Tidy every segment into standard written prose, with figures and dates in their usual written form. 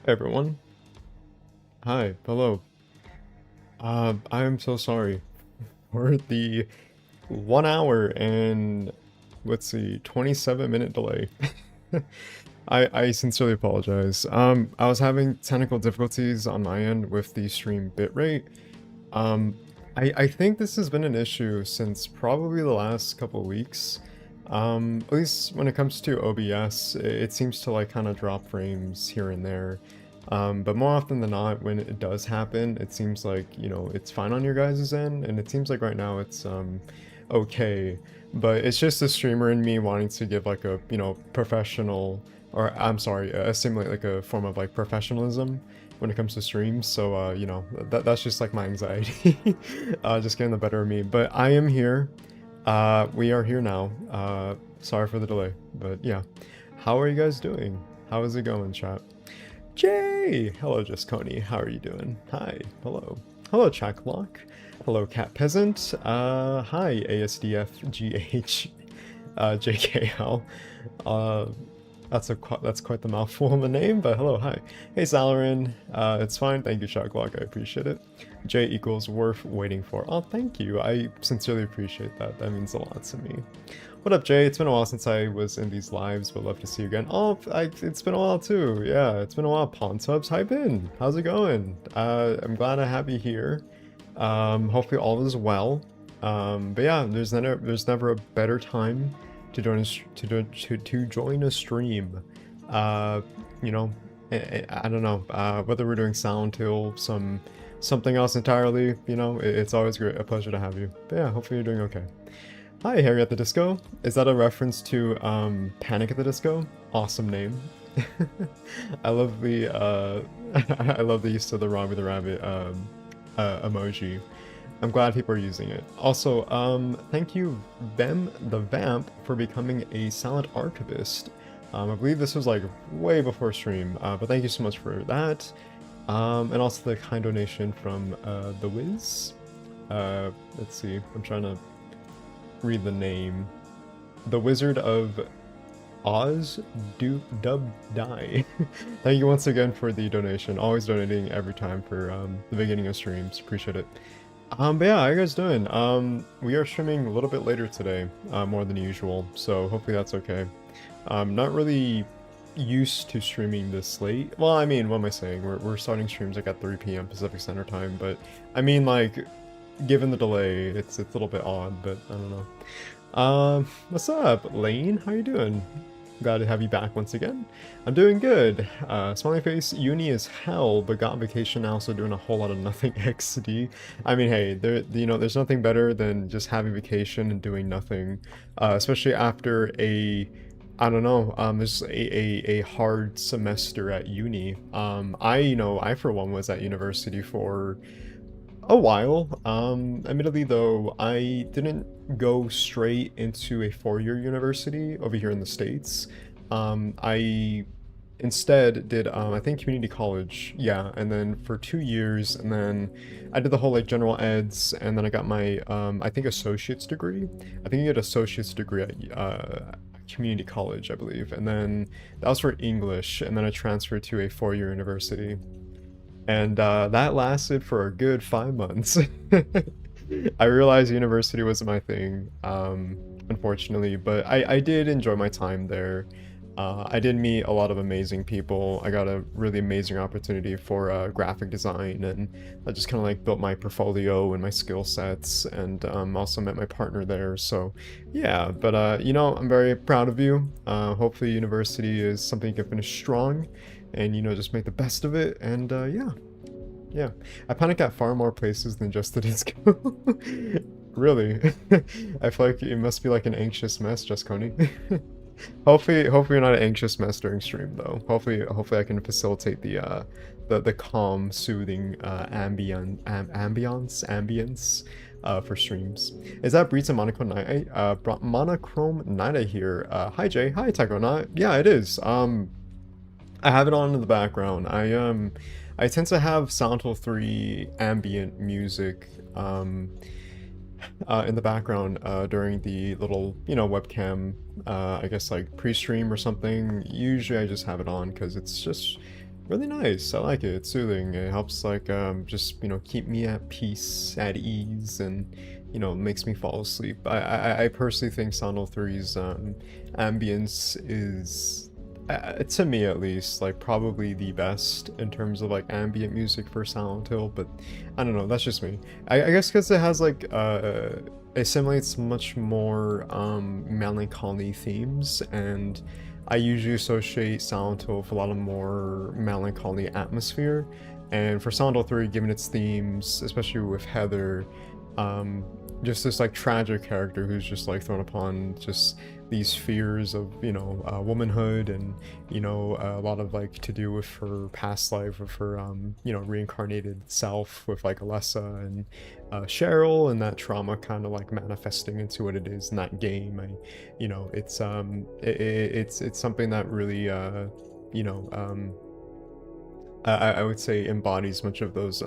Everyone. Hi, hello. I am so sorry for the 1 hour and let's see, 27-minute delay. I sincerely apologize. I was having technical difficulties on my end with the stream bitrate. Um, I think this has been an issue since probably the last couple of weeks. At least when it comes to OBS, it seems to like kind of drop frames here and there. But more often than not, when it does happen, it seems like, it's fine on your guys' end, and it seems like right now it's, okay. But it's just the streamer in me wanting to give like a, professional, or I'm sorry, simulate like a form of like professionalism when it comes to streams. So, that's just like my anxiety, just getting the better of me. But I am here. We are here now. Sorry for the delay, but yeah. How are you guys doing? How is it going, chat? Jay! Hello, Justconi. How are you doing? Hi. Hello. Hello, Chaklock. Hello, Cat Peasant. Hi, ASDFGH. JKL. That's quite the mouthful of a name, but hello, hi. Hey, Salarin. It's fine. Thank you, Chaklock. I appreciate it. J equals worth waiting for. Oh, thank you. I sincerely appreciate that. That means a lot to me. What up, Jay? It's been a while since I was in these lives, but love to see you again. Oh, it's been a while too. Yeah, it's been a while. Pontubs, how you been? How's it going? I'm glad I have you here. Hopefully all is well. But yeah, there's never a better time to join to join a stream. You know, I don't know whether we're doing Silent Hill, something else entirely. It's always a pleasure to have you. But yeah, hopefully you're doing okay. Hi, Harry at the Disco. Is that a reference to Panic at the Disco? Awesome name. I love the I love the use of the Robbie the Rabbit emoji. I'm glad people are using it. Also, thank you, Vem the Vamp, for becoming a silent archivist. I believe this was like way before stream, but thank you so much for that. And also the kind donation from the Wiz. Let's see, I'm trying to read the name. The Wizard of Oz Dub Die. Thank you once again for the donation. Always donating every time for the beginning of streams. Appreciate it. But yeah, how you guys doing? We are streaming a little bit later today, more than usual, so hopefully that's okay. Not really used to streaming this late. Well, I mean, what am I saying? We're starting streams like at 3 p.m. Pacific Standard Time, but I mean, like, given the delay, it's a little bit odd, but I don't know. What's up, Lane? How you doing? Glad to have you back once again. I'm doing good. Smiley face, uni is hell, but got vacation now, so doing a whole lot of nothing XD. I mean, hey, there's nothing better than just having vacation and doing nothing, especially after I don't know, there's a hard semester at uni. I for one was at university for a while. Admittedly though, I didn't go straight into a four-year university over here in the States. I instead did, I think community college, yeah, and then for 2 years, and then I did the whole like general eds, and then I got my, I think associate's degree. I think you get associate's degree at, community college, I believe, and then that was for English, and then I transferred to a four-year university. And that lasted for a good 5 months. I realized university wasn't my thing, unfortunately, but I did enjoy my time there. I did meet a lot of amazing people. I got a really amazing opportunity for graphic design, and I just kind of like built my portfolio and my skill sets, and also met my partner there. So yeah, but I'm very proud of you. Hopefully university is something you can finish strong, and just make the best of it. And yeah, I panic at far more places than just the disco. Really. I feel like it must be like an anxious mess, just Coney. Hopefully you're not an anxious mess during stream though. Hopefully I can facilitate the calm, soothing ambience for streams. Is that Breeds and Monochrome Night? Monochrome Night here. Hi Jay. Hi Taconaut. Yeah, it is. I have it on in the background. I tend to have Silent Hill 3 ambient music in the background during the little, webcam, I guess like pre-stream or something. Usually I just have it on because it's just Really nice. I like it. It's soothing. It helps like just keep me at peace, at ease, and makes me fall asleep. I personally think Silent Hill 3's ambience is to me at least like probably the best in terms of like ambient music for Silent Hill, but I don't know, that's just me. I guess because it has like it simulates much more melancholy themes, and I usually associate Silent Hill with a lot of more melancholy atmosphere. And for Silent Hill 3, given its themes, especially with Heather, just this like tragic character who's just like thrown upon just these fears of womanhood, and a lot of like to do with her past life, with her reincarnated self with like Alessa and Cheryl, and that trauma kind of like manifesting into what it is in that game. It's something that really you know I would say embodies much of those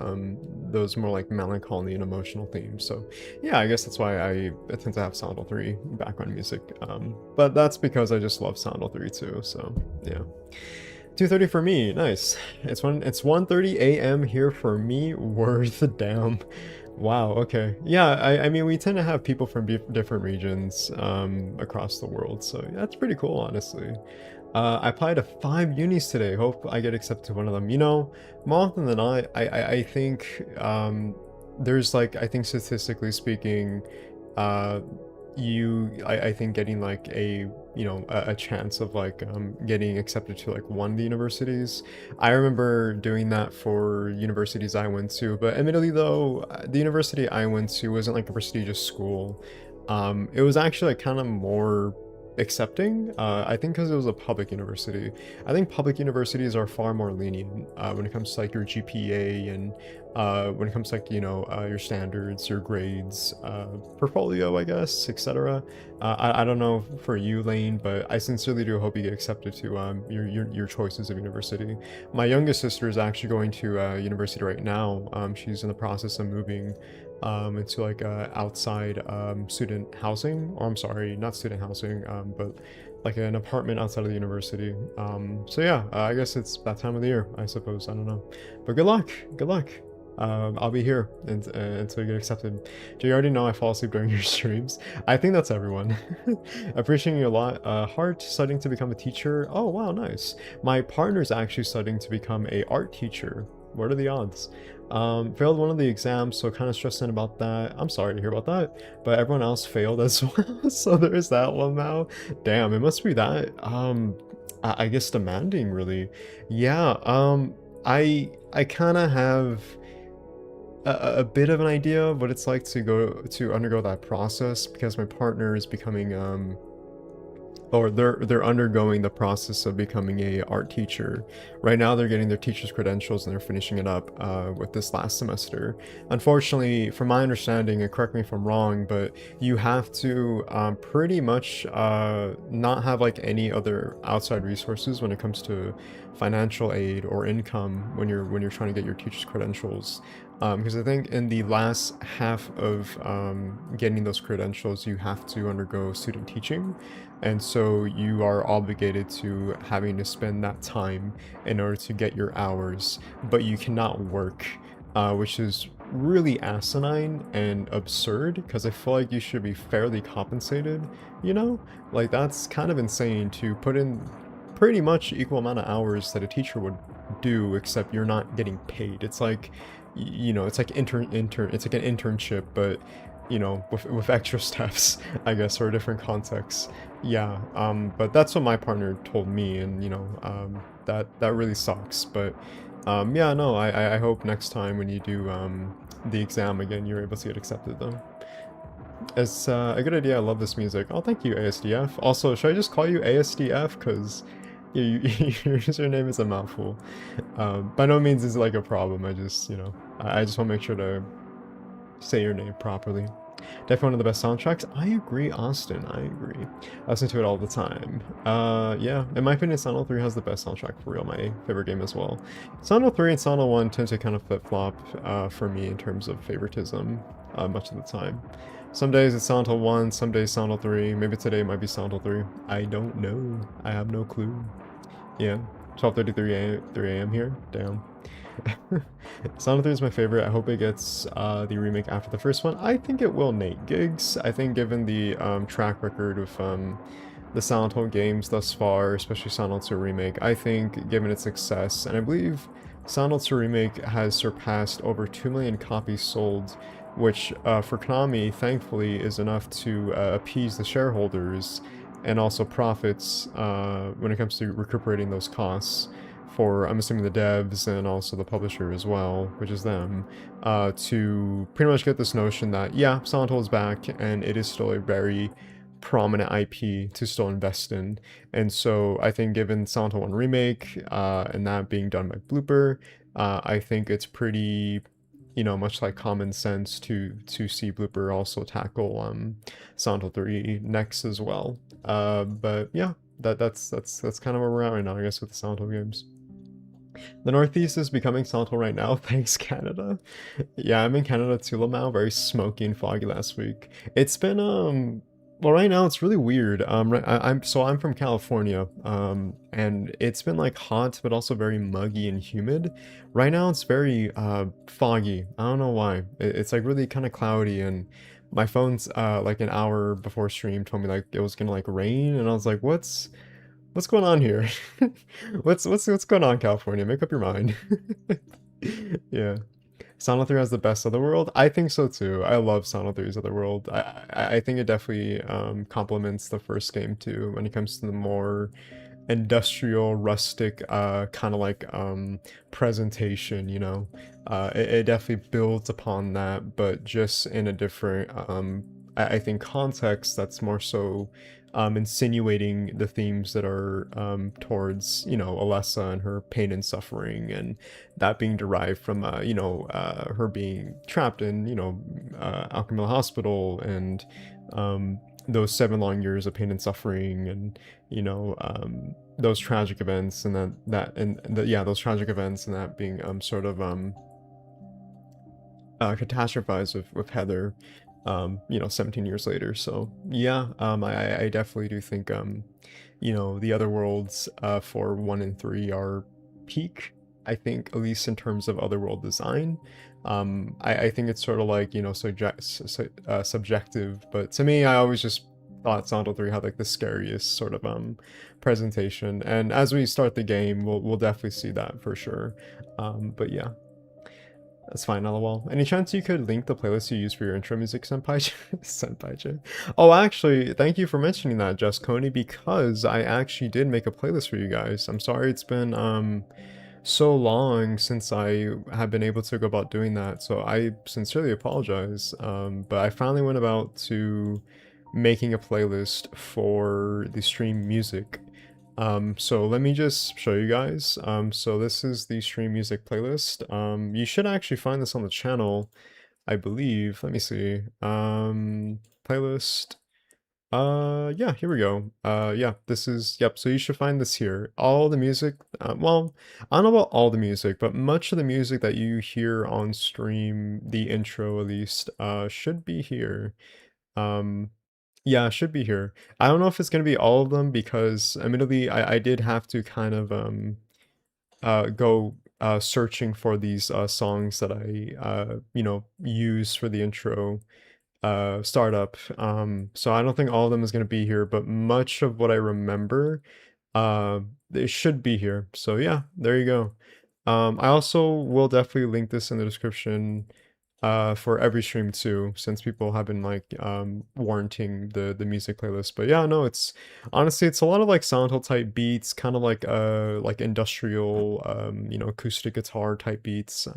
more like melancholy and emotional themes. So yeah, I guess that's why I tend to have Silent Hill 3 background music. But that's because I just love Silent Hill 3 too. So yeah. 2:30 for me, nice. It's 1:30 a.m. here for me. Worth the damn. Wow, okay. Yeah, I mean, we tend to have people from different regions across the world, so that's pretty cool, honestly. I applied to 5 unis today. Hope I get accepted to one of them. More often than not, I think there's like, I think statistically speaking, uh, I think getting like a chance of like getting accepted to like one of the universities. I remember doing that for universities I went to, but admittedly though, the university I went to wasn't like a prestigious school. It was actually like kind of more accepting, I think because it was a public university. I think public universities are far more lenient when it comes to like your GPA, and when it comes to like your standards, your grades, portfolio, I guess, etc. I don't know for you, Lane, but I sincerely do hope you get accepted to your choices of university. My youngest sister is actually going to university right now. She's in the process of moving into like outside student housing, or I'm sorry, not student housing, but like an apartment outside of the university. So yeah, I guess it's that time of the year, I suppose. I don't know, but good luck, good luck. I'll be here until you get accepted. Do you already know I fall asleep during your streams? I think that's everyone. Appreciating you a lot. Heart studying to become a teacher. Oh wow, nice. My partner's actually studying to become a art teacher. What are the odds? Failed one of the exams, so kind of stressing about that. I'm sorry to hear about that, but everyone else failed as well, so there's that one now. Damn, it must be that I guess demanding, really. Yeah. I kind of have a bit of an idea of what it's like to undergo that process, because my partner is becoming or they're undergoing the process of becoming a art teacher. Right now they're getting their teacher's credentials and they're finishing it up with this last semester. Unfortunately, from my understanding, and correct me if I'm wrong, but you have to pretty much not have like any other outside resources when it comes to financial aid or income when you're trying to get your teacher's credentials. Because I think in the last half of getting those credentials, you have to undergo student teaching, and so you are obligated to having to spend that time in order to get your hours, but you cannot work, which is really asinine and absurd, because I feel like you should be fairly compensated, Like, that's kind of insane to put in pretty much equal amount of hours that a teacher would do, except you're not getting paid. It's like, it's like it's like an internship, but with extra steps, I guess, or a different context. Yeah, but that's what my partner told me, and that really sucks. But yeah, no, I hope next time when you do the exam again, you're able to get accepted though. It's a good idea. I love this music. Oh, thank you, ASDF. Also, should I just call you ASDF? Because your username is a mouthful. By no means is it like a problem. I just, I just want to make sure to say your name properly. Definitely one of the best soundtracks. I agree, Austin. I agree. I listen to it all the time. Yeah, in my opinion, Silent Hill 3 has the best soundtrack for real. My favorite game as well. Silent Hill 3 and Silent Hill 1 tend to kind of flip-flop for me in terms of favoritism much of the time. Some days it's Silent Hill 1, some days Silent Hill 3. Maybe today it might be Silent Hill 3. I don't know. I have no clue. Yeah. 12:33 a.m. here. Damn. Silent Hill is my favorite. I hope it gets the remake after the first one. I think it will, Nate Gigs. I think given the track record of the Silent Hill games thus far, especially Silent Hill 2 Remake, I think given its success, and I believe Silent Hill 2 Remake has surpassed over 2 million copies sold, which for Konami, thankfully, is enough to appease the shareholders and also profits when it comes to recuperating those costs for, I'm assuming, the devs and also the publisher as well, which is them, to pretty much get this notion that, yeah, Silent Hill is back and it is still a very prominent IP to still invest in. And so I think given Silent Hill 1 Remake and that being done by Blooper, I think it's pretty, you know, much like common sense to see Blooper also tackle Silent Hill 3 next as well. But yeah, that's kind of where we're at right now, I guess, with the Silent Hill games. The Northeast is becoming Silent Hill right now. Thanks, Canada. Yeah, I'm in Canada too now. Very smoky and foggy last week. It's been well, right now it's really weird. I'm from California, and it's been like hot, but also very muggy and humid. Right now it's very foggy. I don't know why. It's like really kind of cloudy, and my phone's like an hour before stream told me like it was gonna like rain, and I was like, what's going on here? What's going on, California? Make up your mind. Yeah. Silent 3 has the best Otherworld? I think so too. I love Silent 3's Otherworld. I think it definitely complements the first game too when it comes to the more industrial, rustic, kind of like presentation, you know. It definitely builds upon that, but just in a different, I think, context that's more so insinuating the themes that are towards, you know, Alessa and her pain and suffering, and that being derived from, you know, her being trapped in, you know, Alchemilla Hospital, and those 7 long years of pain and suffering, and, you know, those tragic events, and yeah, those tragic events, and that being sort of catastrophized with Heather, you know, 17 years later. So yeah, I definitely do think, you know, the other worlds for 1 and 3 are peak, I think, at least in terms of otherworld design. I think it's sort of like, you know, subjective, but to me, I always just thought Silent Hill 3 had like the scariest sort of presentation, and as we start the game, we'll definitely see that for sure. But yeah. That's fine, lol. Any chance you could link the playlist you use for your intro music, Senpai? Senpai. Oh, actually, thank you for mentioning that, Just Coney, because I actually did make a playlist for you guys. I'm sorry it's been so long since I have been able to go about doing that, so I sincerely apologize. But I finally went about to making a playlist for the stream music. So let me just show you guys. So this is the stream music playlist. You should actually find this on the channel, I believe. Let me see. Playlist. Yeah, here we go. Yeah, this is, yep, so you should find this here. All the music, well, I don't know about all the music, but much of the music that you hear on stream, the intro at least, should be here. Yeah, it should be here. I don't know if it's gonna be all of them because admittedly I did have to kind of go searching for these songs that I you know, use for the intro startup. So I don't think all of them is gonna be here, but much of what I remember it should be here. So yeah, there you go. I also will definitely link this in the description for every stream too, since people have been like warranting the music playlist. But yeah, no, it's honestly it's a lot of like Silent Hill type beats, kind of like industrial you know, acoustic guitar type beats.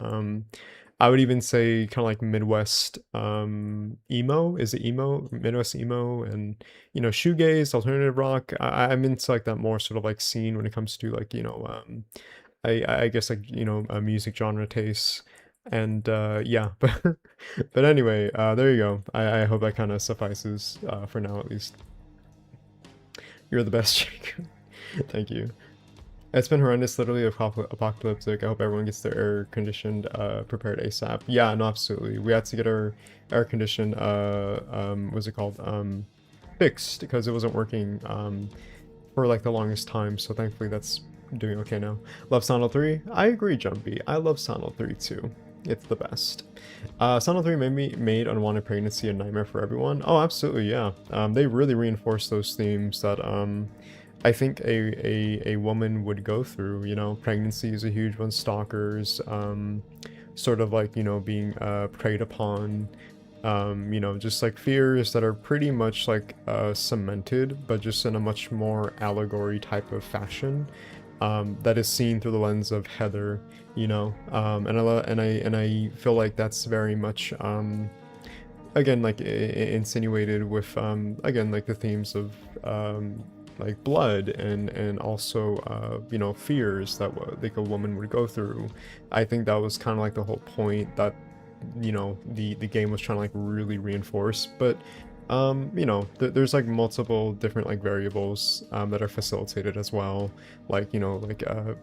I would even say kind of like Midwest emo. Is it emo? Midwest emo, and you know, shoegaze, alternative rock. I'm into like that more sort of like scene when it comes to like, you know, I guess like, you know, music genre tastes. And yeah, but anyway, there you go. I hope that kind of suffices for now at least. You're the best, Jake. Thank you. It's been horrendous, literally apocalyptic. I hope everyone gets their air conditioned prepared ASAP. Yeah, no, absolutely. We had to get our air conditioned what's it called? Fixed because it wasn't working for like the longest time. So thankfully that's doing okay now. Love Silent Hill 3. I agree, Jumpy. I love Silent Hill 3 too. It's the best. Silent Hill 3 made unwanted pregnancy a nightmare for everyone. Oh, absolutely, yeah. They really reinforce those themes that I think a woman would go through. You know, pregnancy is a huge one. Stalkers, sort of like, you know, being preyed upon. You know, just like fears that are pretty much like cemented, but just in a much more allegory type of fashion. That is seen through the lens of Heather, you know, and I feel like that's very much again like insinuated with again like the themes of like blood and also you know, fears that like a woman would go through. I think that was kind of like the whole point that, you know, the game was trying to like really reinforce. But you know, there's like multiple different like variables that are facilitated as well, like, you know,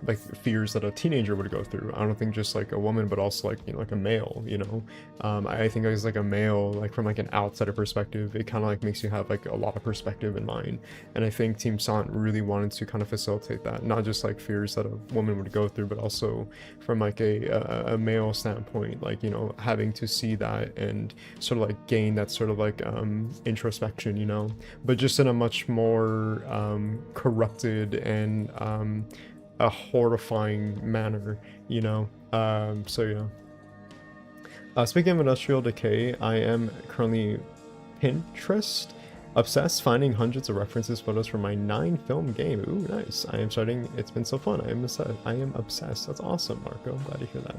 like fears that a teenager would go through. I don't think just like a woman, but also like, you know, like a male, you know. I think as like a male, like from like an outsider perspective, it kind of like makes you have like a lot of perspective in mind. And I think Team Silent really wanted to kind of facilitate that, not just like fears that a woman would go through, but also from like a male standpoint, like, you know, having to see that and sort of like gain that sort of like introspection, you know, but just in a much more corrupted and a horrifying manner, you know. So yeah. Speaking of industrial decay, I am currently Pinterest obsessed, finding hundreds of references photos for my 9-film game. Ooh, nice. I am starting. It's been so fun. I am obsessed. I am obsessed. That's awesome, Marco. I'm glad to hear that.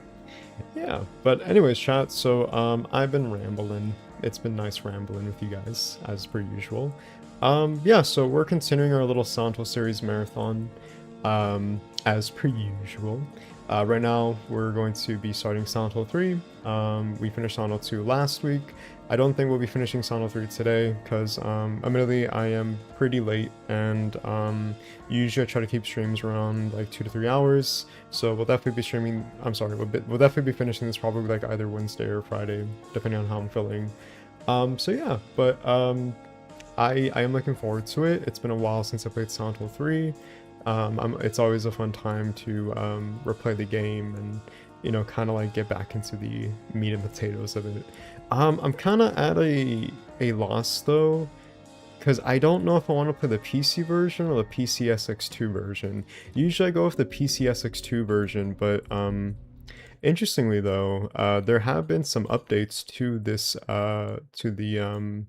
Yeah, but anyways, chat, so I've been rambling. It's been nice rambling with you guys, as per usual. Yeah, so we're continuing our little Santo series marathon, as per usual. Right now, we're going to be starting Silent Hill 3. We finished Silent Hill 2 last week. I don't think we'll be finishing Silent Hill 3 today, because admittedly, I am pretty late, and usually I try to keep streams around like 2 to 3 hours, so we'll definitely be streaming, I'm sorry, we'll definitely be finishing this probably like either Wednesday or Friday, depending on how I'm feeling. So yeah, but I am looking forward to it. It's been a while since I played Silent Hill 3. It's always a fun time to replay the game and, you know, kind of like get back into the meat and potatoes of it. I'm kind of at a loss though, because I don't know if I want to play the PC version or the PCSX2 version. Usually I go with the PCSX2 version, but interestingly though, there have been some updates to this to the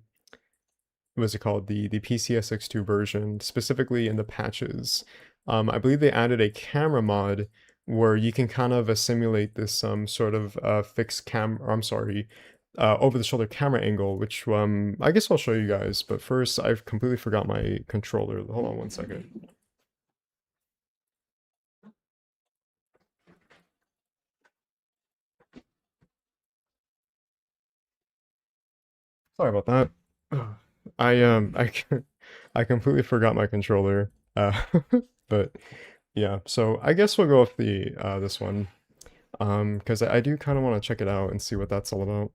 what's it called, the PCSX2 version, specifically in the patches. I believe they added a camera mod where you can kind of simulate this sort of fixed I'm sorry, over the shoulder camera angle, which I guess I'll show you guys. But first, I've completely forgot my controller. Hold on one second. Sorry about that. I I completely forgot my controller. But yeah, so I guess we'll go with the this one. Because I do kind of want to check it out and see what that's all about.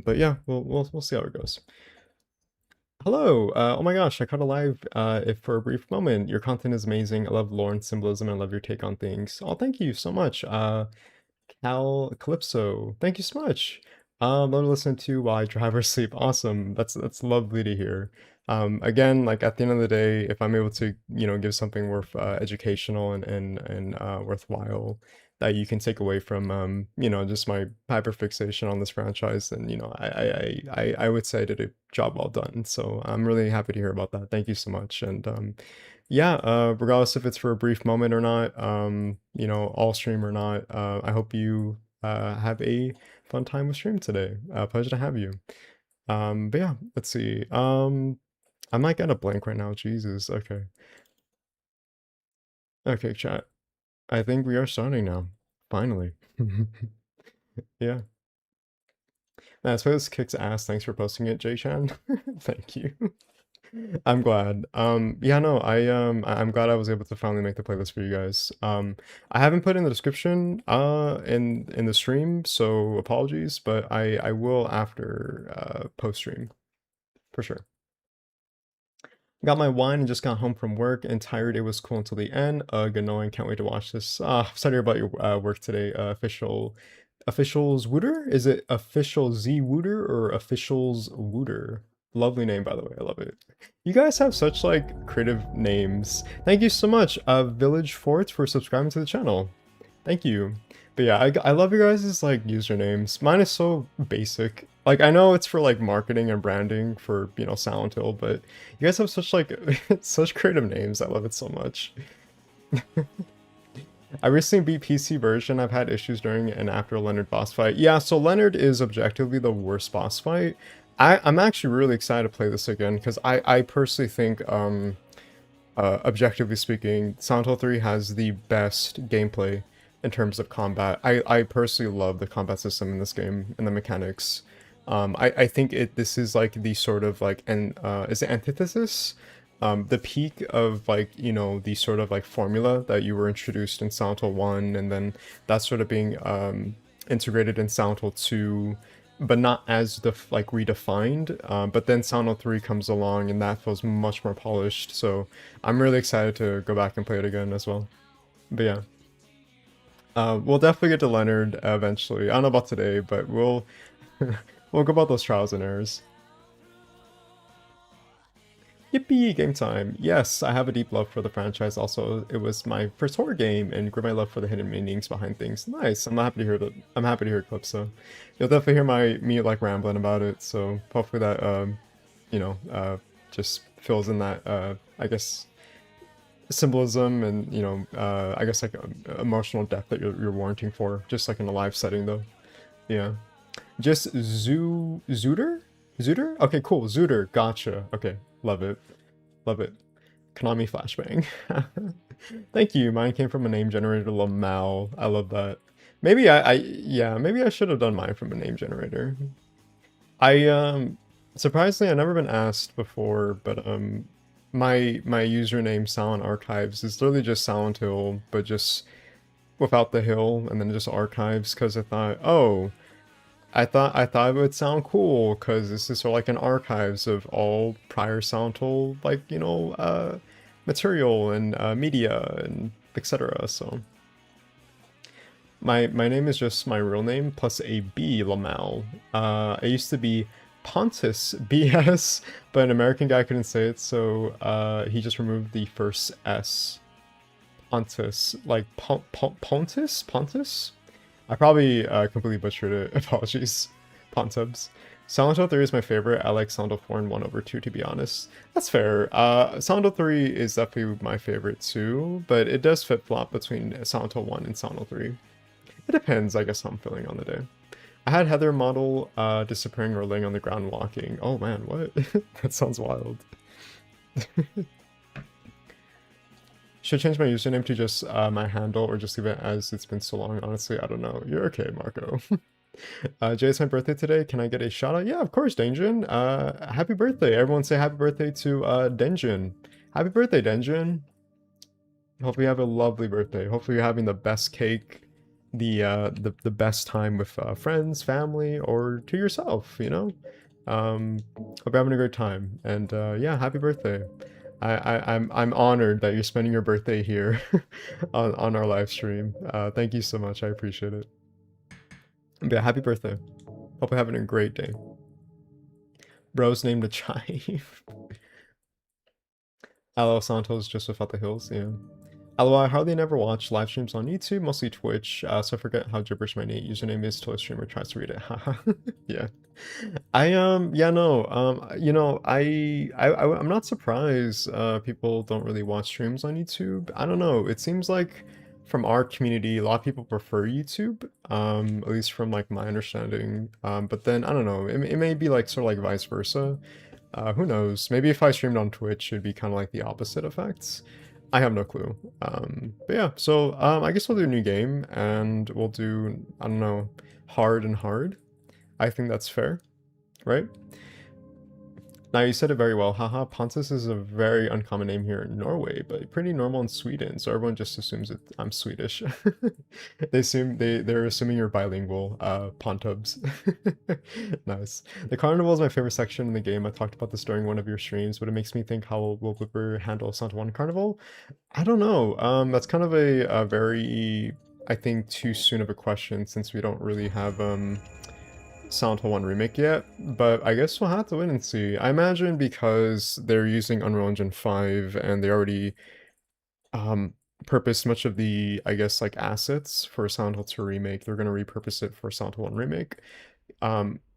But yeah, we'll see how it goes. Hello. Oh my gosh, I caught a live if for a brief moment. Your content is amazing. I love lore and symbolism and I love your take on things. Oh, thank you so much. Cal Calypso, thank you so much. Love to listen to while I drive or sleep. Awesome. That's lovely to hear. Again, like at the end of the day, if I'm able to, you know, give something worth educational and worthwhile that you can take away from, you know, just my hyperfixation on this franchise, then, you know, I would say I did a job well done. So I'm really happy to hear about that. Thank you so much. And yeah, regardless if it's for a brief moment or not, you know, all stream or not, I hope you have a fun time with stream today. Pleasure to have you. But yeah, let's see. I might get a blank right now. Jesus. Okay. Okay, chat. I think we are starting now. Finally. Yeah. That's why this kicks ass. Thanks for posting it, Jay-chan. Thank you. I'm glad. Yeah, no, I'm glad I was able to finally make the playlist for you guys. I haven't put in the description in the stream, so apologies, but I will after post stream for sure. Got my wine and just got home from work and tired. It was cool until the end. Ugh, annoying. Can't wait to watch this. Sorry about your work today. Officials Wooter? Is it Official Z Wooter or Officials Wooter? Lovely name, by the way. I love it. You guys have such like creative names. Thank you so much, Village Fort, for subscribing to the channel. Thank you. But yeah, I love your guys' like usernames. Mine is so basic. Like I know it's for like marketing and branding for, you know, Silent Hill, but you guys have such like such creative names. I love it so much. I recently beat PC version. I've had issues during and after Leonard boss fight. Yeah, so Leonard is objectively the worst boss fight. I'm actually really excited to play this again because I personally think objectively speaking, Silent Hill 3 has the best gameplay in terms of combat. I personally love the combat system in this game and the mechanics. I think this is like the sort of like, and is it antithesis? The peak of like, you know, the sort of like formula that you were introduced in Silent Hill 1 and then that sort of being integrated in Silent Hill 2, but not as like redefined. But then Silent Hill 3 comes along and that feels much more polished. So I'm really excited to go back and play it again as well. But yeah. We'll definitely get to Leonard eventually. I don't know about today, but we'll we'll go about those trials and errors. Yippee, game time. Yes, I have a deep love for the franchise. Also, it was my first horror game and grew my love for the hidden meanings behind things. Nice. I'm happy to hear that. I'm happy to hear clips. So you'll definitely hear me like rambling about it. So hopefully that you know, just fills in that I guess symbolism and, you know, I guess like emotional depth that you're warranting for, just like in a live setting though. Yeah. Just Zooter? Zooter? Okay, cool. Zooter. Gotcha. Okay. Love it. Love it. Konami flashbang. Thank you. Mine came from a name generator, Lamal. I love that. Maybe yeah, maybe I should have done mine from a name generator. Surprisingly, I've never been asked before, but my username Silent Archives is literally just Silent Hill, but just without the hill and then just archives because I thought, oh, I thought it would sound cool because this is sort of like an archives of all prior Silent Hill, like, you know, material and media and etc. So my name is just my real name plus a B, Lamal. I used to be Pontus BS, but an American guy couldn't say it, so he just removed the first S. Pontus, like Pontus? Pontus? I probably completely butchered it. Apologies. Pontubs. Silent Hill 3 is my favorite. I like Silent Hill 4 and 1 over 2, to be honest. That's fair. Silent Hill 3 is definitely my favorite too, but it does flip-flop between Silent Hill 1 and Silent Hill 3. It depends, I guess, how I'm feeling on the day. I had Heather model disappearing or laying on the ground walking. Oh man, what? That sounds wild. Should change my username to just my handle or just leave it as it's been so long. Honestly, I don't know. You're okay, Marco. Jay, it's my birthday today. Can I get a shout out? Yeah, of course, Denjin. Happy birthday. Everyone say happy birthday to Denjin. Happy birthday, Denjin. Hopefully you have a lovely birthday. Hopefully you're having the best cake, the best time with friends, family, or to yourself, you know? Hope you're having a great time. And yeah, happy birthday. I'm honored that you're spending your birthday here on our live stream. Thank you so much. I appreciate it. But yeah, happy birthday. Hope you're having a great day. Bro's named a chive. LL Santos just without the hills, yeah. LOL, I hardly never watch live streams on YouTube, mostly Twitch, so I forget how gibberish my username is till a streamer tries to read it. Haha. Yeah. Yeah, no, you know, I'm not surprised people don't really watch streams on YouTube. I don't know, it seems like from our community, a lot of people prefer YouTube, at least from like my understanding. But then I don't know, it may be like sort of like vice versa. Who knows? Maybe if I streamed on Twitch, it'd be kind of like the opposite effects. I have no clue. But yeah, so I guess we'll do a new game and we'll do, I don't know, hard and hard. I think that's fair, right? Now you said it very well. Haha, Pontus is a very uncommon name here in Norway, but pretty normal in Sweden. So everyone just assumes that I'm Swedish. They're assuming you're bilingual. Pontubs. Nice. The carnival is my favorite section in the game. I talked about this during one of your streams, but it makes me think how will Blipper handle Santa Juan Carnival? I don't know. That's kind of a very, I think, too soon of a question since we don't really have Silent Hill 1 Remake yet, but I guess we'll have to wait and see. I imagine because they're using Unreal Engine 5 and they already um, purposed much of the, I guess, like assets for Silent Hill 2 Remake, they're going to repurpose it for Silent Hill 1 Remake.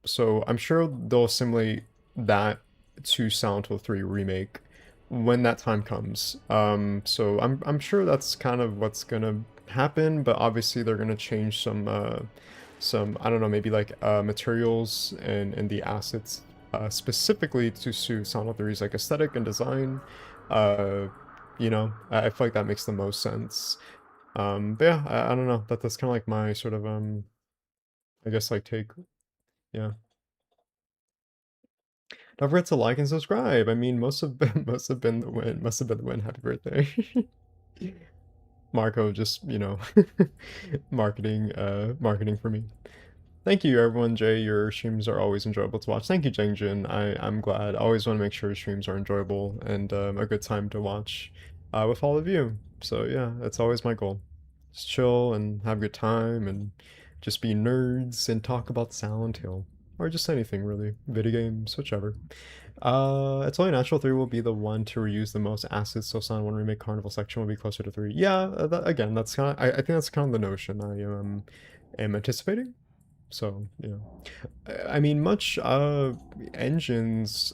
So I'm sure they'll assimilate that to Silent Hill 3 Remake when that time comes. So I'm sure that's kind of what's gonna happen, but obviously they're gonna change some I don't know, maybe like materials and the assets specifically to suit Silent Hill 3's like aesthetic and design. Uh, I feel like that makes the most sense. But yeah, I don't know. That's kind of like my sort of I guess like take. Yeah. Don't forget to like and subscribe. I mean, most have been must have been the win. Must have been the win. Happy birthday. Marco just, marketing for me. Thank you everyone, Jay. Your streams are always enjoyable to watch. Thank you, Jengjin. I'm glad. I always want to make sure streams are enjoyable and a good time to watch with all of you. So yeah, that's always my goal. Just chill and have a good time and just be nerds and talk about Silent Hill. Or just anything really. Video games, whichever. It's only natural 3 will be the one to reuse the most assets, so Silent 1 Remake Carnival section will be closer to 3. Yeah, again, that's kind of, I think that's kind of the notion I am anticipating. So, yeah. I mean, much engines,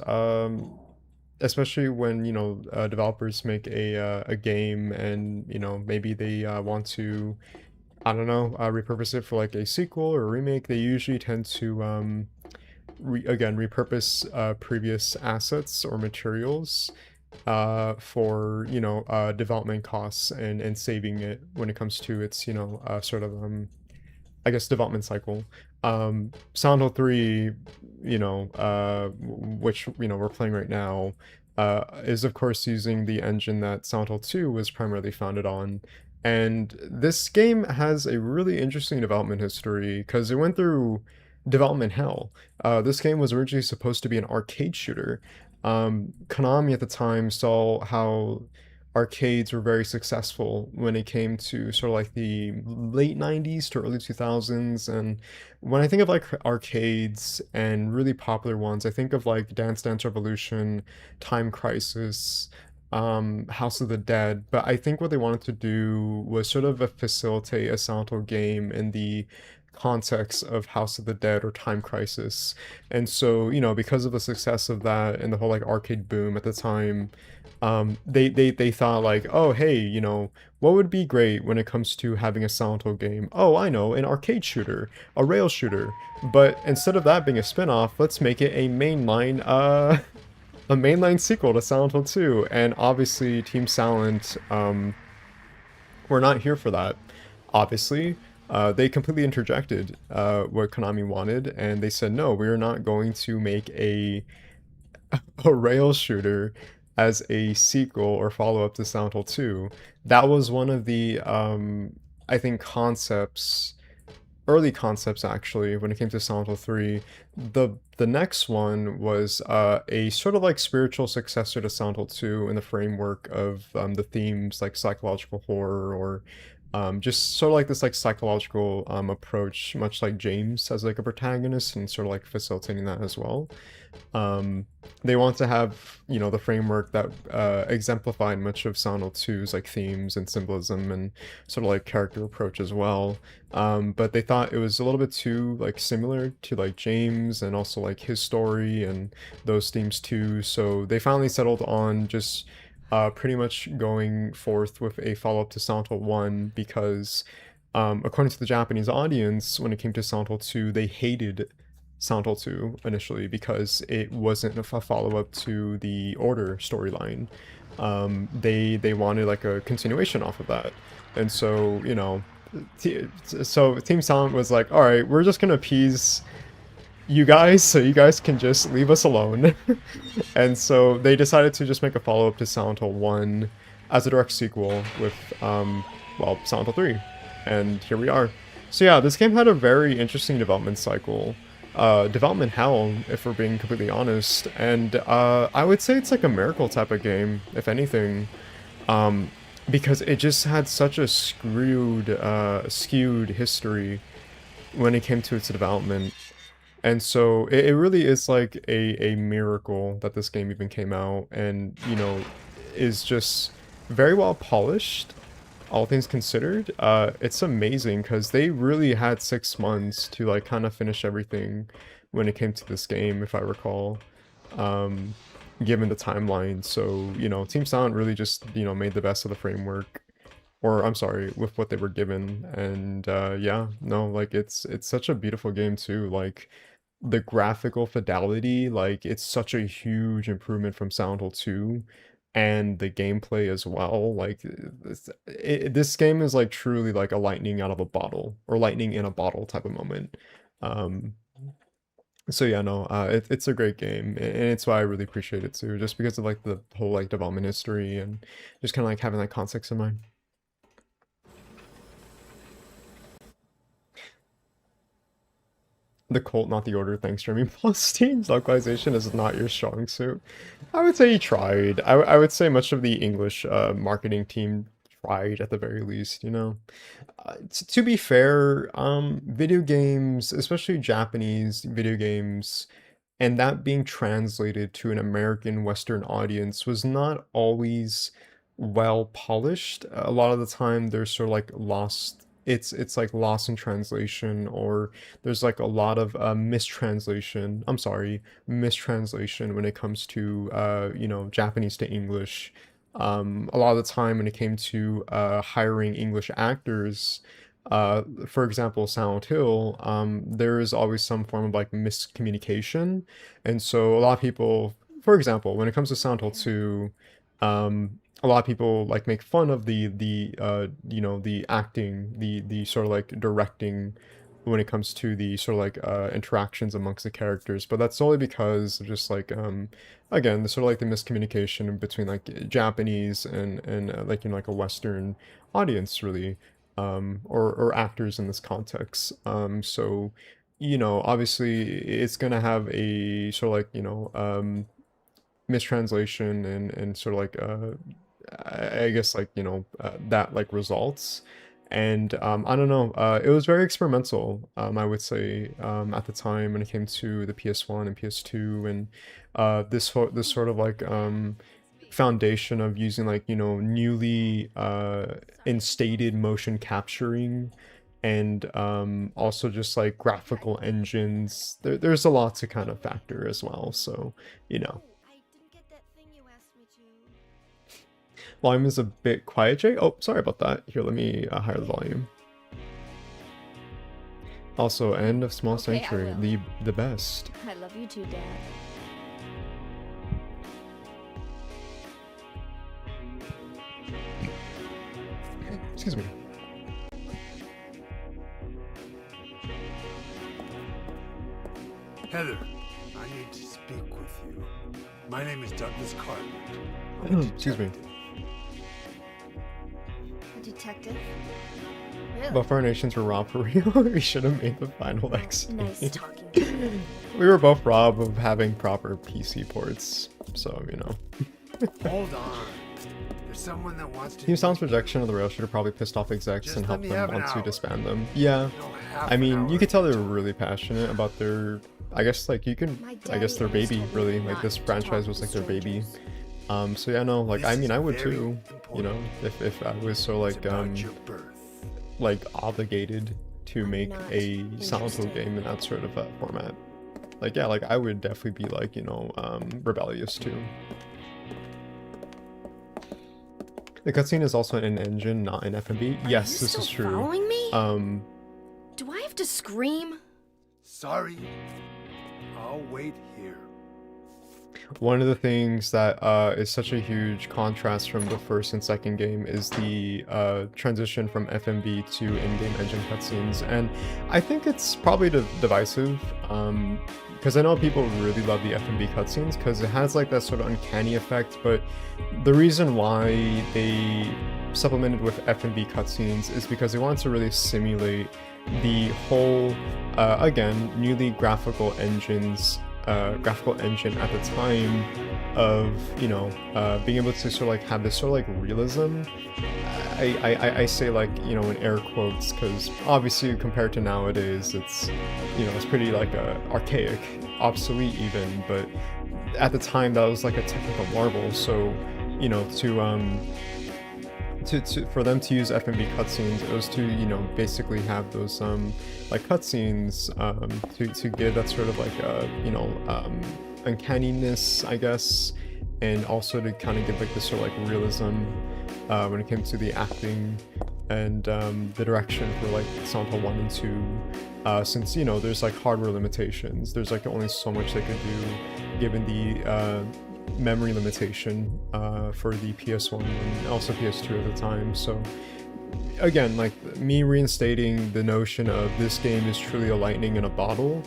especially when, developers make a game and, maybe they want to, I don't know, repurpose it for like a sequel or a remake, they usually tend to, again, repurpose previous assets or materials for, development costs and saving it when it comes to its, sort of, I guess, development cycle. Silent Hill 3, which, we're playing right now, is of course using the engine that Silent Hill 2 was primarily founded on. And this game has a really interesting development history because it went through development hell. This game was originally supposed to be an arcade shooter. Konami at the time saw how arcades were very successful when it came to sort of like the late 90s to early 2000s. And when I think of like arcades and really popular ones, I think of like Dance Dance Revolution, Time Crisis, House of the Dead. But I think what they wanted to do was sort of facilitate a Silent Hill game in the context of House of the Dead or Time Crisis. And so, because of the success of that and the whole like arcade boom at the time, they thought like, oh hey, what would be great when it comes to having a Silent Hill game? Oh, I know, an arcade shooter, a rail shooter. But instead of that being a spin-off, let's make it a mainline a mainline sequel to Silent Hill 2. And obviously Team Silent were not here for that. Obviously, they completely interjected what Konami wanted, and they said, no, we are not going to make a rail shooter as a sequel or follow-up to Silent Hill 2. That was one of the, I think, early concepts actually, when it came to Silent Hill 3. The next one was a sort of like spiritual successor to Silent Hill 2 in the framework of the themes like psychological horror or just sort of like this like psychological approach, much like James as like a protagonist and sort of like facilitating that as well. They want to have, the framework that exemplified much of Silent Hill 2's like themes and symbolism and sort of like character approach as well. But they thought it was a little bit too like similar to like James and also like his story and those themes too. So they finally settled on just pretty much going forth with a follow-up to Silent Hill 1 because, according to the Japanese audience, when it came to Silent Hill 2, they hated Silent Hill 2 initially because it wasn't a follow-up to the Order storyline. They wanted like a continuation off of that. And so, so Team Silent was like, all right, we're just gonna appease you guys, so you guys can just leave us alone. And so they decided to just make a follow-up to Silent Hill 1 as a direct sequel with, well, Silent Hill 3. And here we are. So yeah, this game had a very interesting development cycle. Development hell, if we're being completely honest. And I would say it's like a miracle type of game, if anything. Because it just had such a skewed history when it came to its development. And so it really is like a miracle that this game even came out and, you know, is just very well polished, all things considered. It's amazing because they really had 6 months to like kind of finish everything when it came to this game, if I recall, given the timeline. So, you know, Team Silent really just, you know, made the best of the framework. Or I'm sorry, with what they were given, and yeah, no, like it's such a beautiful game too. Like the graphical fidelity, like it's such a huge improvement from Silent Hill 2, and the gameplay as well. Like this game is like truly like a lightning out of a bottle, or lightning in a bottle type of moment. Um, so yeah, no, it's a great game, and it's why I really appreciate it too, just because of like the whole like development history and just kind of like having that context in mind. The cult, not the order. Thanks, Jeremy. Plus, Teams localization is not your strong suit. I would say he tried. I would say much of the English marketing team tried at the very least, you know. To be fair, video games, especially Japanese video games, and that being translated to an American Western audience was not always well polished. A lot of the time, they're sort of like lost. It's like lost in translation, or there's like a lot of mistranslation. I'm sorry, mistranslation when it comes to you know, Japanese to English. A lot of the time when it came to hiring English actors, for example, Silent Hill, there is always some form of like miscommunication. And so a lot of people, for example, when it comes to Silent Hill 2, a lot of people like make fun of the you know, the acting, the sort of like directing when it comes to the sort of like interactions amongst the characters, but that's solely because of just like again, the sort of like the miscommunication between like Japanese and like, you know, like a Western audience really, or actors in this context. So, you know, obviously it's gonna have a sort of like, you know, mistranslation and sort of like I guess like, you know, that like results. And I don't know, it was very experimental, I would say, at the time when it came to the PS1 and PS2, and this sort of like foundation of using like, you know, newly instated motion capturing, and also just like graphical engines. There's a lot to kind of factor as well, so, you know. Volume is a bit quiet, Jay. Oh, sorry about that. Here, let me higher the volume. Also, end of Small Sanctuary, the best. I love you too, Dad. Excuse me. Heather, I need to speak with you. My name is Douglas Carter. Excuse me. A detective? Really? Both our nations were robbed for real. We should have made the final X. Nice talking to you. We were both robbed of having proper PC ports, so, you know. Hold on. There's someone that wants to... Team Sound's rejection of the rail shooter probably pissed off execs and helped them want to disband them. Yeah. I mean, you could tell they were really passionate about their... I guess, like, you can... I guess their baby, really. Like, this franchise was, like, their baby. So yeah, no, like, I mean, I would too, you know, if I was so, like obligated to make a Silent Hill game in that sort of format. Like, yeah, like, I would definitely be, like, you know, rebellious too. The cutscene is also in engine, not in FMV. Yes, this is true. Following me? Do I have to scream? Sorry. I'll wait here. One of the things that is such a huge contrast from the first and second game is the transition from FMV to in-game engine cutscenes, and I think it's probably divisive, because I know people really love the FMV cutscenes because it has like that sort of uncanny effect, but the reason why they supplemented with FMV cutscenes is because they wanted to really simulate the whole, again, newly graphical engine at the time of, you know, being able to sort of like have this sort of like realism. I say like, you know, in air quotes, because obviously compared to nowadays, it's, you know, it's pretty like archaic, obsolete even, but at the time that was like a technical marvel. So, you know, for them to use FMV cutscenes, it was to, you know, basically have those like cutscenes to give that sort of like you know, uncanniness, I guess, and also to kind of give like this sort of like realism when it came to the acting and the direction for like Silent Hill 1 and 2, since, you know, there's like hardware limitations, there's like only so much they could do given the memory limitation for the PS1 and also PS2 at the time. So again, like me reinstating the notion of this game is truly a lightning in a bottle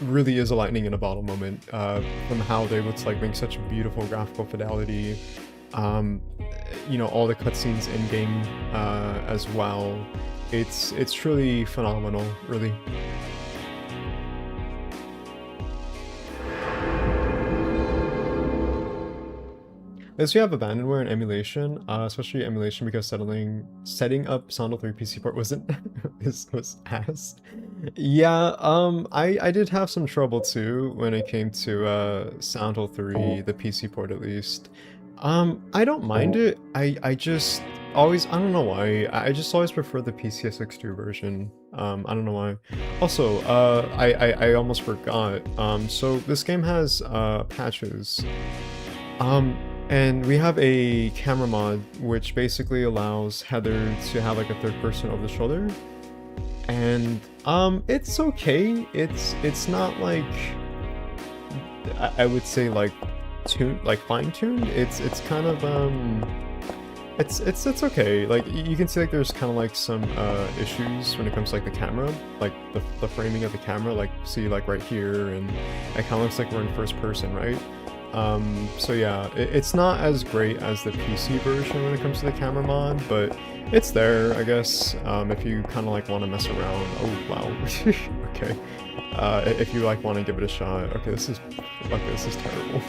really is a lightning in a bottle moment, from how they would like make such beautiful graphical fidelity, you know, all the cutscenes in game as well. It's truly phenomenal, really. At least we have abandonware and emulation, especially emulation because setting up Silent Hill 3 PC port wasn't was ass. Yeah, I did have some trouble too when it came to Silent Hill 3, the PC port at least. I don't mind it. I just always, I don't know why. I just always prefer the PCSX2 version. I don't know why. Also, I almost forgot. So this game has patches. And we have a camera mod which basically allows Heather to have like a third person over the shoulder. And it's okay. It's not like, I would say like fine-tuned. It's kind of it's okay. Like you can see like there's kind of like some issues when it comes to like the camera, like the framing of the camera, like see like right here, and it kind of looks like we're in first person, right? So yeah, it's not as great as the PC version when it comes to the camera mod, but it's there, I guess, if you kind of like want to mess around. Oh wow. Okay. If you like want to give it a shot. Okay, this is terrible.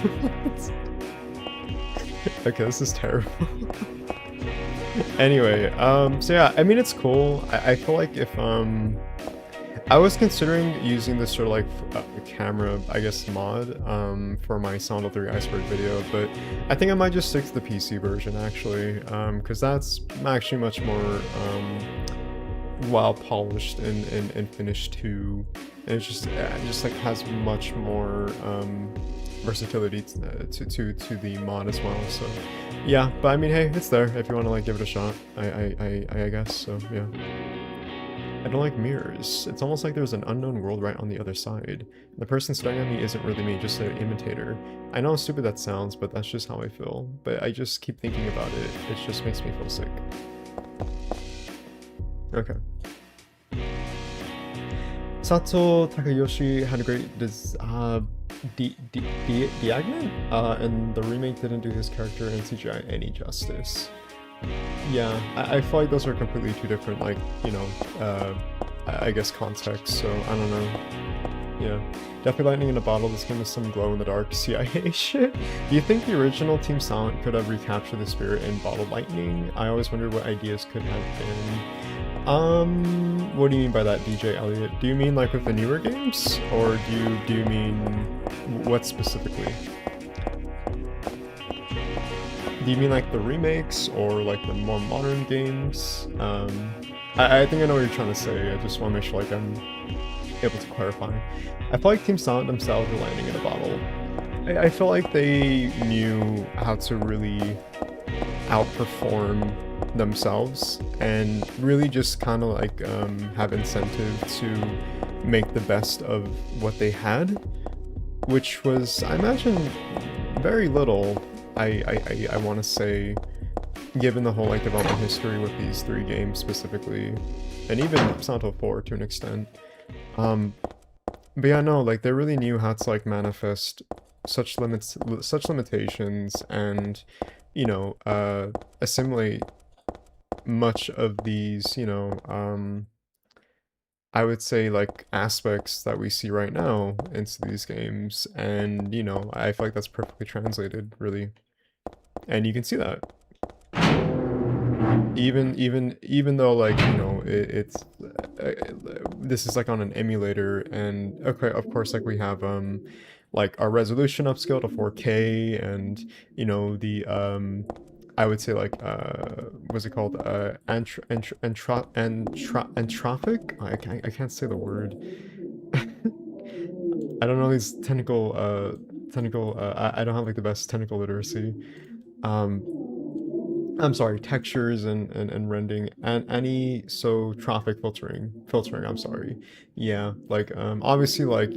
Okay, this is terrible. Anyway, so yeah, I mean, it's cool. I feel like if I was considering using this sort of like camera, I guess, mod for my Silent Hill 3 Iceberg video, but I think I might just stick to the PC version actually, because that's actually much more well polished and finished too, and it just like has much more versatility to the mod as well. So yeah, but I mean, hey, it's there if you want to like give it a shot. I guess so. Yeah. I don't like mirrors. It's almost like there's an unknown world right on the other side. The person staring at me isn't really me, just an imitator. I know how stupid that sounds, but that's just how I feel. But I just keep thinking about it. It just makes me feel sick. Okay. Sato Takayoshi had a great diagment, and the remake didn't do his character and CGI any justice. Yeah, I feel like those are completely two different, like, you know, I guess contexts, so I don't know. Yeah, definitely lightning in a bottle. This game is some glow-in-the-dark CIA shit. Do you think the original Team Silent could have recaptured the spirit in bottled lightning? I always wondered what ideas could have been. What do you mean by that, DJ Elliott? Do you mean like with the newer games, or do you mean what specifically? Do you mean like the remakes or like the more modern games? I think I know what you're trying to say. I just want to make sure like I'm able to clarify. I feel like Team Silent themselves were lightning in a bottle. I feel like they knew how to really outperform themselves and really just kind of like have incentive to make the best of what they had. which was, I imagine, very little. I want to say, given the whole like development history with these three games specifically, and even Silent Hill 4 to an extent. Um, but yeah, no, like they really knew how to like manifest such limitations, and assimilate much of these, I would say like aspects that we see right now into these games, and I feel like that's perfectly translated, really, and you can see that even though like it's uh, this is like on an emulator, and okay, of course, like we have like our resolution upscale to 4K, and the I would say like what's it called, entropic, I can't say the word. I don't know these technical I don't have like the best technical literacy. um I'm sorry, textures and rendering, and anisotropic filtering, I'm sorry. Yeah, like obviously, like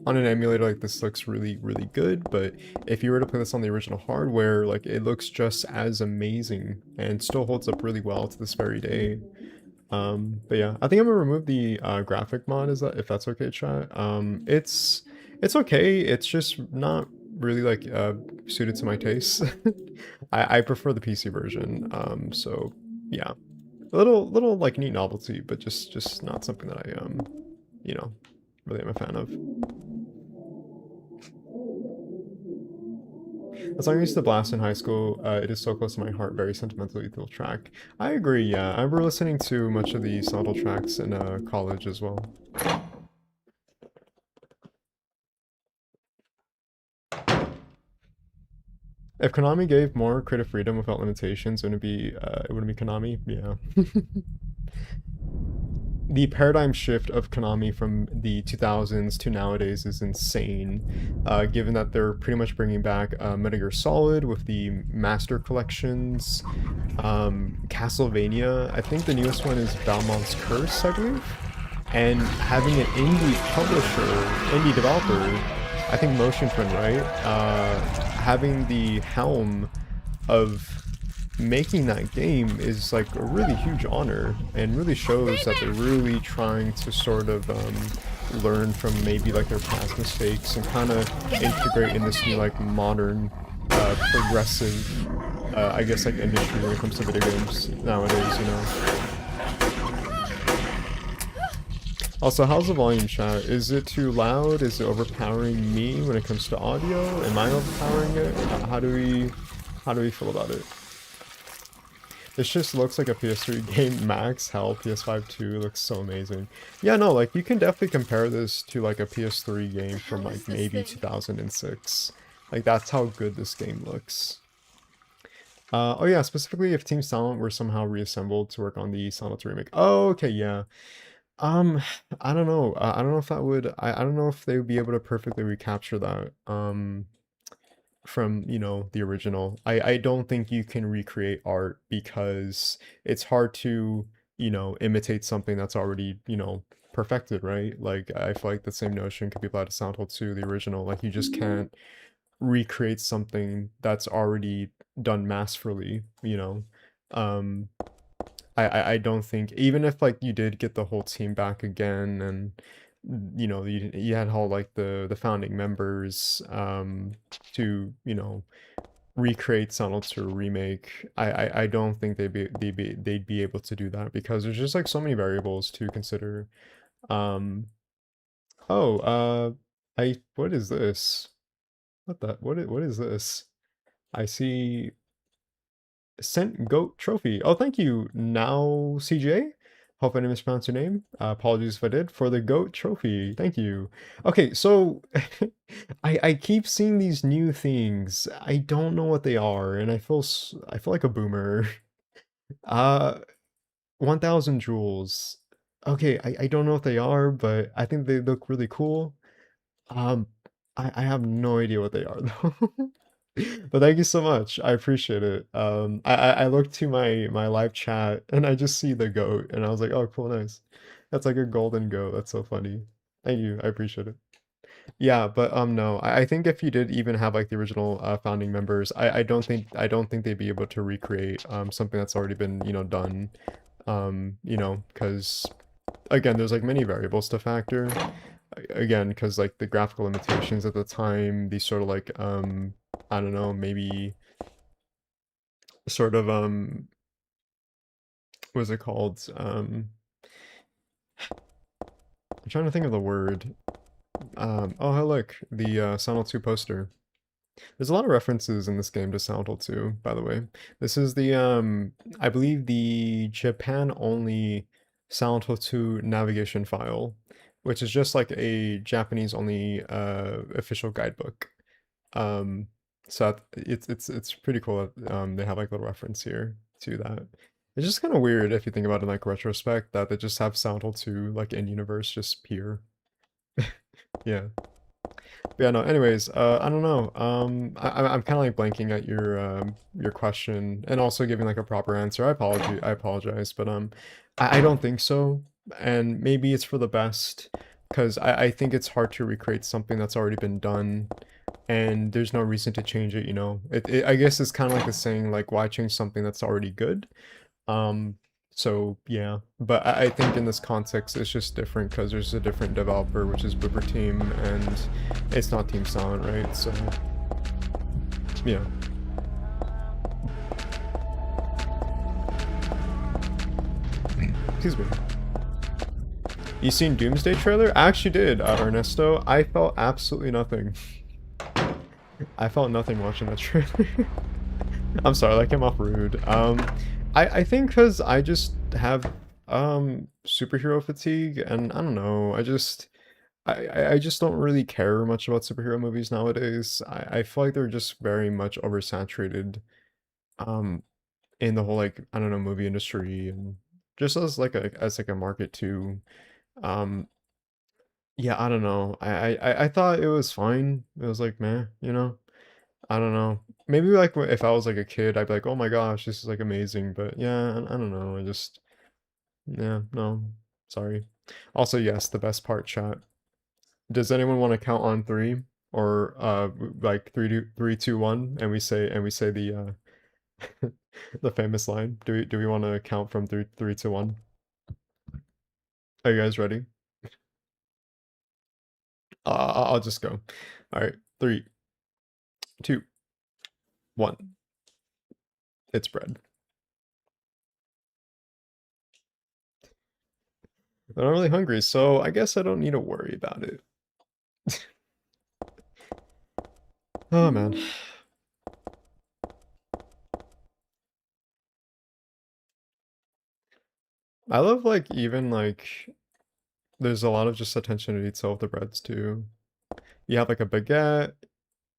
on an emulator like this looks really really good, but if you were to play this on the original hardware, like it looks just as amazing and still holds up really well to this very day. But yeah, I think I'm gonna remove the graphic mod, is that, if that's okay, chat. It's okay. It's just not really like suited to my taste. I prefer the PC version. So yeah, a little like neat novelty, but just not something that I you know, really am a fan of. The song I used to blast in high school, it is so close to my heart, very sentimental, youthful track. I agree, yeah. I remember listening to much of the Soundle tracks in college as well. If Konami gave more creative freedom without limitations, it wouldn't be Konami, yeah. The paradigm shift of Konami from the 2000s to nowadays is insane, given that they're pretty much bringing back Metal Gear Solid with the Master Collections, Castlevania. I think the newest one is Balmont's Curse, I believe, and having an indie developer, I think Motion Twin, right? Having the helm of making that game is like a really huge honor, and really shows that they're really trying to sort of learn from maybe like their past mistakes and kind of integrate in this new like modern progressive I guess like industry when it comes to video games nowadays, Also, how's the volume, chat? Is it too loud? Is it overpowering me when it comes to audio? Am I overpowering it? How do we feel about it? This just looks like a PS3 game max. Hell, PS5 too looks so amazing. Yeah, no, like you can definitely compare this to like a PS3 game from like maybe 2006. Like that's how good this game looks. Oh yeah, specifically if Team Silent were somehow reassembled to work on the Silent Hill remake. Oh, okay, yeah. Um, I don't know. I don't know if that would. I don't know if they would be able to perfectly recapture that. From the original. I don't think you can recreate art, because it's hard to imitate something that's already perfected, right? Like I feel like the same notion could be applied to Silent Hill 2, the original. Like you just can't recreate something that's already done masterfully, um I don't think, even if like you did get the whole team back again, and you had all like the founding members to recreate Silent Hill remake. I don't think they'd be able to do that, because there's just like so many variables to consider. um oh I what is this? What is this? I see Sent Goat Trophy. Oh, thank you, now CJ. Hope I didn't mispronounce your name. Apologies if I did. For the Goat Trophy. Thank you. Okay, so I keep seeing these new things. I don't know what they are, and I feel like a boomer. Uh, 1000 jewels. Okay, I don't know what they are, but I think they look really cool. Um, I have no idea what they are though. But thank you so much. I appreciate it. I looked to my live chat and I just see the goat and I was like, oh, cool, nice. That's like a golden goat. That's so funny. Thank you. I appreciate it. Yeah, but no. I think if you did even have like the original founding members, I don't think they'd be able to recreate something that's already been, done. Because again, there's like many variables to factor. Again, because like the graphical limitations at the time, these sort of like I don't know, maybe sort of what's it called? I'm trying to think of the word. Oh, hey, look, the Silent Hill 2 poster. There's a lot of references in this game to Silent Hill 2, by the way. This is the, I believe the Japan-only Silent Hill 2 navigation file, which is just like a Japanese-only official guidebook. Um, so it's pretty cool that they have like a little reference here to that. It's just kind of weird if you think about it in like retrospect that they just have Silent Hill 2 like in universe just here. Yeah. Yeah, no, anyways, I don't know. I'm kind of like blanking at your question and also giving like a proper answer. I apologize, but I don't think so. And maybe it's for the best because I think it's hard to recreate something that's already been done and there's no reason to change it, you know. I guess it's kind of like the saying like why change something that's already good? Um, so yeah, but I think in this context it's just different because there's a different developer, which is Bloober Team, and it's not Team Silent, right? So yeah. Excuse me. You seen Doomsday trailer? I actually did, Ernesto. I felt absolutely nothing. I felt nothing watching that trailer. I'm sorry, that came off rude. I think because I just have superhero fatigue, and I don't know, I just don't really care much about superhero movies nowadays. I feel like they're just very much oversaturated um in the whole like I don't know movie industry and just as like a market too. Um yeah, I don't know. I thought it was fine. It was like meh, you know. I don't know. Maybe like if I was like a kid, I'd be like, oh my gosh, this is like amazing. But yeah, I don't know. Yeah, no, sorry. Also, yes, the best part, chat. Does anyone want to count on three or like three, two, one, and we say the the famous line? Do we want to count from three to one? Are you guys ready? I'll just go. All right, three, two, one. It's bread. I'm not really hungry, so I guess I don't need to worry about it. Oh man. I love like even like there's a lot of just attention to detail with the breads too. You have like a baguette,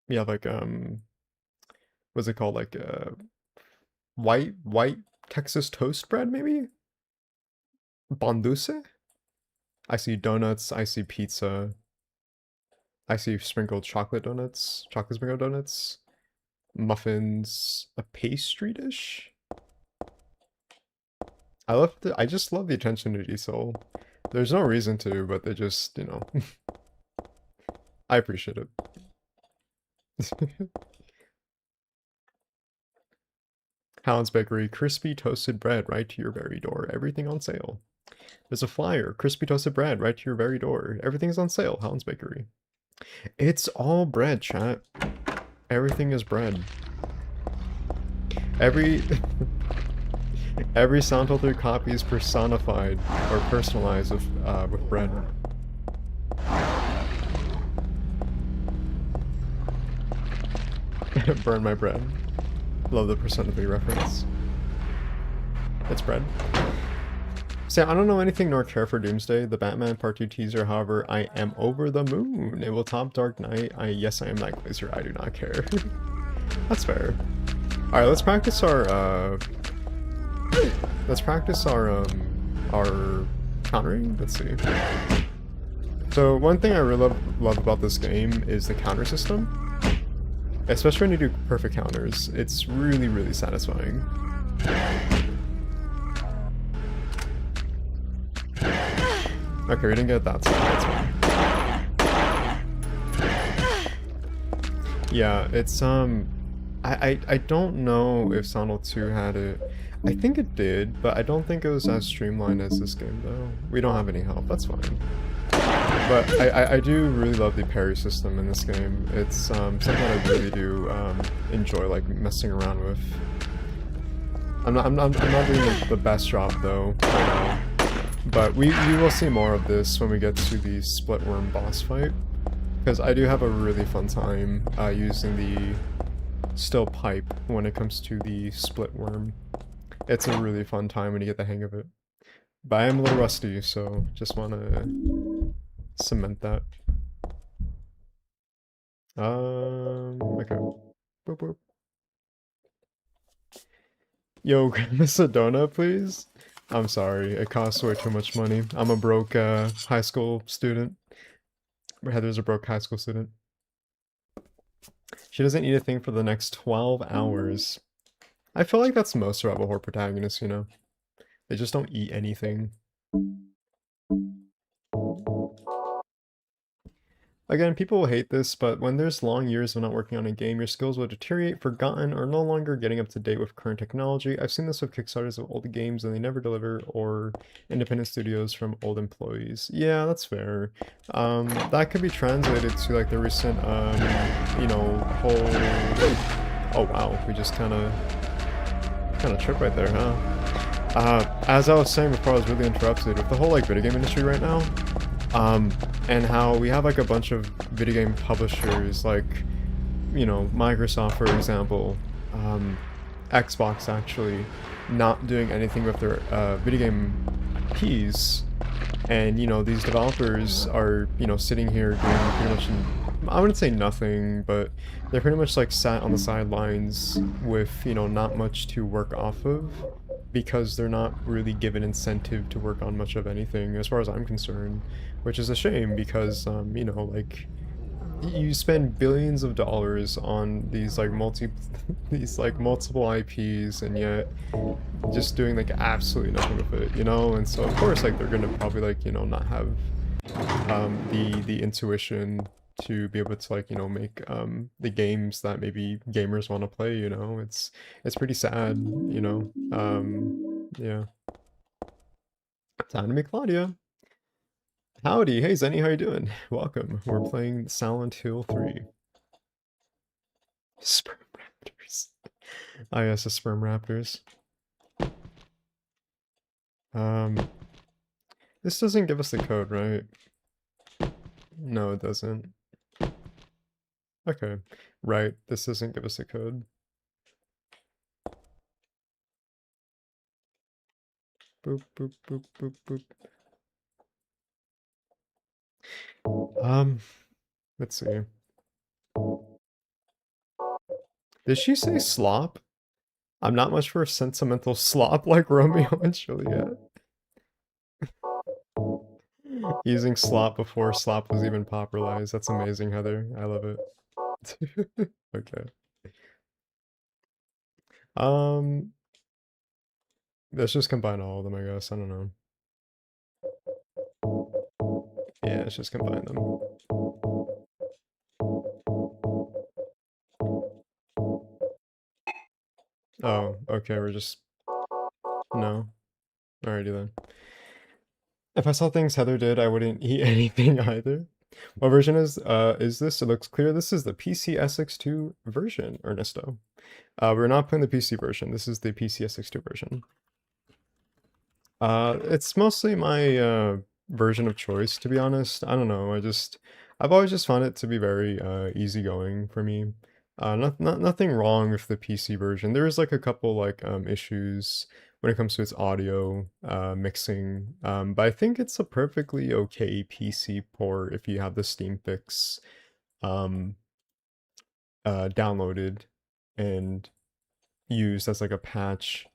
you have like what's it called? Like white Texas toast bread maybe? Bonduce? I see donuts, I see pizza, I see sprinkled chocolate donuts, chocolate sprinkled donuts, muffins, a pastry dish. I just love the attention to detail. There's no reason to, but they just, I appreciate it. Howland's Bakery, crispy toasted bread right to your very door. Everything on sale. There's a flyer, crispy toasted bread right to your very door. Everything's on sale, Howland's Bakery. It's all bread, chat. Everything is bread. Every every Silent Hill 3 copy is personified or personalized with bread. Burn my bread. Love the Persona 3 reference. It's bread. Sam, I don't know anything nor care for Doomsday, the Batman Part 2 teaser, however, I am over the moon. It will top Dark Knight. Yes, I am Nightblazer. I do not care. That's fair. Alright, let's practice our countering. Let's see. So one thing I really love about this game is the counter system. Especially when you do perfect counters. It's really, really satisfying. Okay, we didn't get that, so that's fine. Yeah, it's I don't know if Silent Hill 2 had it. I think it did, but I don't think it was as streamlined as this game though. We don't have any help, that's fine. But I do really love the parry system in this game. It's something I really do enjoy like messing around with. I'm not doing the best job though right now. But we will see more of this when we get to the split worm boss fight. Because I do have a really fun time using the still pipe when it comes to the split worm. It's a really fun time when you get the hang of it. But I am a little rusty, so just want to cement that. Okay. Boop, boop. Yo, Miss Sedona, please? I'm sorry, it costs way too much money. I'm a broke high school student. Heather's a broke high school student. She doesn't eat a thing for the next 12 hours. I feel like that's most survival horror protagonists, you know? They just don't eat anything. Again, people will hate this, but when there's long years of not working on a game, your skills will deteriorate, forgotten, or no longer getting up to date with current technology. I've seen this with Kickstarters of old games and they never deliver, or independent studios from old employees. Yeah, that's fair. That could be translated to like the recent, you know, whole... Oh wow, we just kind of tripped right there, huh? As I was saying before I was really interrupted, with the whole like video game industry right now, and how we have like a bunch of video game publishers like, you know, Microsoft for example, Xbox actually, not doing anything with their video game IPs, and you know these developers are, you know, sitting here doing pretty much, I wouldn't say nothing, but they're pretty much like sat on the sidelines with, you know, not much to work off of, because they're not really given incentive to work on much of anything as far as I'm concerned, which is a shame because, you know, like, you spend billions of dollars on these like these like multiple IPs, and yet just doing like absolutely nothing with it, you know? And so of course like they're gonna probably like, you know, not have the intuition to be able to like, you know, make the games that maybe gamers want to play, you know? It's pretty sad, you know? Yeah. Time to meet Claudia. Howdy, hey Zenny, how you doing? Welcome. We're playing Silent Hill 3. Sperm Raptors. Ah yes, the Sperm Raptors. This doesn't give us the code, right? No, it doesn't. Okay. Right, this doesn't give us a code. Boop, boop, boop, boop, boop. Let's see. Did she say slop? I'm not much for sentimental slop like Romeo and Juliet. Using slop before slop was even popularized. That's amazing, Heather. I love it. Okay. Um, let's just combine all of them, I guess. I don't know. Yeah, let's just combine them. Oh, okay, we're just... No. Alrighty then. If I saw things Heather did, I wouldn't eat anything either. What version is this? It looks clear. This is the PC SX2 version, Ernesto. We're not playing the PC version. This is the PC SX2 version. It's mostly my version of choice, to be honest. I don't know. I've always just found it to be very easygoing for me. Nothing wrong with the PC version. There is like a couple like issues when it comes to its audio mixing, but I think it's a perfectly okay PC port if you have the Steam fix um, downloaded and used as like a patch.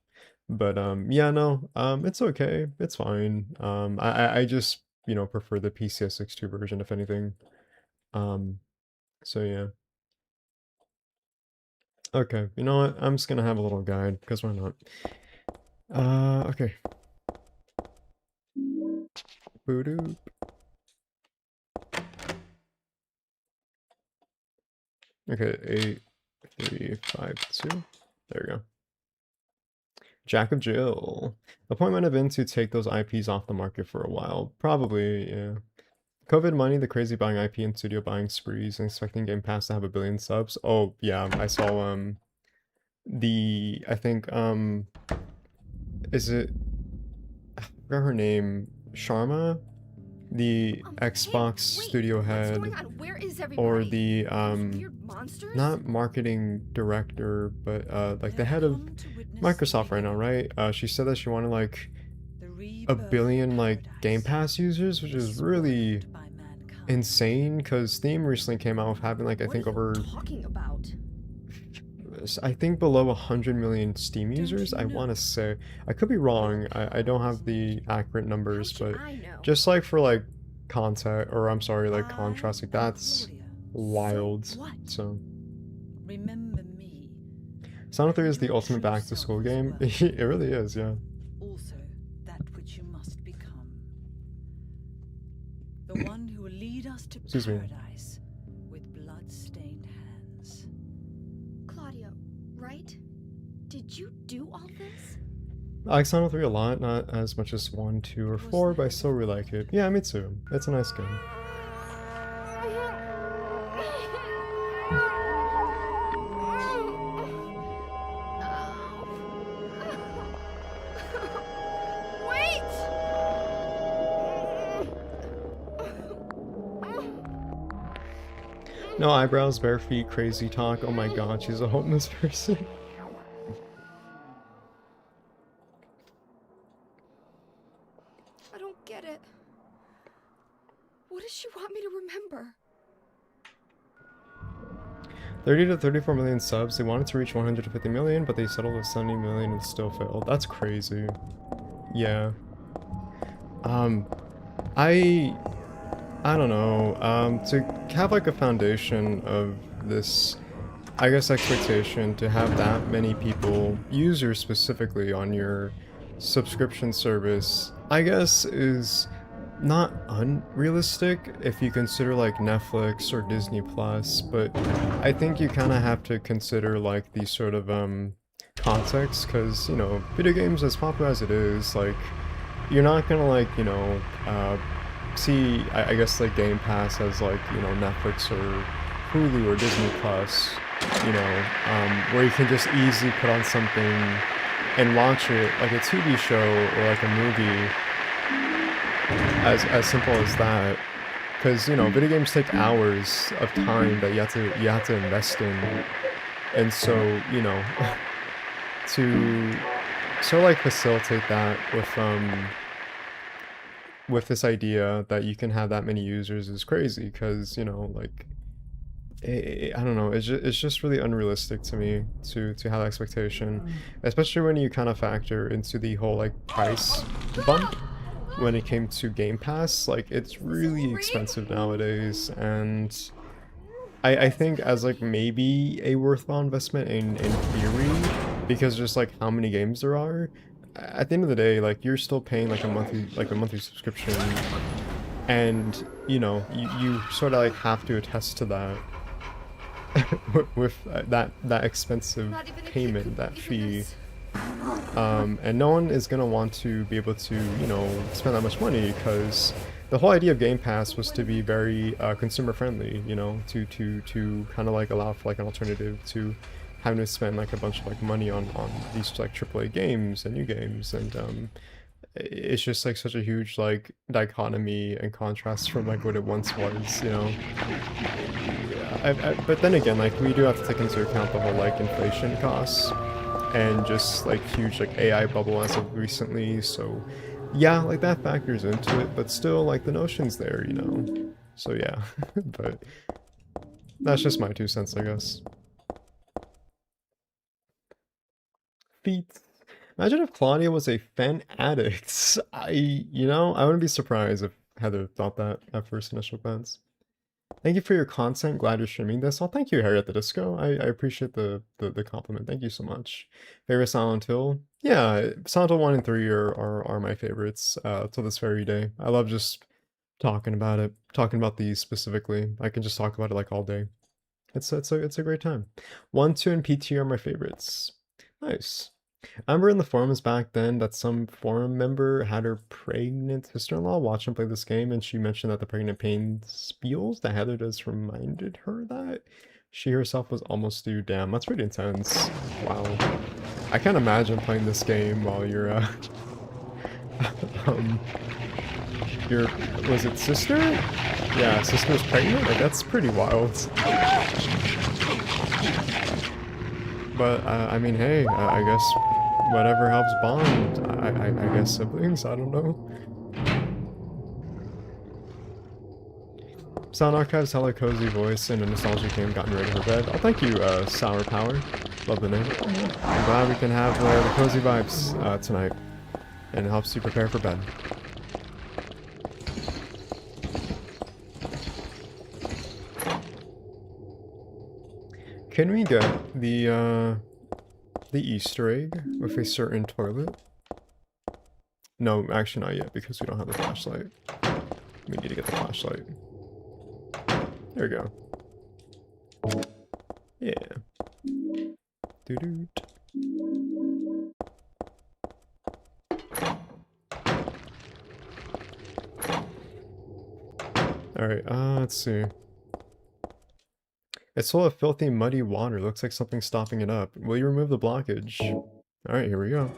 But yeah, no, it's okay. It's fine. I just, you know, prefer the PCS62 version if anything. Um, so yeah. Okay, you know what? I'm just gonna have a little guide because why not? Okay. Boo-doo. Okay, 8352. There we go. Jack of Jill. The point might have been to take those IPs off the market for a while. Probably, yeah. COVID money, the crazy buying IP and studio buying sprees and expecting Game Pass to have 1 billion subs. Oh, yeah, I saw, I think, is it, I forgot her name, Sharma? The Xbox Wait, studio what's head, going on? Where is or everybody? the, Those weird monsters? not marketing director, but, like the head of Microsoft right now, right? She said that she wanted, like, 1 billion, like, Game Pass users, which is really insane, because Steam recently came out with having, like, I think What are over, you talking about? I think below 100 million Steam users, I want to say. I could be wrong, I don't have the accurate numbers, How should but I know? just, like, for, like, content, or I'm sorry, like, contrast, like, that's wild, So what? so. Remember me. Silent Hill is the Your ultimate true back-to-school self as game. well. It really is, yeah. Also, that which you must become. The one who will lead us to Excuse me. paradise with blood-stained hands. Claudio, right? Did you do all this? I like Silent Hill a lot, not as much as 1, 2, or 4, but I still really like it. Yeah, me too. It's a nice game. No eyebrows, bare feet, crazy talk. Oh my god, she's a homeless person. I don't get it. What does she want me to remember? 30 to 34 million subs. They wanted to reach 150 million, but they settled with 70 million and still failed. That's crazy. Yeah. I don't know. To have like a foundation of this, I guess, expectation to have that many people, users specifically, on your subscription service, I guess is not unrealistic if you consider like Netflix or Disney Plus, but I think you kind of have to consider like the sort of context, because, you know, video games, as popular as it is, like, you're not gonna, like, you know, see, I guess, like, Game Pass as, like, you know, Netflix or Hulu or Disney Plus, you know, where you can just easily put on something and watch it like a TV show or like a movie, as simple as that. Because, you know, video games take hours of time that you have to invest in, and so, you know, to sort of like facilitate that with this idea that you can have that many users is crazy, because, you know, like, I don't know, it's just really unrealistic to me to have that expectation, especially when you kind of factor into the whole like price bump when it came to Game Pass. Like, it's really expensive nowadays, and I think as like maybe a worthwhile investment in theory, because just like how many games there are, at the end of the day, like, you're still paying like a monthly subscription, and, you know, you sort of like have to attest to that with that expensive Not even a kid payment, could that believe fee. this. And no one is gonna want to be able to, you know, spend that much money, because the whole idea of Game Pass was to be very consumer friendly, you know, to kind of like allow for like an alternative to having to spend like a bunch of like money on these like AAA games and new games, and it's just like such a huge like dichotomy and contrast from like what it once was, you know. But then again, like, we do have to take into account the whole like inflation costs and just like huge like AI bubble as of recently, so yeah, like that factors into it, but still, like, the notion's there, you know. So yeah, but that's just my 2 cents, I guess. Feet. Imagine if Claudia was a fen addict. You know, I wouldn't be surprised if Heather thought that at first initial glance. Thank you for your content. Glad you're streaming this. Oh, thank you, Harry at the Disco. I appreciate the compliment. Thank you so much. Favorite Silent Hill? Yeah, Silent Hill 1 and 3 are my favorites till this very day. I love just talking about it, talking about these specifically. I can just talk about it like all day. It's a great time. 1, 2, and PT are my favorites. Nice. I remember in the forums back then that some forum member had her pregnant sister-in-law watch and play this game, and she mentioned that the pregnant pain spiels that Heather does reminded her that she herself was almost due. Damn, that's pretty intense. Wow. I can't imagine playing this game while you're, your, was it sister? Yeah, sister's pregnant? Like, that's pretty wild. But, I mean, hey, I guess whatever helps bond. I guess siblings, I don't know. Sound Archive's hella cozy voice and a nostalgic game gotten ready for bed. Oh, thank you, Sour Power. Love the name. I'm glad we can have the cozy vibes tonight. And it helps you prepare for bed. Can we get the Easter egg with a certain toilet? No, actually not yet, because we don't have the flashlight. We need to get the flashlight. There we go. Yeah. Doo-doo. Alright, let's see. It's full of filthy, muddy water. Looks like something's stopping it up. Will you remove the blockage? Alright, here we go.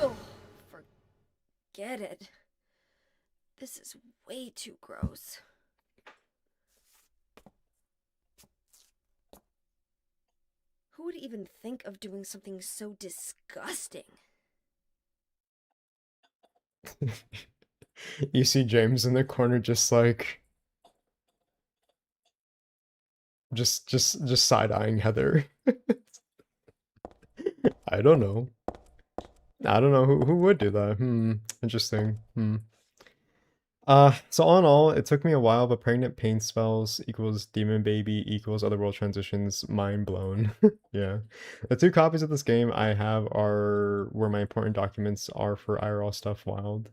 Oh, forget it. This is way too gross. Who would even think of doing something so disgusting? You see James in the corner just like just side-eyeing Heather. I don't know. I don't know who would do that. Interesting. So all in all, it took me a while, but pregnant pain spells equals demon baby equals otherworld transitions, mind blown. Yeah. The 2 copies of this game I have are where my important documents are for IRL stuff. Wild.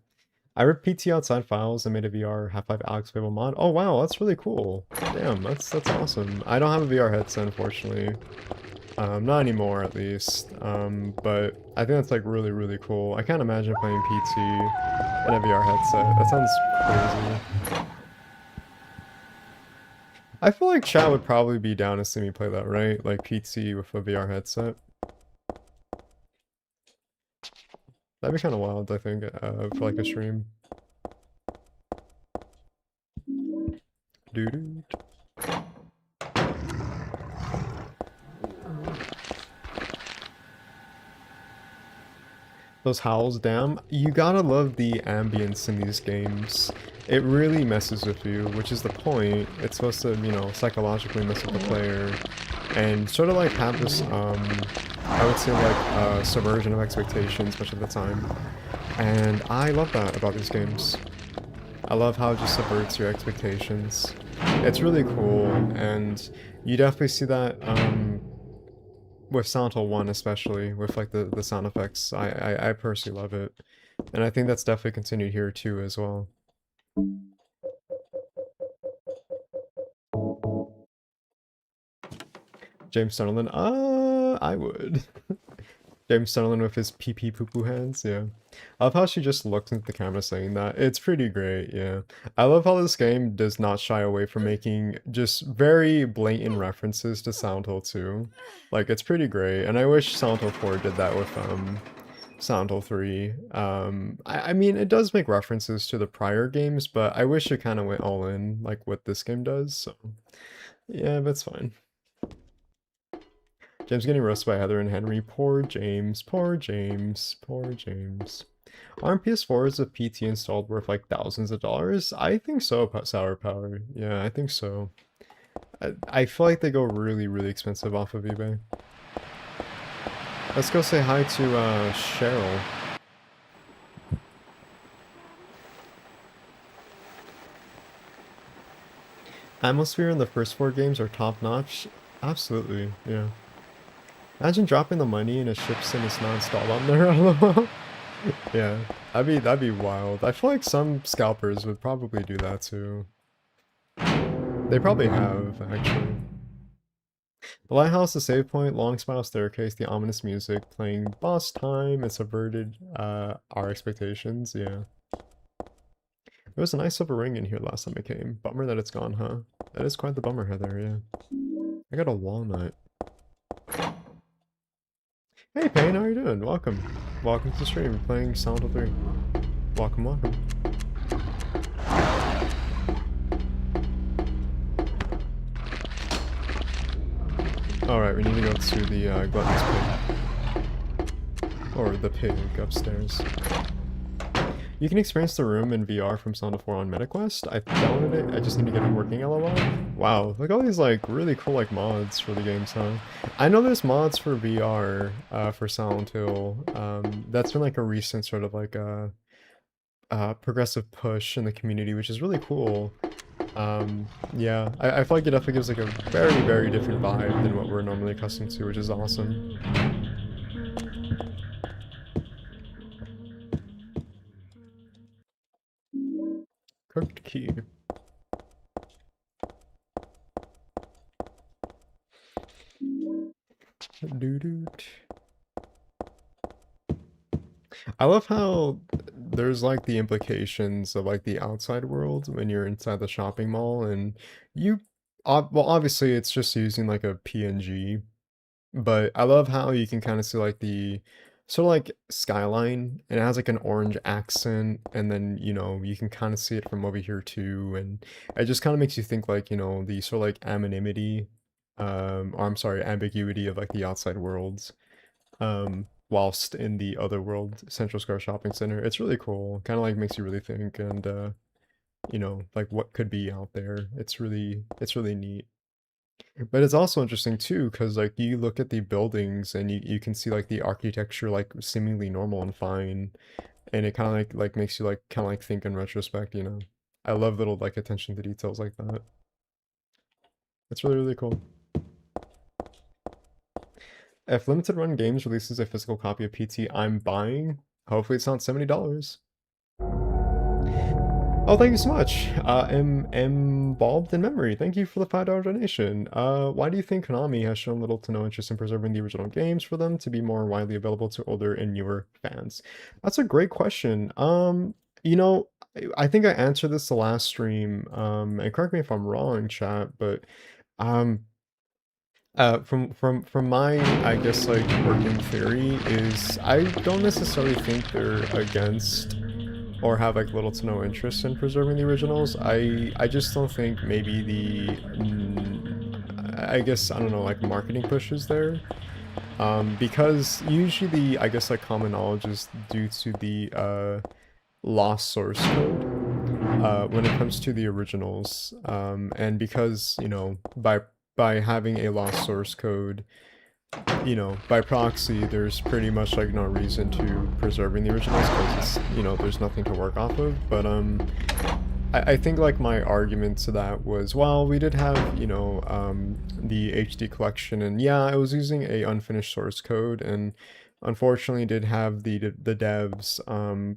I ripped PT outside files and made a VR Half-Life Alyx playable mod. Oh wow, that's really cool. Damn, that's awesome. I don't have a VR headset, unfortunately. Not anymore, at least. But I think that's like really cool. I can't imagine playing PT in a VR headset. That sounds crazy. I feel like chat would probably be down to see me play that, right? Like PT with a VR headset. That'd be kind of wild, I think, for like a stream. Doo-doo. Those howls, damn. You gotta love the ambience in these games. It really messes with you, which is the point. It's supposed to, you know, psychologically mess with the player. And sort of like have this, I would say like, subversion of expectations much of the time. And I love that about these games. I love how it just subverts your expectations. It's really cool, and you definitely see that, with Silent Hill 1 especially, with like the sound effects. I personally love it. And I think that's definitely continued here too as well. James Sunderland? I would. James Sunderland with his pee-pee poo-poo hands, yeah. I love how she just looks at the camera saying that. It's pretty great, yeah. I love how this game does not shy away from making just very blatant references to Silent Hill 2. Like, it's pretty great, and I wish Silent Hill 4 did that with, Silent Hill 3. I mean, it does make references to the prior games, but I wish it kind of went all in, like what this game does, so... Yeah, but it's fine. James getting roasted by Heather and Henry. Poor James. Poor James. Poor James. Aren't PS4s with PT installed worth like thousands of dollars? I think so, Sour Power. Yeah, I think so. I feel like they go really expensive off of eBay. Let's go say hi to Cheryl. Atmosphere in the first 4 games are top notch. Absolutely, yeah. Imagine dropping the money and a ship sim is not installed on there. Yeah, that'd be wild. I feel like some scalpers would probably do that too. They probably have, actually. The lighthouse, the save point, long spiral staircase, the ominous music, playing boss time, it subverted our expectations, yeah. There was a nice silver ring in here last time I came. Bummer that it's gone, huh? That is quite the bummer, Heather, yeah. I got a walnut. Hey Payne, how are you doing? Welcome. Welcome to the stream, playing Silent Hill 3. Welcome, welcome. Alright, we need to go to the Glutton's Pig. Or the pig upstairs. You can experience the room in VR from Silent Hill 4 on MetaQuest. I downloaded it, I just need to get it working, lol. Wow, look at all these like really cool like mods for the games, huh? I know there's mods for VR for Silent Hill. That's been like a recent sort of like progressive push in the community, which is really cool. Yeah, I feel like it definitely gives like a very, very different vibe than what we're normally accustomed to, which is awesome. Cooked key. Doo-doot. I love how there's like the implications of like the outside world when you're inside the shopping mall and you, well, obviously it's just using like a PNG, but I love how you can kind of see like the sort of like skyline and it has like an orange accent and then, you know, you can kind of see it from over here too. And it just kind of makes you think like, you know, the sort of like anonymity, or I'm sorry, ambiguity of like the outside worlds whilst in the other world, Central Square Shopping Center. It's really cool. Kind of like makes you really think and you know, like what could be out there. It's really neat. But it's also interesting too, because like you look at the buildings and you can see like the architecture like seemingly normal and fine. And it kind of like makes you like kind of like think in retrospect, you know. I love little like attention to details like that. It's really, really cool. If Limited Run Games releases a physical copy of PT, I'm buying. Hopefully it's not $70. Oh, thank you so much. Involved in memory. Thank you for the $5 donation. Why do you think Konami has shown little to no interest in preserving the original games for them to be more widely available to older and newer fans? That's a great question. You know, I think I answered this the last stream. And correct me if I'm wrong, chat, but um, from my, I guess, like, working theory is I don't necessarily think they're against or have like little to no interest in preserving the originals. I just don't think maybe I guess I don't know like marketing push is there. Because usually the I guess like common knowledge is due to the lost source code when it comes to the originals. And because you know by having a lost source code, you know, by proxy, there's pretty much like no reason to preserving the originals because it's, you know, there's nothing to work off of. But I think like my argument to that was, well, we did have, you know, the HD collection, and yeah, it was using a unfinished source code, and unfortunately did have the devs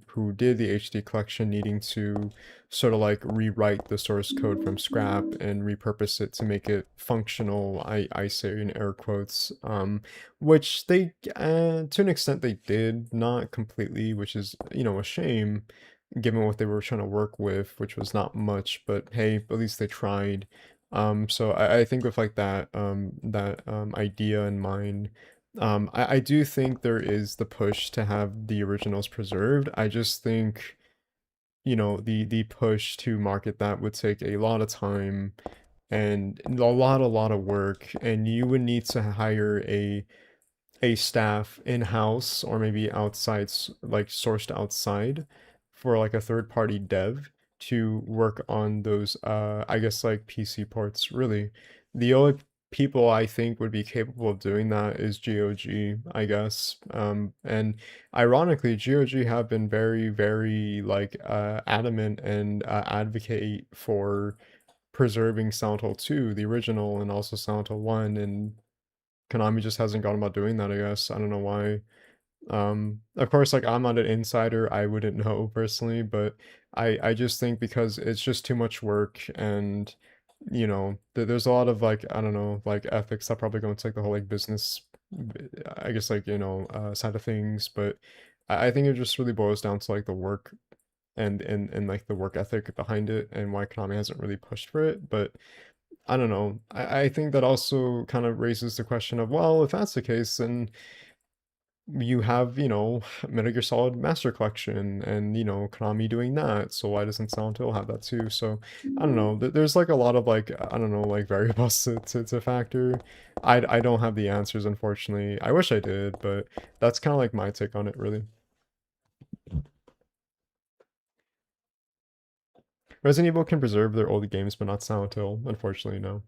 who did the HD collection needing to sort of like rewrite the source code from scrap and repurpose it to make it functional. I say in air quotes, which they to an extent they did, not completely, which is, you know, a shame given what they were trying to work with, which was not much, but hey, at least they tried. So I think with like that idea in mind, I do think there is the push to have the originals preserved. I just think, you know, the push to market that would take a lot of time and a lot of work, and you would need to hire a staff in-house or maybe outside, like sourced outside for like a third-party dev to work on those, I guess like PC ports, really. The only people I think would be capable of doing that is GOG, I guess. And ironically, GOG have been very, very like adamant and advocate for preserving Silent Hill 2, the original, and also Silent Hill 1, and Konami just hasn't gone about doing that, I guess. I don't know why. Of course, like I'm not an insider, I wouldn't know personally, but I just think because it's just too much work and there's a lot of like I don't know like ethics that probably go into like the whole like business I guess like side of things, but I think it just really boils down to like the work and like the work ethic behind it and why Konami hasn't really pushed for it. But I don't know. I think that also kind of raises the question of, well, if that's the case, then you have, Metal Gear Solid Master Collection and, Konami doing that. So why doesn't Silent Hill have that too? So I don't know. There's like a lot of like, I don't know, like variables to factor. I don't have the answers, unfortunately. I wish I did, but that's kind of like my take on it, really. Resident Evil can preserve their old games, but not Silent Hill. Unfortunately, no.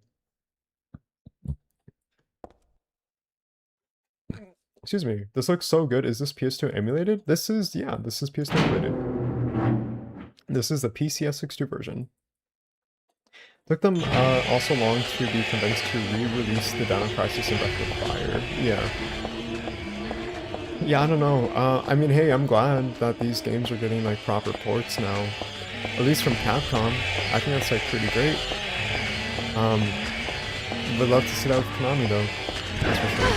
Excuse me. This looks so good. Is this PS2 emulated? This is, yeah, this is PS2 emulated. This is the PCS62 version. Took them also long to be convinced to re-release the Dino Crisis and Breath of Fire. Yeah. Yeah, I don't know. I mean, hey, I'm glad that these games are getting like proper ports now. At least from Capcom. I think that's like pretty great. Would love to see that with Konami though. That's for sure.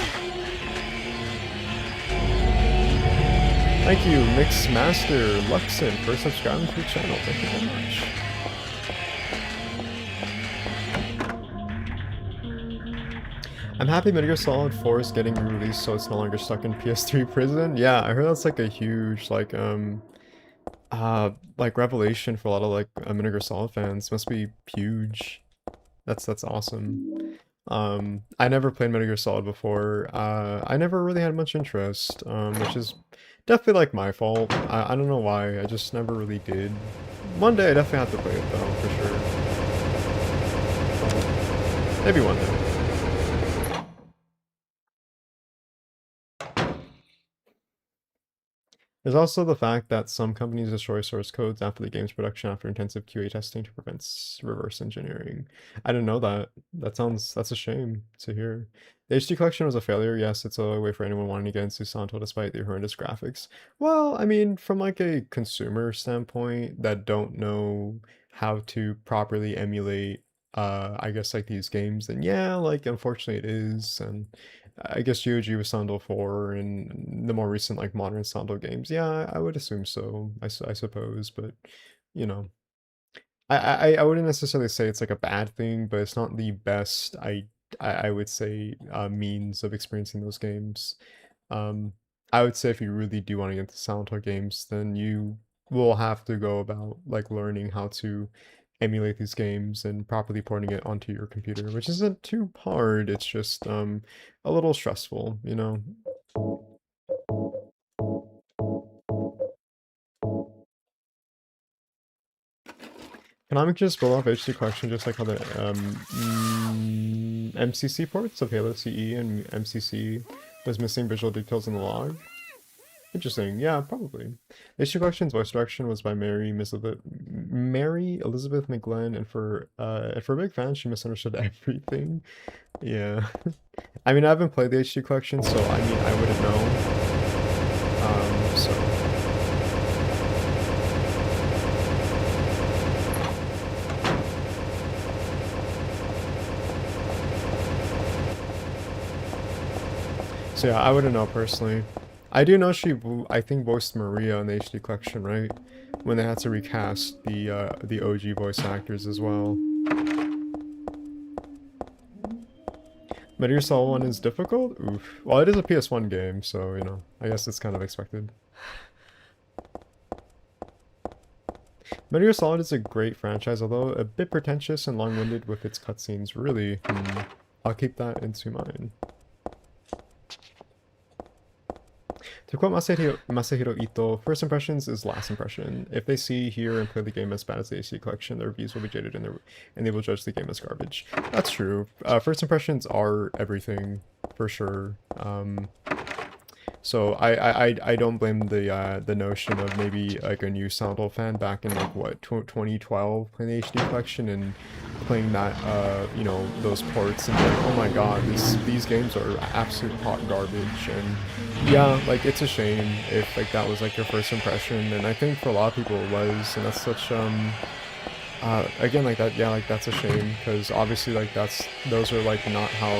Thank you, Mixmaster Luxon, for subscribing to the channel. Thank you very much. I'm happy Metal Gear Solid 4 is getting re-released so it's no longer stuck in PS3 prison. Yeah, I heard that's like a huge like revelation for a lot of like Metal Gear Solid fans. Must be huge. That's awesome. I never played Metal Gear Solid before. I never really had much interest, which is definitely like my fault. I don't know why. I just never really did. One day I definitely have to play it though, for sure. Maybe one day. There's also the fact that some companies destroy source codes after the game's production after intensive QA testing to prevent reverse engineering. I didn't know that. That's a shame to hear. The HD collection was a failure. Yes, it's a way for anyone wanting to get into Silent Hill despite the horrendous graphics. Well, I mean, from like a consumer standpoint that don't know how to properly emulate I guess like these games, then yeah, like unfortunately it is. And I guess GOG was Silent Hill 4 and the more recent like modern Silent Hill games. Yeah, I would assume so, I suppose, but you know. I wouldn't necessarily say it's like a bad thing, but it's not the best I would say means of experiencing those games. Um I would say if you really do want to get into Silent Hill games, then you will have to go about like learning how to emulate these games and properly porting it onto your computer, which isn't too hard. It's just a little stressful, you know. Konami just roll off HD collection just like how the MCC ports of Halo CE and MCC was missing visual details in the log. Interesting, yeah, probably. The HD collection's voice direction was by Mary Elizabeth McGlenn, and for a big fan, she misunderstood everything. Yeah. I mean, I haven't played the HD collection, so I mean, I wouldn't know. So. So yeah, I wouldn't know personally. I do know I think voiced Maria in the HD collection, right? When they had to recast the OG voice actors as well. Metal Gear Solid 1 is difficult? Oof. Well, it is a PS1 game, so, you know, I guess it's kind of expected. Metal Gear Solid is a great franchise, although a bit pretentious and long-winded with its cutscenes. Really, I'll keep that into mind. To quote Masahiro Ito, first impressions is last impression. If they see, hear, and play the game as bad as the HD collection, their reviews will be jaded and they will judge the game as garbage. That's true. First impressions are everything, for sure. So I don't blame the notion of maybe like a new Silent Hill fan back in like what 2012 playing the HD collection and playing that you know, those ports and like, oh my god, these games are absolute hot garbage. And yeah, like it's a shame if like that was like your first impression, and I think for a lot of people it was, and that's such again, like that, yeah, like that's a shame, because obviously like those are like not how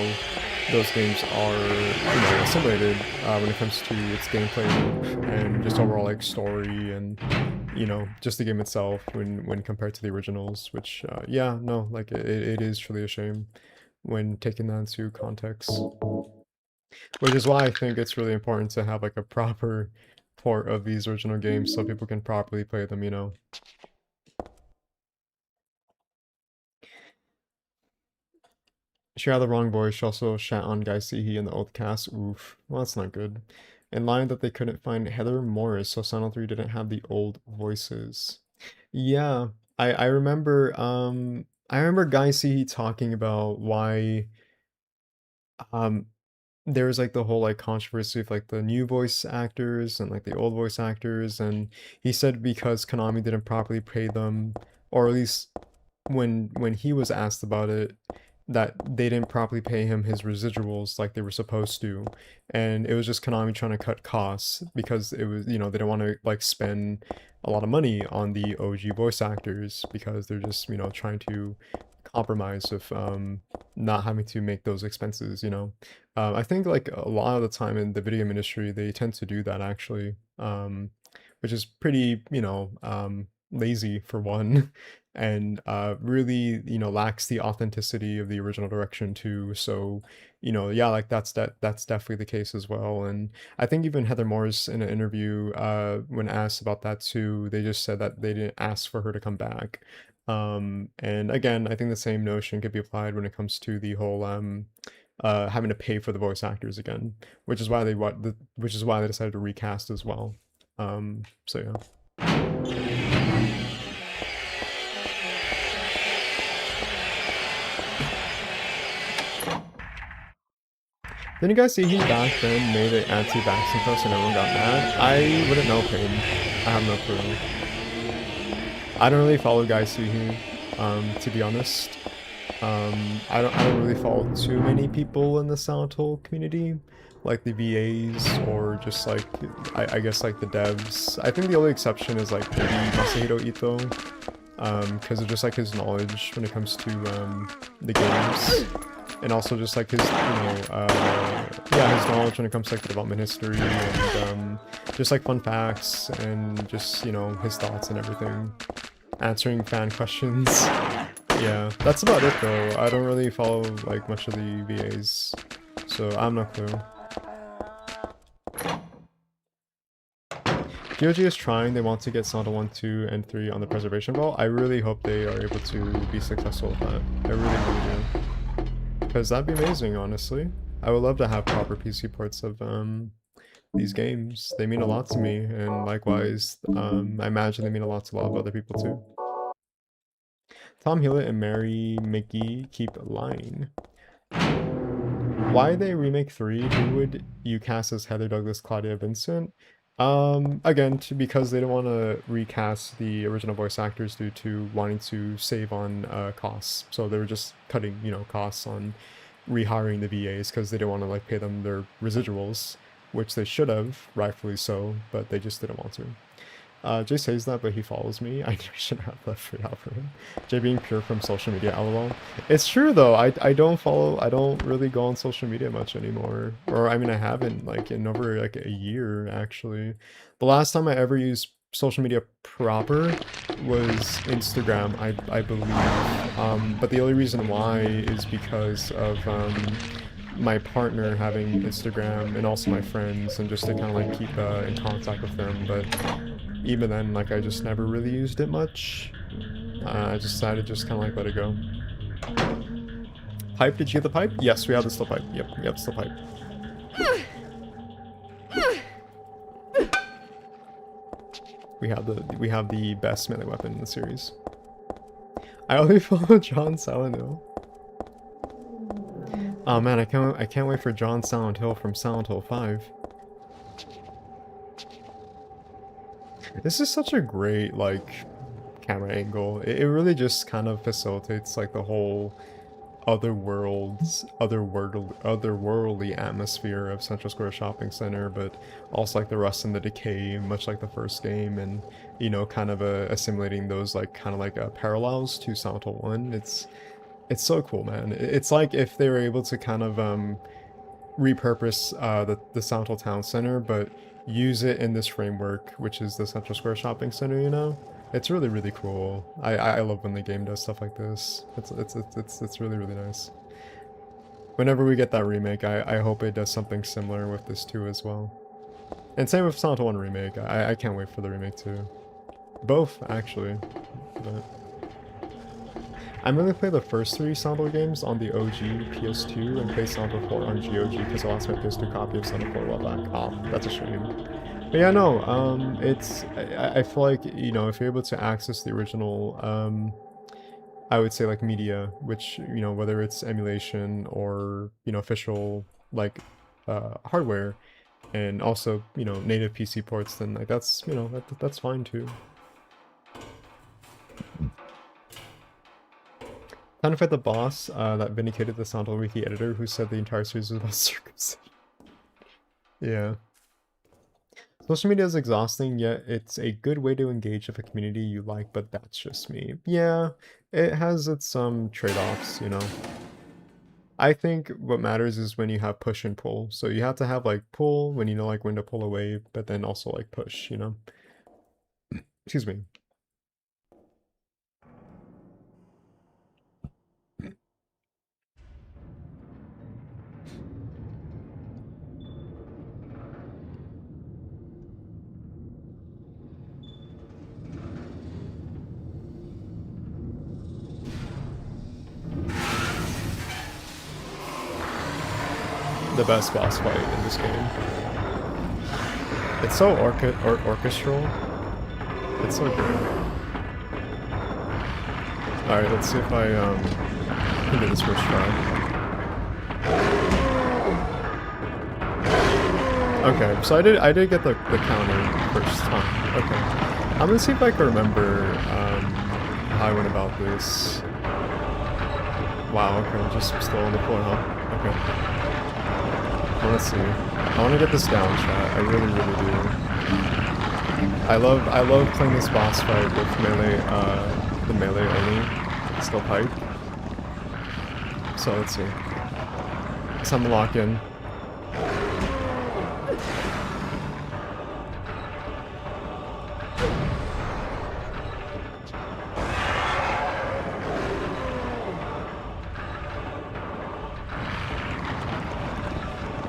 those games are, you know, assimilated when it comes to its gameplay loop and just overall like story and, you know, just the game itself when compared to the originals, which yeah, no, like it is truly a shame when taking that into context, which is why I think it's really important to have like a proper port of these original games so people can properly play them, you know. She had the wrong voice. She also shat on Guy Seehee in the old cast. Oof. Well, that's not good. In line that they couldn't find Heather Morris, so Silent 3 didn't have the old voices. Yeah, I remember Guy Seehee talking about why um there was like the whole like controversy of like the new voice actors and like the old voice actors, and he said because Konami didn't properly pay them, or at least when he was asked about it, that they didn't properly pay him his residuals like they were supposed to, and it was just Konami trying to cut costs because it was, you know, they don't want to like spend a lot of money on the OG voice actors because they're just, you know, trying to compromise with not having to make those expenses, you know. I think like a lot of the time in the video game industry they tend to do that actually, which is pretty, you know, lazy for one, and really, you know, lacks the authenticity of the original direction too. So, you know, yeah, like that's definitely the case as well. And I think even Heather Morris in an interview, when asked about that too, they just said that they didn't ask for her to come back. And again, I think the same notion could be applied when it comes to the whole having to pay for the voice actors again, which is why which is why they decided to recast as well. So yeah. Didn't you guys see he back then made an anti-vaccine post and everyone got mad? I wouldn't know, Pain. I have no clue. I don't really follow guys Suhi, to be honest. I don't really follow too many people in the Silent Hill community, like the VAs or just like I guess like the devs. I think the only exception is like maybe Masahiro Ito, because of just like his knowledge when it comes to the games, and also just like his, you know, yeah, his knowledge when it comes to like the development history and just like fun facts and just, you know, his thoughts and everything, answering fan questions. Yeah, that's about it though. I don't really follow like much of the VAs, so I have no clue. GOG is trying. They want to get Silent Hill 1, 2, and 3 on the preservation vault. I really hope they are able to be successful with that. I really, really do. Because that'd be amazing, honestly. I would love to have proper PC ports of these games. They mean a lot to me, and likewise, I imagine they mean a lot to a lot of other people too. Tom Hewlett and Mary McGee keep lying. Why they remake 3? Who would you cast as Heather Douglas, Claudia Vincent? Again, because they don't want to recast the original voice actors due to wanting to save on costs. So they were just cutting, you know, costs on rehiring the VAs because they didn't want to like pay them their residuals, which they should have, rightfully so, but they just didn't want to. Jay says that, but he follows me. I should have left it out for him. Jay being pure from social media, lol. It's true though, I don't really go on social media much anymore. Or I mean I haven't like in over like a year actually. The last time I ever used social media proper was Instagram, I believe. But the only reason why is because of my partner having Instagram and also my friends, and just to kind of like keep in contact with them. But even then, like I just never really used it much. I just decided to just kind of like let it go. Pipe, did you get the pipe? Yes, we have the steel pipe. Yep, steel pipe. We have the best melee weapon in the series. I only follow John Silent Hill. Oh man, I can't wait for John Silent Hill from Silent Hill 5. This is such a great, like, camera angle. It really just kind of facilitates, like, the whole otherworldly atmosphere of Central Square Shopping Center, but also, like, the rust and the decay, much like the first game, and, you know, kind of assimilating those, like, kind of like parallels to Silent Hill 1. It's so cool, man. It's like if they were able to kind of, repurpose the Silent Hill Town Center, but use it in this framework, which is the Central Square Shopping Center. You know, it's really really cool. I love when the game does stuff like this. It's really really nice. Whenever we get that remake, I hope it does something similar with this too as well. And same with Silent Hill 1 remake. I can't wait for the remake too. Both actually, but. I'm gonna play the first 3 Silent Hill games on the OG PS2 and play Silent Hill 4 on GOG because I lost my PS2 copy of Silent Hill 4 a while back. Oh, that's a shame. But yeah, no, I feel like, you know, if you're able to access the original, I would say like media, which, you know, whether it's emulation or, you know, official, like, hardware, and also, you know, native PC ports, then like that's, you know, that's fine too. Time to fight the boss that vindicated the Silent Hill Wiki editor who said the entire series was about circumcision. Yeah. Social media is exhausting, yet it's a good way to engage with a community you like, but that's just me. Yeah, it has its trade-offs, you know. I think what matters is when you have push and pull. So you have to have like pull when you know like when to pull away, but then also like push, you know. Excuse me. The best boss fight in this game. It's so orchestral. It's so good. Alright, let's see if I can do this first try. Okay, so I did get the counter first time. Okay. I'm gonna see if I can remember how I went about this. Wow, okay, just still on the floor, huh? Okay. Let's see. I want to get this down, chat. I really, really do. I love playing this boss fight with melee, the melee only skill pipe. So let's see. So I'm lock in.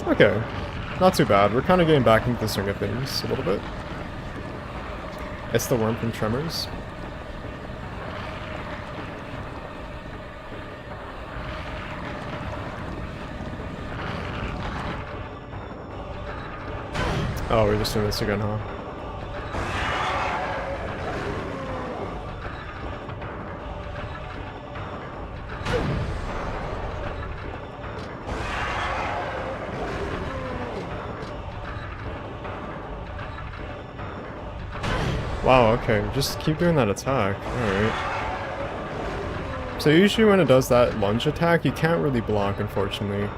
Okay, not too bad. We're kind of getting back into the swing of things a little bit. It's the worm from Tremors. Oh, we're just doing this again, huh? Wow, okay, just keep doing that attack. Alright. So usually when it does that lunge attack, you can't really block, unfortunately.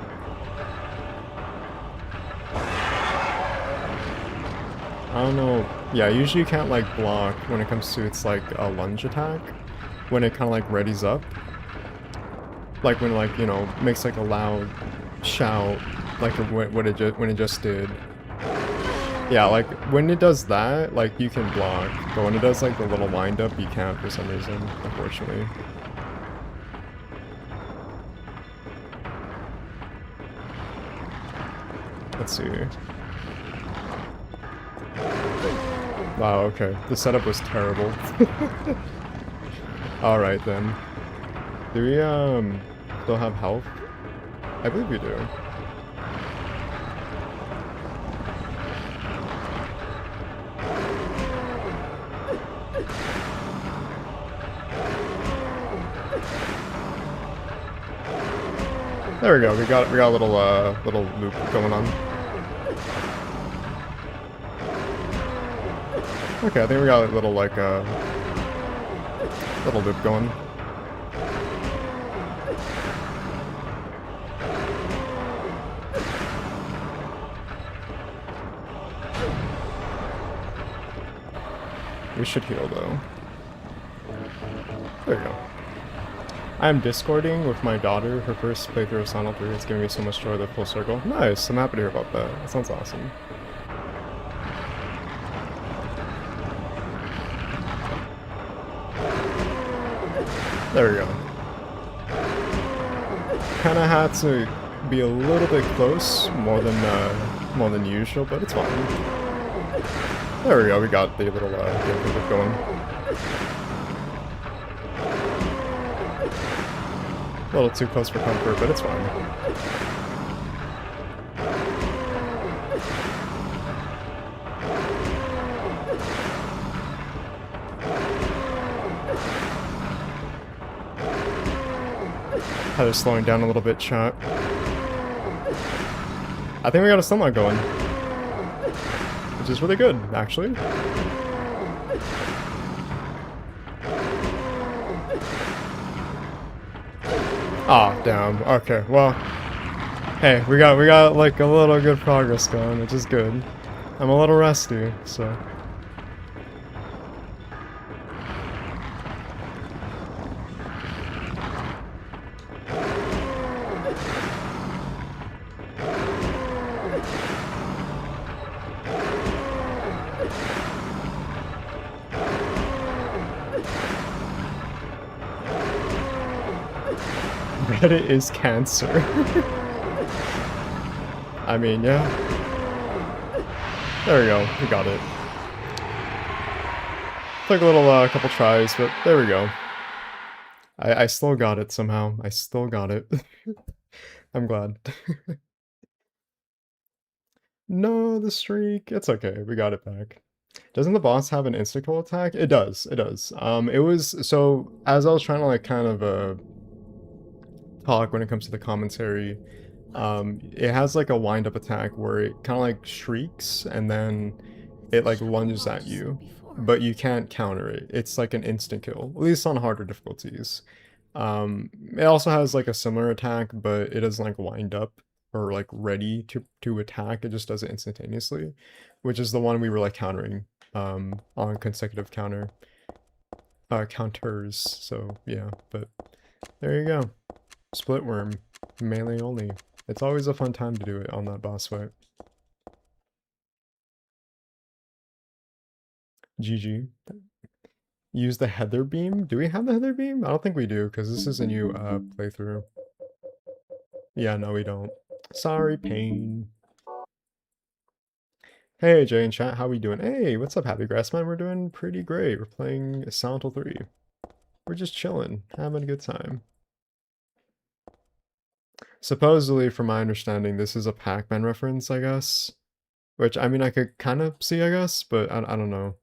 I don't know. Yeah, usually you can't like block when it comes to its like a lunge attack. When it kind of like readies up. Like when like, you know, makes like a loud shout, like when it just did. Yeah, like, when it does that, like, you can block, but when it does, like, the little wind-up, you can't for some reason, unfortunately. Let's see. Wow, okay. The setup was terrible. Alright, then. Do we, still have health? I believe we do. There we go. We got a little loop going on. Okay, I think we got a little, like, little loop going. We should heal, though. There you go. I'm Discording with my daughter, her first playthrough of Silent Hill 3. It's giving me so much joy, the full circle. Nice, I'm happy to hear about that. That sounds awesome. There we go. Kinda had to be a little bit close, more than usual, but it's fine. There we go, we got the little gameplay loop going. A little too close for comfort, but it's fine. Heather's slowing down a little bit, chat. I think we got a sunlight going. Which is really good, actually. Ah, damn. Okay, well. Hey, we got like a little good progress going, which is good. I'm a little rusty, so. Reddit is cancer. I mean, yeah. There we go. We got it. Took a little, couple tries, but there we go. I still got it somehow. I still got it. I'm glad. No, the streak. It's okay. We got it back. Doesn't the boss have an insta-kill attack? It does. It does. It was... So, as I was trying to, like, kind of, talk when it comes to the commentary, it has like a wind-up attack where it kind of like shrieks and then it like lunges at you, but you can't counter it. It's like an instant kill, at least on harder difficulties. It also has like a similar attack, but it doesn't like wind up or like ready to attack. It just does it instantaneously, which is the one we were like countering on consecutive counters. So yeah, but there you go. Split worm, melee only. It's always a fun time to do it on that boss fight. GG. Use the Heather beam? Do we have the Heather beam? I don't think we do, because this is a new playthrough. Yeah, no, we don't. Sorry, pain. Hey, Jay and chat, how we doing? Hey, what's up, Happy Grassman? We're doing pretty great. We're playing Silent Hill 3. We're just chilling, having a good time. Supposedly, from my understanding, this is a Pac-Man reference, I guess. Which, I mean, I could kind of see, I guess, but I don't know.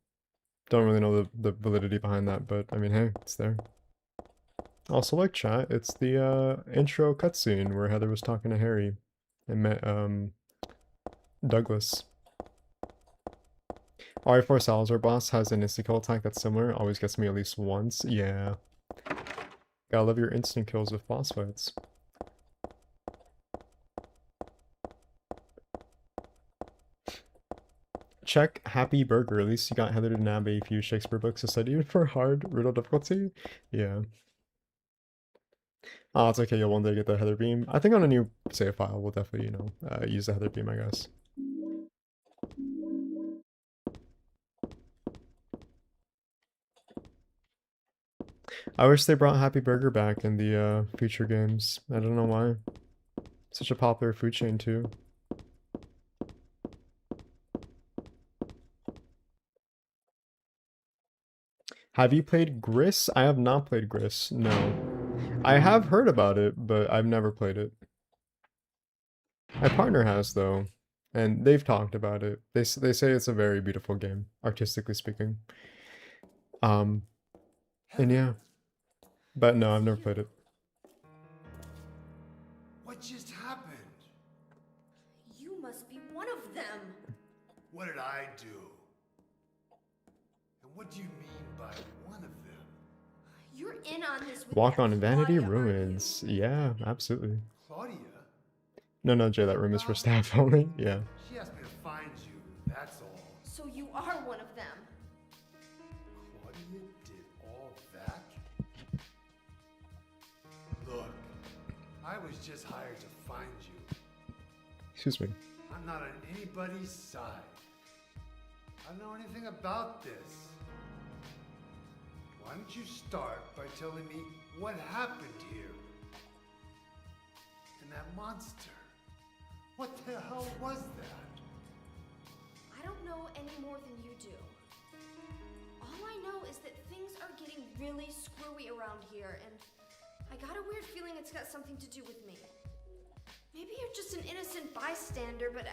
Don't really know the validity behind that, but, I mean, hey, it's there. Also, like chat, it's the intro cutscene where Heather was talking to Harry and met Douglas. RE4 Salazar boss has an instant kill attack that's similar, always gets me at least once. Yeah. Gotta love your instant kills with boss fights. Check Happy Burger, at least you got Heather to nab a few Shakespeare books to study for hard riddle difficulty. Yeah. Oh, it's okay, you'll one day get the Heather beam. I think on a new save file, we'll definitely, you know, use the Heather beam, I guess. I wish they brought Happy Burger back in the future games. I don't know why. Such a popular food chain too. Have you played Gris? I have not played Gris, no. I have heard about it, but I've never played it. My partner has though, and they've talked about it. They say it's a very beautiful game, artistically speaking. And yeah. But no, I've never played it. What just happened? You must be one of them. What did I do? What do you mean by one of them? You're in on this with Walk that on Vanity Claudia, aren't you? Ruins. Yeah, absolutely. Claudia? No, Jay, that room is for staff only. Yeah. She asked me to find you, that's all. So you are one of them. Claudia did all that? Look, I was just hired to find you. Excuse me. I'm not on anybody's side. I don't know anything about this. Why don't you start by telling me what happened here? And that monster. What the hell was that? I don't know any more than you do. All I know is that things are getting really screwy around here, and I got a weird feeling it's got something to do with me. Maybe you're just an innocent bystander, but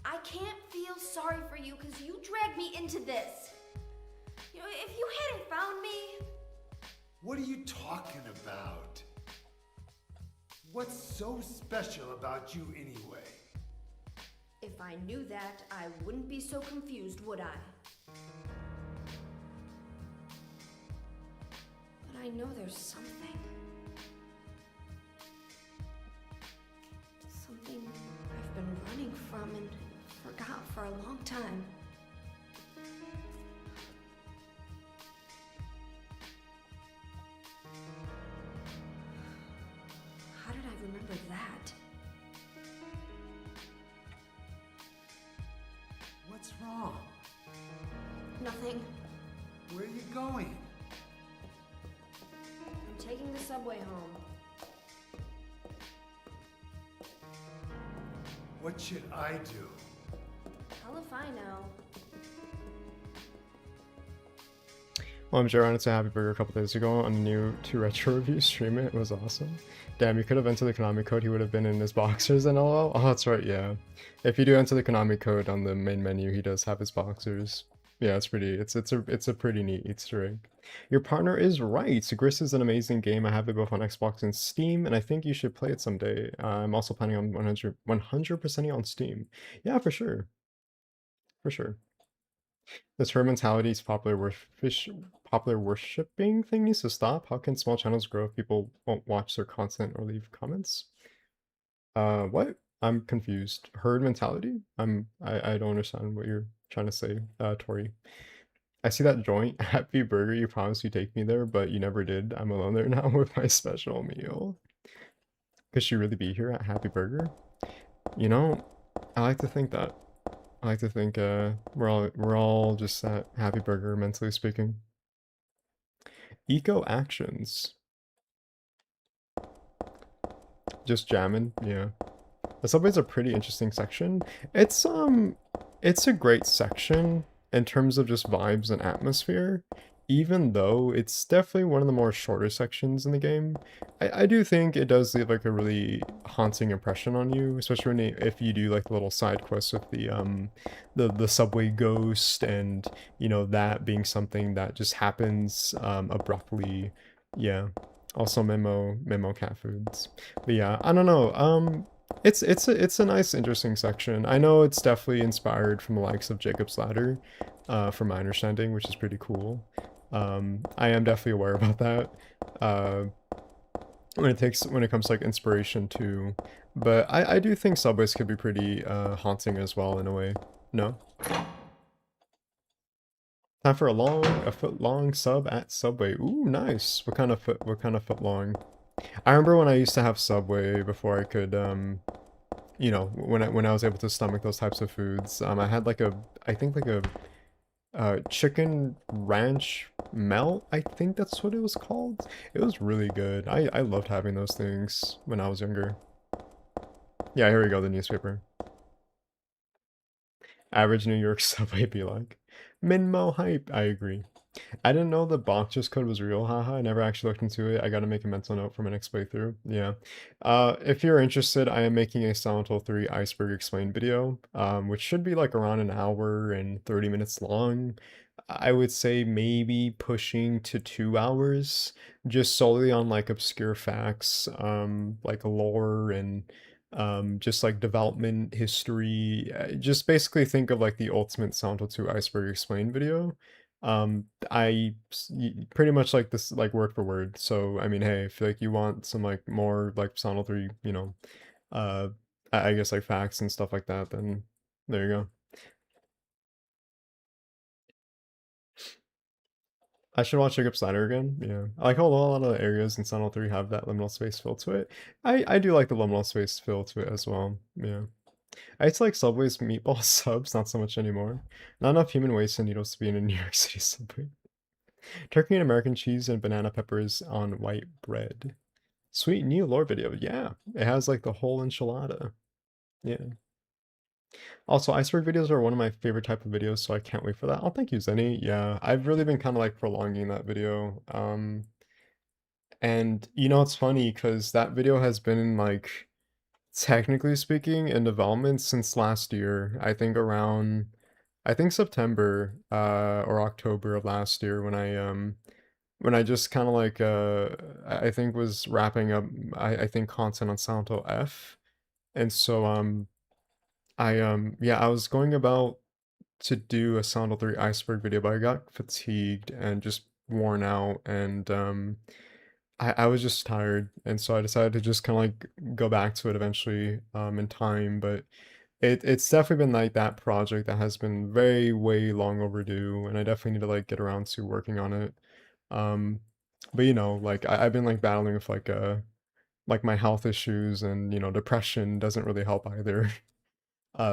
I can't feel sorry for you because you dragged me into this. You know, if you hadn't found me... What are you talking about? What's so special about you anyway? If I knew that, I wouldn't be so confused, would I? But I know there's something. Something I've been running from and forgot for a long time. How did I remember that? What's wrong? Nothing. Where are you going? I'm taking the subway home. What should I do? Hell if I know. Well, I'm sure I went to Happy Burger a couple days ago on the new 2 Retro Review stream. It was awesome. Damn, you could have entered the Konami code. He would have been in his boxers and all. Oh, that's right, yeah. If you do enter the Konami code on the main menu, he does have his boxers. Yeah, it's pretty. It's a pretty neat Easter egg. Your partner is right. Gris is an amazing game. I have it both on Xbox and Steam, and I think you should play it someday. I'm also planning on 100%ing on Steam. Yeah, for sure. For sure. This herd mentality is popular worshipping thing needs to stop. How can small channels grow if people won't watch their content or leave comments? What? I'm confused. Herd mentality? I don't understand what you're trying to say, Tori. I see that joint, Happy Burger, you promised you'd take me there, but you never did. I'm alone there now with my special meal. Could she really be here at Happy Burger? You know, I like to think that. I like to think we're all just at Happy Burger, mentally speaking. Eco actions. Just jamming, yeah. The subway's a pretty interesting section. It's a great section in terms of just vibes and atmosphere, even though it's definitely one of the more shorter sections in the game. I do think it does leave like a really haunting impression on you, especially when if you do like the little side quests with the subway ghost, and you know, that being something that just happens abruptly. Yeah. Also memo cat foods. But yeah, I don't know. It's a nice, interesting section. I know it's definitely inspired from the likes of Jacob's Ladder, from my understanding, which is pretty cool. I am definitely aware about that. When it comes to like inspiration too, but I do think subways could be pretty haunting as well in a way. No. Time for a foot long sub at Subway. Ooh, nice. What kind of foot long? I remember when I used to have Subway before I could, you know, when I was able to stomach those types of foods. I had like I think like a chicken ranch melt. I think that's what it was called. It was really good. I loved having those things when I was younger. Yeah, here we go, the newspaper. Average New York Subway be like. Minmo hype. I agree. I didn't know the boxers code was real, haha. I never actually looked into it. I gotta make a mental note for my next playthrough. Yeah. If you're interested, I am making a Silent Hill 3 Iceberg Explained video, which should be like around an hour and 30 minutes long. I would say maybe pushing to 2 hours, just solely on like obscure facts, like lore and just like development history. Just basically think of like the ultimate Silent Hill 2 Iceberg Explained video. Pretty much like this, like word for word. So I mean, hey, if like you want some like more like Persona 3, uh, I guess like facts and stuff like that, then there you go. I should watch Jacob Slider again. Yeah, I like how a lot of the areas in Silent 3 have that liminal space feel to it. I do like the liminal space feel to it as well. Yeah, I used to like Subway's meatball subs, not so much anymore. Not enough human waste and needles to be in a New York City subway. Turkey and American cheese and banana peppers on white bread. Sweet new lore video. Yeah, it has like the whole enchilada. Yeah. Also, iceberg videos are one of my favorite type of videos, so I can't wait for that. Oh, thank you, Zenny. Yeah, I've really been kind of like prolonging that video. And it's funny because that video has been like technically speaking in development since last year. I think September or October of last year when I just kind of like I think was wrapping up I think content on Silent Hill F. And so I was going about to do a Silent Hill 3 iceberg video, but I got fatigued and just worn out and I was just tired, and so I decided to just kind of like go back to it eventually in time, but it's definitely been like that project that has been very way long overdue, and I definitely need to like get around to working on it. Um, but like I've been like battling with like my health issues and depression doesn't really help either.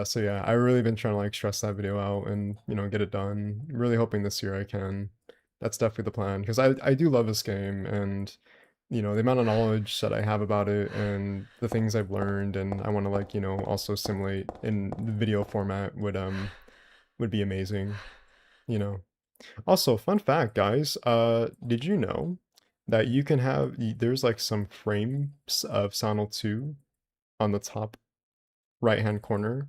So yeah, I really been trying to like stress that video out and get it done. Really hoping this year I can. That's definitely the plan because I do love this game and the amount of knowledge that I have about it and the things I've learned and I want to like also simulate in the video format would be amazing. You know. Also, fun fact, guys. Did you know that you can there's like some frames of Sonal 2 on the top right hand corner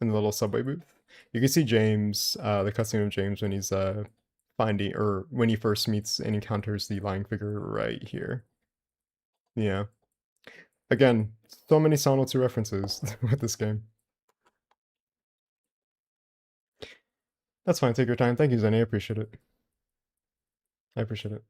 in the little subway booth. You can see James, the cutscene of James when he's finding or when he first meets and encounters the lying figure right here. Yeah. Again, so many Silent 2 references with this game. That's fine, take your time. Thank you, Zenny. I appreciate it. I appreciate it.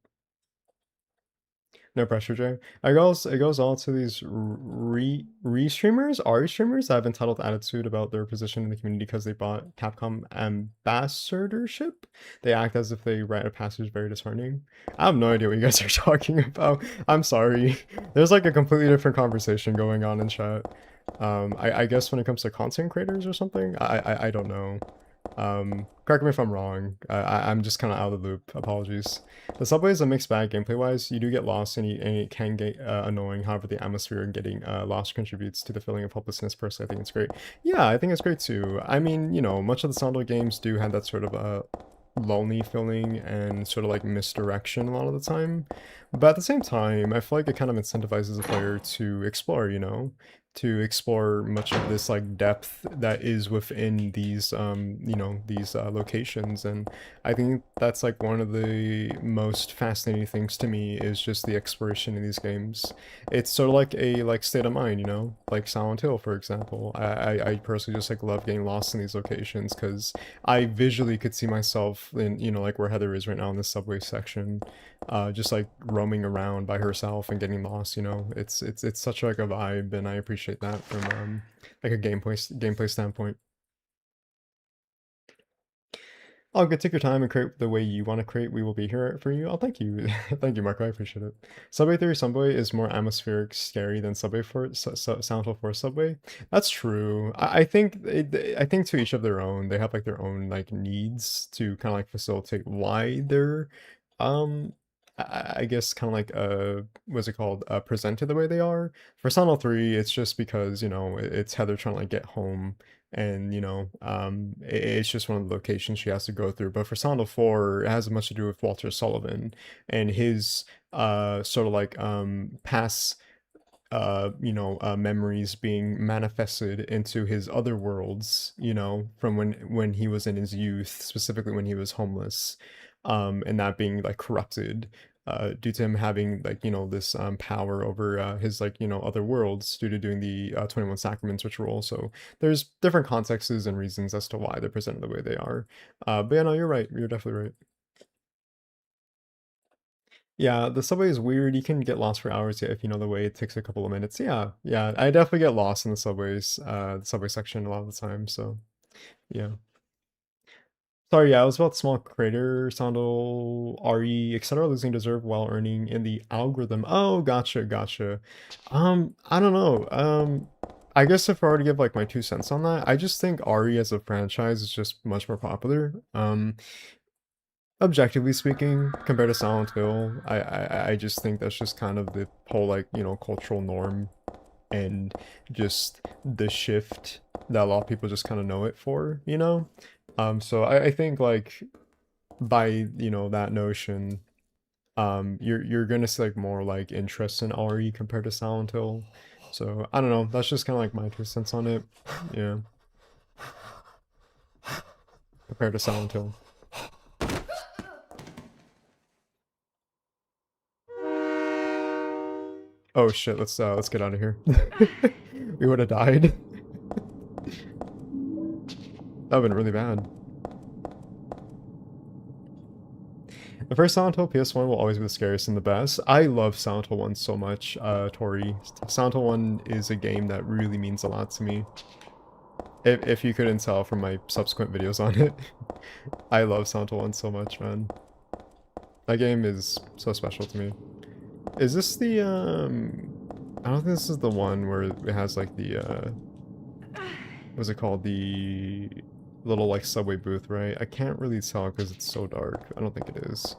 No pressure, Jay. It goes all to these re-streamers, RE streamers that have entitled attitude about their position in the community because they bought Capcom ambassadorship. They act as if they write a passage very disheartening. I have no idea what you guys are talking about. I'm sorry. There's like a completely different conversation going on in chat. I guess when it comes to content creators or something, I don't know. Correct me if I'm wrong. I'm just kind of out of the loop. Apologies. The subway is a mixed bag gameplay-wise. You do get lost and it can get annoying. However, the atmosphere and getting lost contributes to the feeling of hopelessness. Personally, I think it's great. Yeah, I think it's great too. I mean, much of the Silent Hill games do have that sort of lonely feeling and sort of like misdirection a lot of the time. But at the same time, I feel like it kind of incentivizes the player to explore, to explore much of this like depth that is within these these locations. And I think that's like one of the most fascinating things to me is just the exploration in these games. It's sort of like a state of mind, like Silent Hill, for example. I personally just like love getting lost in these locations because I visually could see myself in like where Heather is right now in the subway section, just like roaming around by herself and getting lost. It's such like a vibe, and I appreciate that from like a gameplay standpoint. Oh, good. Take your time and create the way you want to create. We will be here for you. Oh, thank you. Thank you, Marco. I appreciate it. Subway 3 Subway is more atmospheric, scary than Subway 4, Silent Hill 4 Subway. That's true. I think to each of their own. They have like their own like needs to kind of like facilitate why they're, um, I guess kind of like what's it called? Presented the way they are. For Silent Hill 3, it's just because it's Heather trying to like get home and it's just one of the locations she has to go through. But for Silent Hill 4, it has much to do with Walter Sullivan and his sort of like past memories being manifested into his other worlds, from when he was in his youth, specifically when he was homeless, and that being like corrupted due to him having like this power over his like other worlds due to doing the 21 Sacraments ritual. So there's different contexts and reasons as to why they're presented the way they are. But yeah, no, you're right. You're definitely right. Yeah, the subway is weird. You can get lost for hours, yeah, if you know the way. It takes a couple of minutes. Yeah, yeah. I definitely get lost in the subway section a lot of the time, so yeah. Sorry, yeah, I was about small crater, Sandal, RE, etc. losing deserve while earning in the algorithm. Oh, gotcha, gotcha. I don't know. I guess if I were to give like my 2 cents on that, I just think RE as a franchise is just much more popular. Objectively speaking, compared to Silent Hill, I just think that's just kind of the whole like, cultural norm and just the shift that a lot of people just kind of know it for, you know? So I think like by, that notion, you're gonna see like more like interest in RE compared to Silent Hill. So I don't know, that's just kind of like my 2 cents on it. Yeah, compared to Silent Hill. Oh shit, let's get out of here. We would have died. That would've been really bad. The first Silent Hill PS1 will always be the scariest and the best. I love Silent Hill 1 so much, Tori. Silent Hill 1 is a game that really means a lot to me. If you couldn't tell from my subsequent videos on it. I love Silent Hill 1 so much, man. That game is so special to me. Is this the, I don't think this is the one where it has like the, what's it called? The little like subway booth, right? I can't really tell because it's so dark. I don't think it is.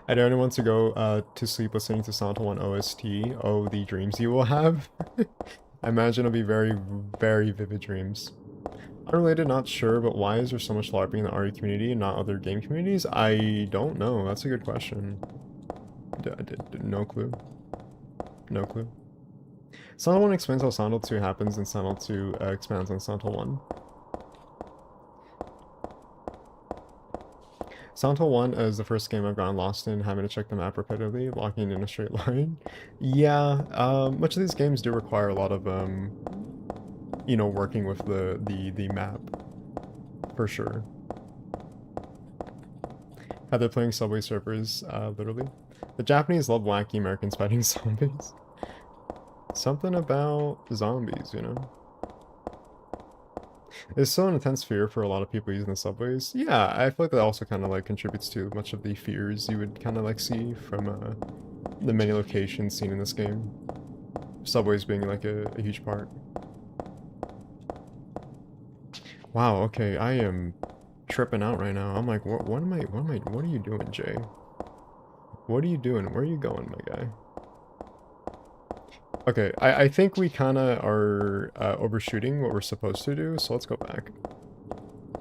I dare anyone to go to sleep listening to Silent Hill 1 OST. Oh, the dreams you will have. I imagine it'll be very, very vivid dreams. Unrelated, not sure, but why is there so much LARPing in the RE community and not other game communities? I don't know. That's a good question. No clue. No clue. Silent 1 explains how Silent 2 happens and Silent 2 expands on Silent 1. Silent Hill 1 is the first game I've gotten lost in, having to check the map repetitively, walking in a straight line. Yeah, much of these games do require a lot of, working with the map, for sure. How they're playing Subway servers, literally. The Japanese love wacky Americans fighting zombies. Something about zombies, you know? It's still an intense fear for a lot of people using the subways. Yeah, I feel like that also kind of like contributes to much of the fears you would kind of like see from the many locations seen in this game. Subways being like a huge part. Wow, okay, I am tripping out right now. I'm like, what are you doing, Jay? What are you doing? Where are you going, my guy? Okay, I think we kind of are overshooting what we're supposed to do, so let's go back.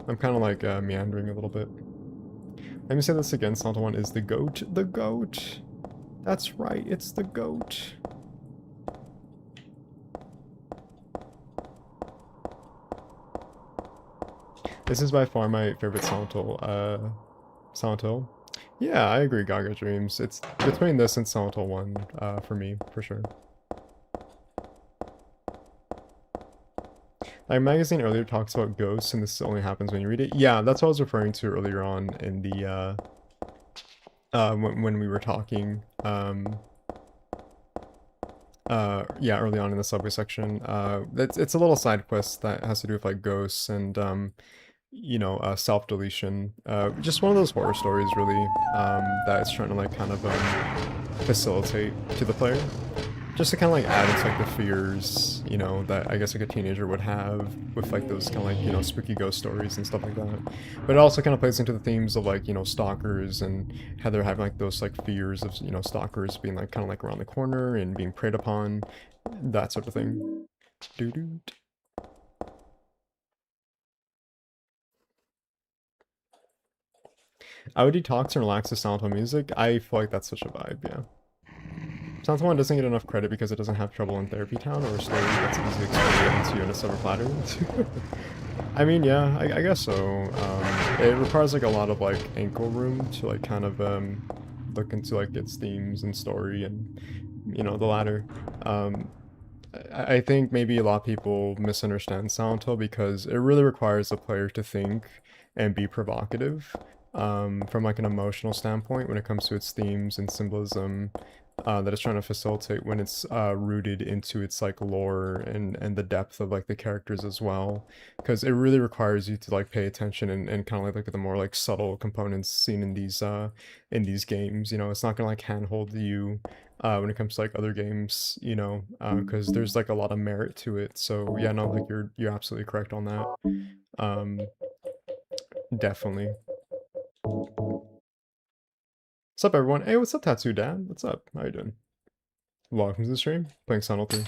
I'm kind of like meandering a little bit. Let me say this again, Silent 1 is the goat. The goat! That's right, it's the goat. This is by far my favorite Silent Hill. Silent Hill. Yeah, I agree, Gaga Dreams. It's between this and Silent Hill 1 for me, for sure. Our magazine earlier talks about ghosts, and this only happens when you read it. Yeah, that's what I was referring to earlier on in the, when we were talking, yeah, early on in the subway section. It's a little side quest that has to do with, like, ghosts and, self-deletion. Just one of those horror stories, really, that it's trying to, like, kind of, facilitate to the player. Just to kind of like add into like the fears, that I guess like a teenager would have with like those kind of like, spooky ghost stories and stuff like that. But it also kind of plays into the themes of like, stalkers and how they're having like those like fears of, stalkers being like kind of like around the corner and being preyed upon, that sort of thing. Doo-doo. I would detox and relax to Silent Hill music. I feel like that's such a vibe, yeah. Silent Hill 1 doesn't get enough credit because it doesn't have trouble in Therapy Town or a story that's easily explained to you in a silver platter. I mean, yeah, I guess so. It requires like a lot of like ankle room to like kind of look into like its themes and story and the latter. I think maybe a lot of people misunderstand Silent Hill because it really requires the player to think and be provocative. from like an emotional standpoint when it comes to its themes and symbolism that it's trying to facilitate when it's rooted into its like lore and the depth of like the characters as well, because it really requires you to like pay attention and kind of like look at the more like subtle components seen in these games. You know, it's not gonna like handhold you when it comes to like other games, you know, because there's like a lot of merit to it. So yeah, no, like you're absolutely correct on that. um Definitely. What's up, everyone? Hey, what's up, Tattoo Dad? What's up? How you doing? Welcome to the stream. Playing Silent Hill.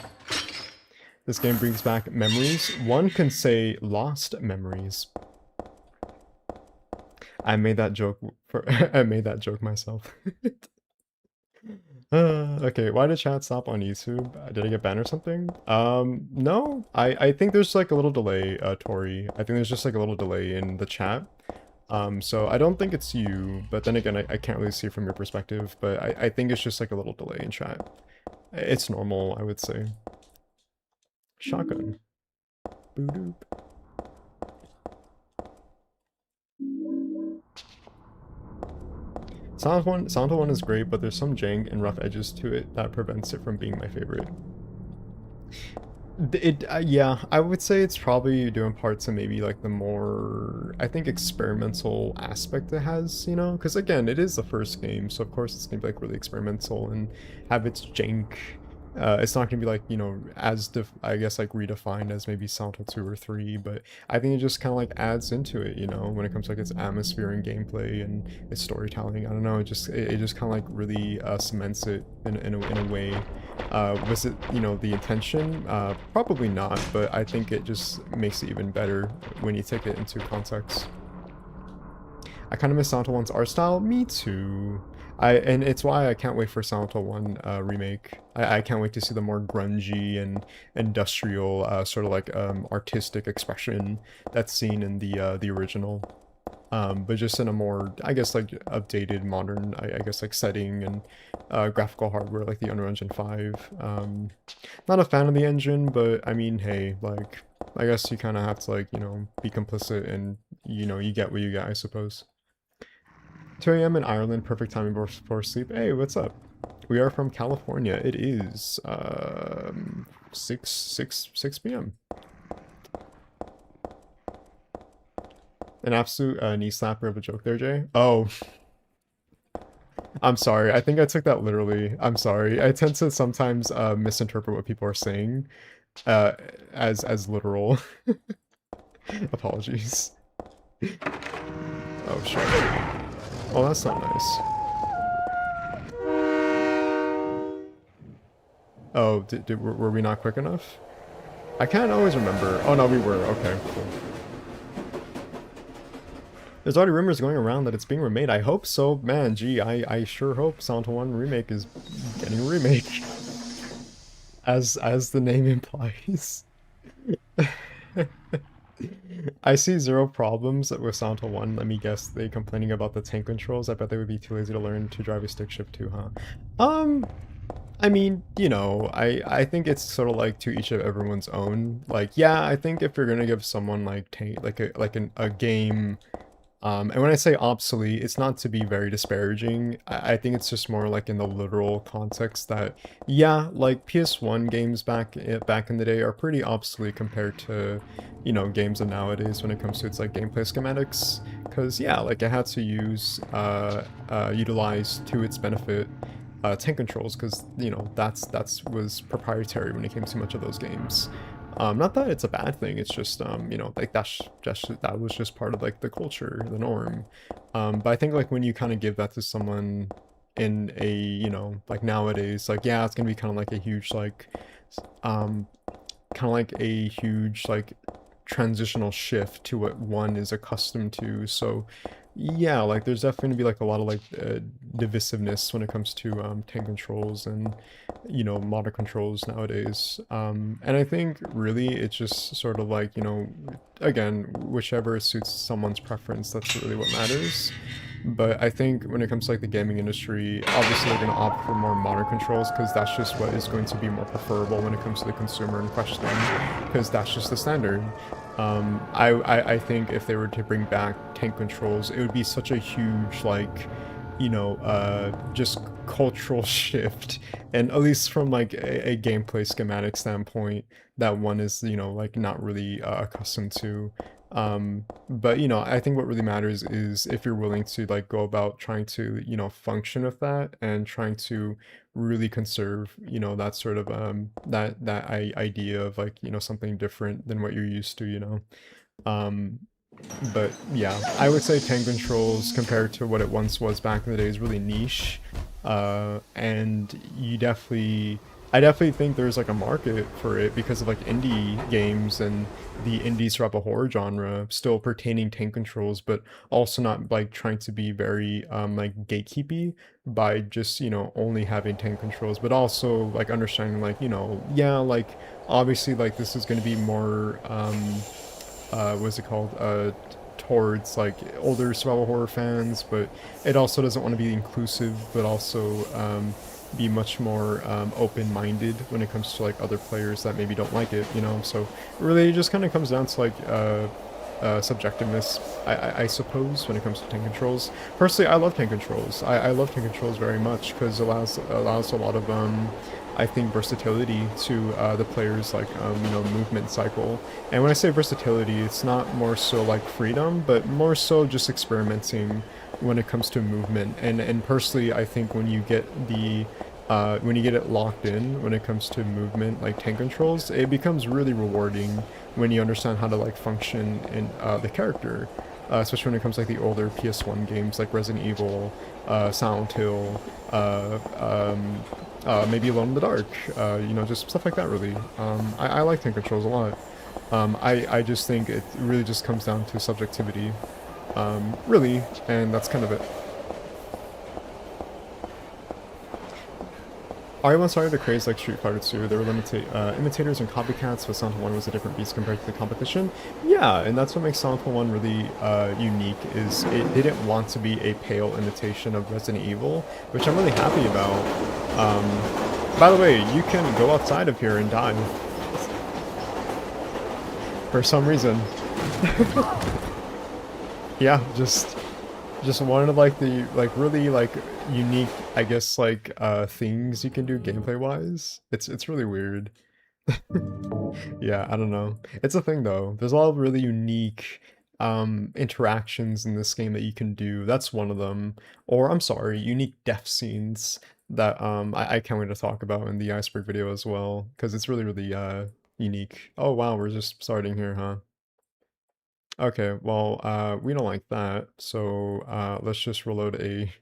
This game brings back memories. One can say lost memories. I made that joke for I made that joke myself. Okay, why did chat stop on YouTube? Did I get banned or something? No. I think there's like a little delay, Tori. I think there's just like a little delay in the chat. So I don't think it's you, but then again, I can't really see from your perspective, but I think it's just like a little delay in chat. It's normal, I would say. Shotgun. Boo-doop. Silent Hill 1 is great, but there's some jank and rough edges to it that prevents it from being my favorite. Yeah, I would say it's probably due in part to maybe like the more, I think, experimental aspect it has, you know? Because again, it is the first game, so of course it's gonna be like really experimental and have its jank. It's not gonna be like, you know, as I guess like redefined as maybe Silent Hill 2 or 3, but I think it just kind of like adds into it, you know, when it comes to like its atmosphere and gameplay and its storytelling. I don't know, it just kind of like really cements it in a way. Was it, you know, the intention? Probably not, but I think it just makes it even better when you take it into context. I kind of miss Silent Hill 1's art style. Me too. And it's why I can't wait for Silent Hill 1 remake. I can't wait to see the more grungy and industrial sort of like artistic expression that's seen in the original. But just in a more, I guess, like updated, modern, I guess, like setting and graphical hardware, like the Unreal Engine 5. Not a fan of the engine, but I mean, hey, like, I guess you kind of have to, like, you know, be complicit and, you know, you get what you get, I suppose. 2 a.m. in Ireland, perfect timing before sleep. Hey, what's up? We are from California. It is 6 p.m. An absolute knee slapper of a joke there, Jay. Oh, I'm sorry. I think I took that literally. I'm sorry. I tend to sometimes misinterpret what people are saying as literal. Apologies. Oh, shit. Oh, that's not nice. Oh, were we not quick enough? I can't always remember. Oh, no, we were. Okay, cool. There's already rumors going around that it's being remade. I hope so. Man, gee, I sure hope Silent Hill 1 Remake is getting a remake. As the name implies. I see zero problems with Silent Hill 1. Let me guess, they complaining about the tank controls. I bet they would be too lazy to learn to drive a stick shift too, huh? I mean, you know, I think it's sort of like to each of everyone's own. Like, yeah, I think if you're gonna give someone like a game, and when I say obsolete, it's not to be very disparaging. I think it's just more like in the literal context that, yeah, like PS1 games back in the day are pretty obsolete compared to, you know, games of nowadays when it comes to its like gameplay schematics. Because yeah, like it had to utilize to its benefit tank controls, because you know that's was proprietary when it came to much of those games. Not that it's a bad thing, it's just you know, like that was just part of like the culture, the norm. But I think like when you kind of give that to someone in a, you know, like nowadays, like yeah, it's gonna be kind of like a huge like transitional shift to what one is accustomed to. So yeah, like there's definitely gonna be like a lot of like divisiveness when it comes to tank controls and, you know, modern controls nowadays. And I think really it's just sort of like, you know, again, whichever suits someone's preference, that's really what matters. But I think when it comes to like the gaming industry, obviously they're going to opt for more modern controls because that's just what is going to be more preferable when it comes to the consumer in question, because that's just the standard. I think if they were to bring back tank controls, it would be such a huge, like, you know, just cultural shift, and at least from like a gameplay schematic standpoint, that one is, you know, like not really accustomed to. But you know, I think what really matters is if you're willing to like go about trying to, you know, function with that and trying to really conserve, you know, that sort of idea of like, you know, something different than what you're used to, you know. Um, but yeah, I would say tank controls compared to what it once was back in the day is really niche. And I definitely think there's like a market for it because of like indie games and the indie survival horror genre still pertaining tank controls, but also not like trying to be very like gatekeepy by just, you know, only having tank controls, but also like understanding like, you know, yeah, like obviously like this is going to be more what's it called, towards like older survival horror fans, but it also doesn't want to be inclusive, but also be much more open-minded when it comes to like other players that maybe don't like it, you know. So really, it just kind of comes down to like subjectiveness, I suppose, when it comes to tank controls. Personally, I love tank controls. I love tank controls very much because it allows a lot of I think versatility to the player's like you know, movement cycle. And when I say versatility, it's not more so like freedom, but more so just experimenting when it comes to movement. And personally, I think when you get it locked in when it comes to movement, like tank controls, it becomes really rewarding when you understand how to like function in the character. Especially when it comes to like the older PS1 games like Resident Evil, Silent Hill, maybe Alone in the Dark, you know, just stuff like that really. I like tank controls a lot. I just think it really just comes down to subjectivity, really, and that's kind of it. I once started to craze like Street Fighter 2. There were limited imitators and copycats, but Silent Hill 1 was a different beast compared to the competition. Yeah, and that's what makes Silent Hill 1 really unique, is it didn't want to be a pale imitation of Resident Evil, which I'm really happy about. By the way, you can go outside of here and die. For some reason. Yeah, just one of like the like really like unique, I guess, like things you can do gameplay wise. It's really weird. Yeah, I don't know. It's a thing though. There's a lot of really unique interactions in this game that you can do. That's one of them. Or I'm sorry, unique death scenes that I can't wait to talk about in the iceberg video as well, because it's really really unique. Oh wow, we're just starting here, huh? Okay, well, we don't like that, so let's just reload a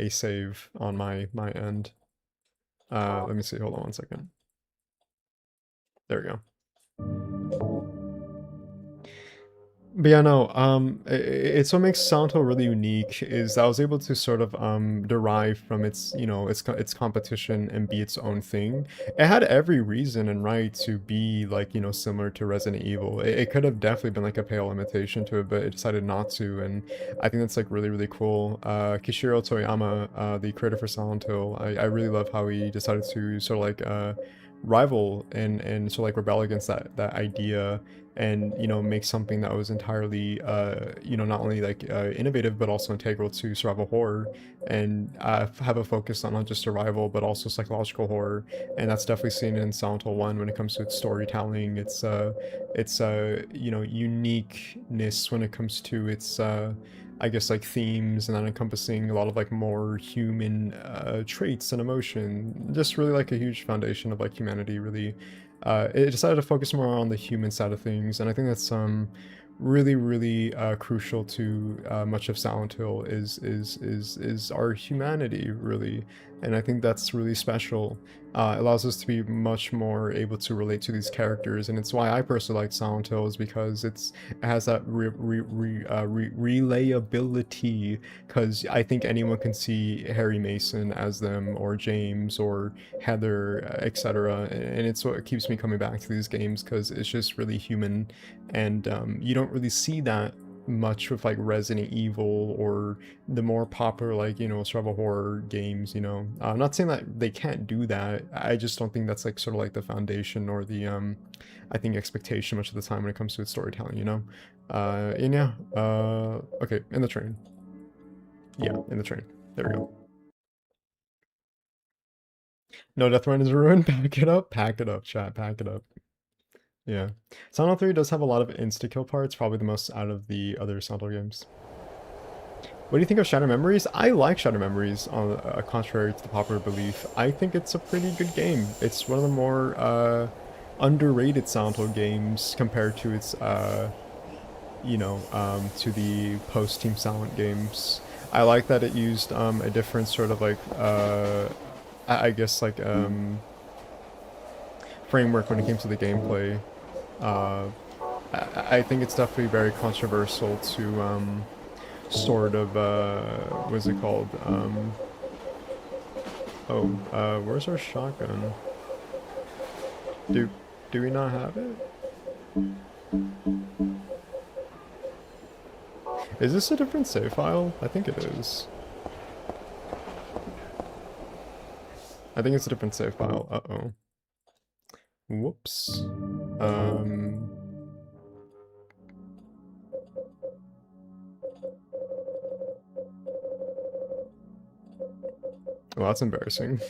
save on my end. Let me see, hold on one second. There we go. But yeah, no, it's what makes Silent Hill really unique is that I was able to sort of derive from its, you know, its competition and be its own thing. It had every reason and right to be like, you know, similar to Resident Evil. It could have definitely been like a pale imitation to it, but it decided not to, and I think that's like really really cool. Kishiro Toyama, the creator for Silent Hill, I really love how he decided to sort of like rival and sort of like rebel against that idea, and you know, make something that was entirely you know, not only like innovative but also integral to survival horror, and have a focus on not just survival but also psychological horror. And that's definitely seen in Silent Hill 1 when it comes to its storytelling, its you know, uniqueness when it comes to its I guess like themes, and then encompassing a lot of like more human traits and emotion. Just really like a huge foundation of like humanity, really. It decided to focus more on the human side of things, and I think that's really really crucial to much of Silent Hill is our humanity, really. And I think that's really special. It allows us to be much more able to relate to these characters, and it's why I personally like Silent Hill, is because it has that relayability, because I think anyone can see Harry Mason as them, or James, or Heather, etc. And it's what keeps me coming back to these games, because it's just really human, and you don't really see that much with like Resident Evil or the more popular like, you know, survival horror games, you know. I'm not saying that they can't do that. I just don't think that's like sort of like the foundation or the I think expectation much of the time when it comes to its storytelling, you know. And yeah, okay, in the train. Yeah, in the train. There we go. No, Death Run is ruined. Pack it up. Pack it up, chat. Pack it up. Yeah. Silent Hill 3 does have a lot of insta-kill parts, probably the most out of the other Silent Hill games. What do you think of Shadow Memories? I like Shadow Memories, on contrary to the popular belief. I think it's a pretty good game. It's one of the more underrated Silent Hill games compared to its, you know, to the post-Team Silent games. I like that it used a different sort of like, I guess like framework when it came to the gameplay. I think it's definitely very controversial to sort of what's it called? Where's our shotgun? Do we not have it? Is this a different save file? I think it is. I think it's a different save file. Uh-oh. Whoops. Well, that's embarrassing.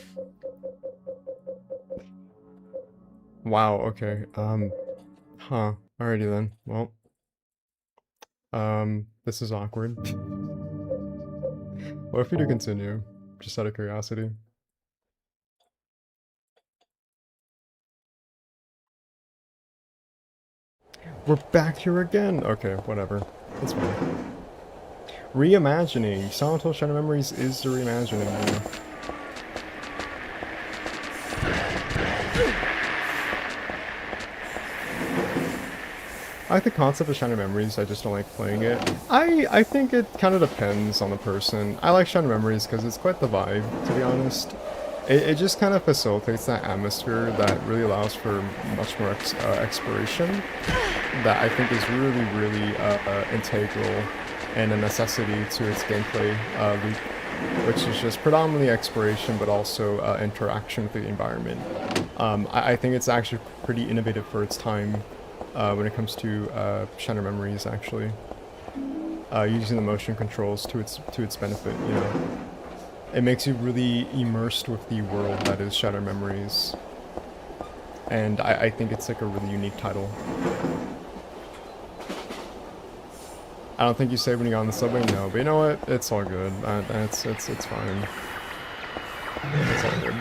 Wow, okay. Huh. Alrighty then. Well. This is awkward. What if we do continue? Just out of curiosity. We're back here again! Okay, whatever. That's fine. Reimagining. Silent Hill Shadow Memories is the reimagining. I like the concept of Shadow Memories, I just don't like playing it. I think it kind of depends on the person. I like Shadow Memories because it's quite the vibe, to be honest. It just kind of facilitates that atmosphere that really allows for much more exploration that I think is really, really integral and a necessity to its gameplay loop, which is just predominantly exploration but also interaction with the environment. I think it's actually pretty innovative for its time when it comes to Shadow Memories, actually. Using the motion controls to its benefit, you know. It makes you really immersed with the world that is Shadow Memories. And I think it's like a really unique title. I don't think you save when you got on the subway, no, but you know what? It's all good. It's fine. It's all good.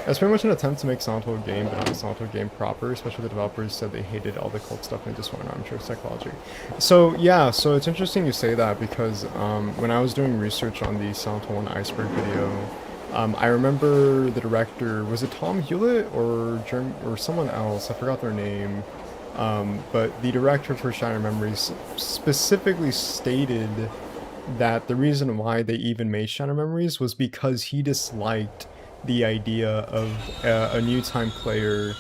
It's pretty much an attempt to make Silent Hill a game, but not a Silent Hill game proper, especially the developers said they hated all the cult stuff and just went armchair psychology. So yeah, so it's interesting you say that because when I was doing research on the Silent Hill 1 Iceberg video, I remember the director, was it Tom Hewlett or someone else, I forgot their name, but the director for Shadow Memories specifically stated that the reason why they even made Shadow Memories was because he disliked the idea of a new time player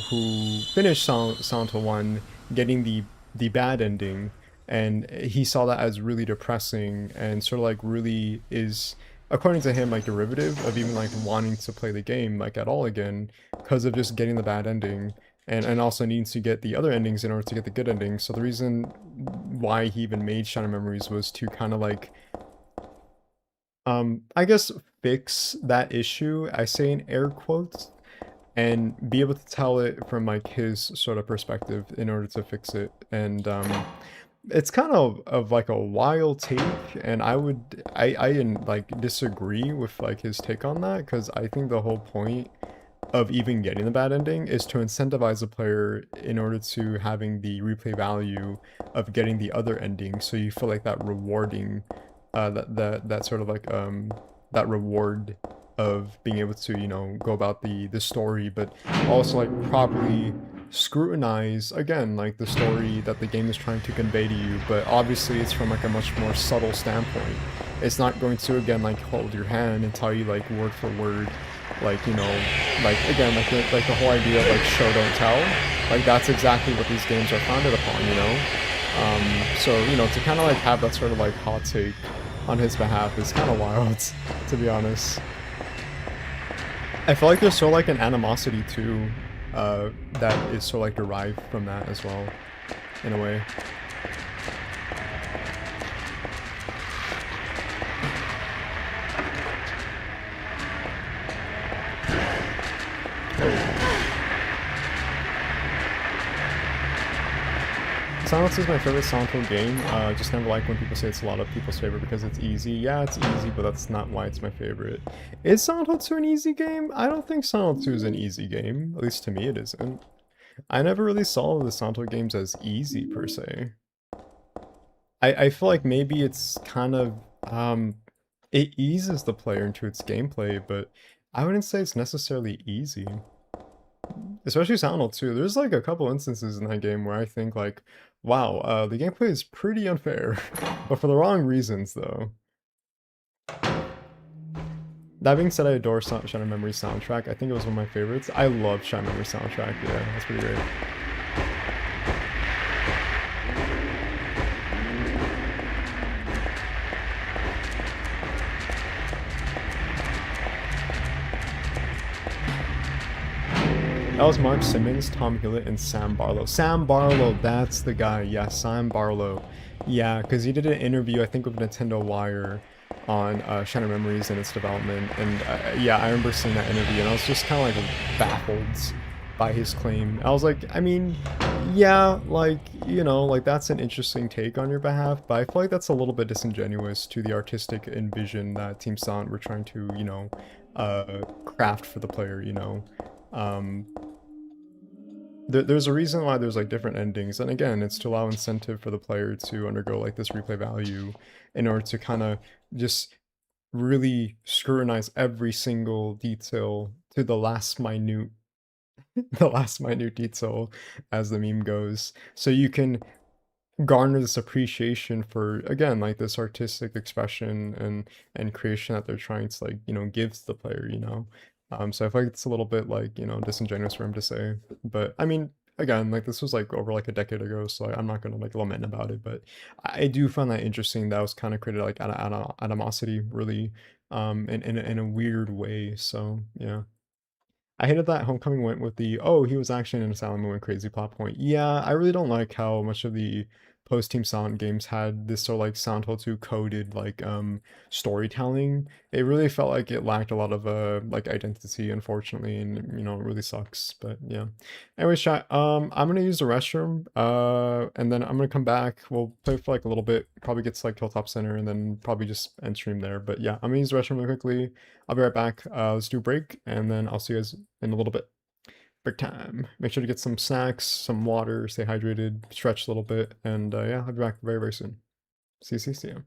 who finished Silent Hill 1 getting the bad ending, and he saw that as really depressing and sort of like really is, according to him, like derivative of even like wanting to play the game like at all again because of just getting the bad ending and also needing to get the other endings in order to get the good ending. So the reason why he even made Shadow Memories was to kind of like I guess fix that issue, I say in air quotes, and be able to tell it from like his sort of perspective in order to fix it. And it's kind of like a wild take, and I like disagree with like his take on that, because I think the whole point of even getting the bad ending is to incentivize the player in order to having the replay value of getting the other ending, so you feel like that rewarding that sort of like that reward of being able to, you know, go about the story, but also like properly scrutinize again like the story that the game is trying to convey to you, but obviously it's from like a much more subtle standpoint. It's not going to again like hold your hand and tell you like word for word like, you know, like again, like the whole idea of like show don't tell, like that's exactly what these games are founded upon, you know. So you know, to kind of like have that sort of like hot take on his behalf is kind of wild, to be honest. I feel like there's sort of like an animosity too, that is sort of like derived from that as well, in a way. Silence is my favorite Silent Hill game. Just never like when people say it's a lot of people's favorite because it's easy. Yeah, it's easy, but that's not why it's my favorite. Is Silent Hill 2 an easy game? I don't think Silent Hill 2 is an easy game. At least to me it isn't. I never really saw the Silent Hill games as easy, per se. I feel like maybe it's kind of, it eases the player into its gameplay, but I wouldn't say it's necessarily easy. Especially Silent Hill 2. There's like a couple instances in that game where I think like, wow, the gameplay is pretty unfair, but for the wrong reasons though. That being said, I adore Shadow Memory soundtrack. I think it was one of my favorites. I love Shadow Memory soundtrack. Yeah, that's pretty great. That was Mark Simmons, Tom Hewlett, and Sam Barlow. Sam Barlow, that's the guy. Yeah, Sam Barlow. Yeah, because he did an interview, I think, with Nintendo Wire on Shadow Memories and its development. And yeah, I remember seeing that interview, and I was just kind of like baffled by his claim. I was like, I mean, yeah, like, you know, like that's an interesting take on your behalf, but I feel like that's a little bit disingenuous to the artistic envision that Team Silent were trying to, you know, craft for the player, you know. There's a reason why there's like different endings, and again, it's to allow incentive for the player to undergo like this replay value in order to kind of just really scrutinize every single detail to the last minute the last minute detail, as the meme goes, so you can garner this appreciation for, again, like this artistic expression and creation that they're trying to, like, you know, give to the player, you know. So I feel like it's a little bit like, you know, disingenuous for him to say, but I mean, again, like this was like over like a decade ago, so I'm not gonna like lament about it, but I do find that interesting. That was kind of created like animosity, really, in a weird way. So yeah. I hated that Homecoming went with the, oh, he was actually in an asylum and went crazy plot point. Yeah, I really don't like how much of the post-Team Silent games had this sort of like Silent Hill 2 coded like storytelling. It really felt like it lacked a lot of like identity, unfortunately, and you know, it really sucks. But yeah. Anyways, chat, I'm gonna use the restroom, and then I'm gonna come back. We'll play for like a little bit, probably get to like Hilltop Center, and then probably just end stream there. But yeah, I'm gonna use the restroom really quickly. I'll be right back. Let's do a break, and then I'll see you guys in a little bit. Break time. Make sure to get some snacks, some water, stay hydrated, stretch a little bit, and yeah, I'll be back very, very soon. See you.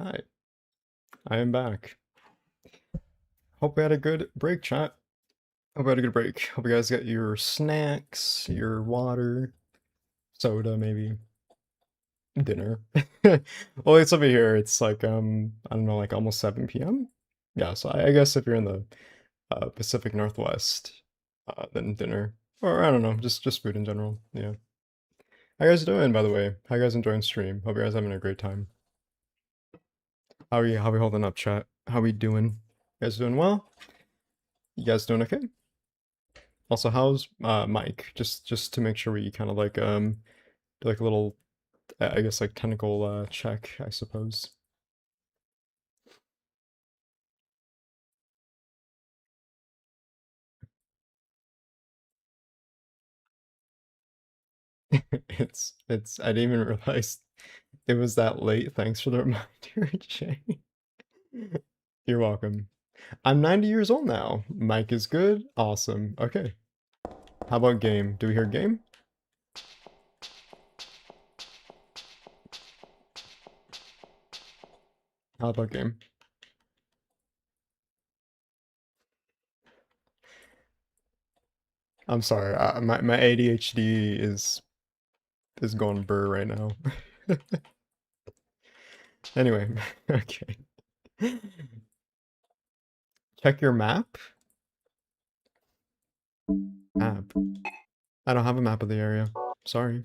Hi, I am back. Hope we had a good break, chat. Hope we had a good break. Hope you guys got your snacks, your water, soda, maybe dinner. Well, it's over here. It's like I don't know, like almost 7 p.m. Yeah, so I guess if you're in the Pacific Northwest, then dinner, or I don't know, just food in general. Yeah. How you guys doing, by the way? How you guys enjoying stream? Hope you guys having a great time. How we holding up, chat? How we doing? You guys doing well? You guys doing okay? Also, how's Mike? Just to make sure we kind of like do like a little I guess like technical check, I suppose. It's I didn't even realize it was that late. Thanks for the reminder, Jay. You're welcome. I'm 90 years old now. Mike is good. Awesome. Okay. How about game? Do we hear game? How about game? I'm sorry. My ADHD is going burr right now. Anyway, okay. Check your map. Map. I don't have a map of the area. Sorry.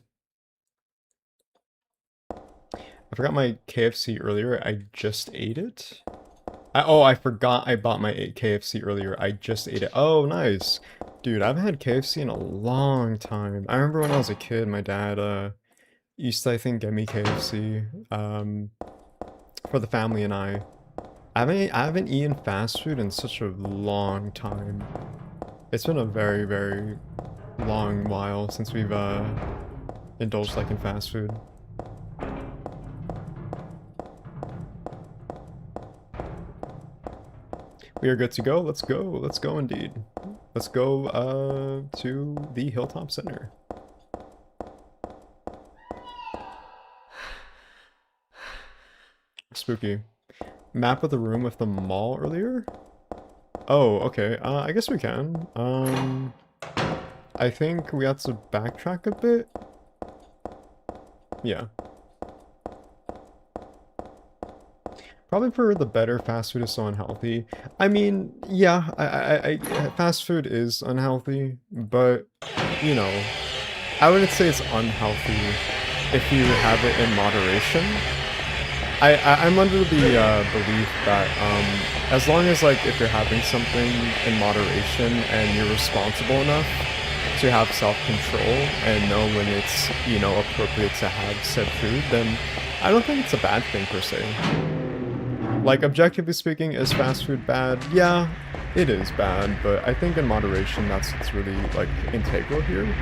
I forgot my KFC earlier. I just ate it. Oh, I forgot I bought my KFC earlier. I just ate it. Oh, nice. Dude, I've had KFC in a long time. I remember when I was a kid, my dad used to, I think, get me KFC for the family and I. I haven't eaten fast food in such a long time. It's been a very, very long while since we've indulged like in fast food. We are good to go. Let's go. Let's go indeed. Let's go to the Hilltop Center. Spooky. Map of the room with the mall earlier? Oh, okay. I guess we can. I think we have to backtrack a bit. Yeah. Probably for the better, fast food is so unhealthy. I mean, yeah, fast food is unhealthy, but, you know, I wouldn't say it's unhealthy if you have it in moderation. I'm under the belief that as long as, like, if you're having something in moderation and you're responsible enough to have self-control and know when it's, you know, appropriate to have said food, then I don't think it's a bad thing per se. Like, objectively speaking, is fast food bad? Yeah, it is bad, but I think in moderation that's what's really, like, integral here.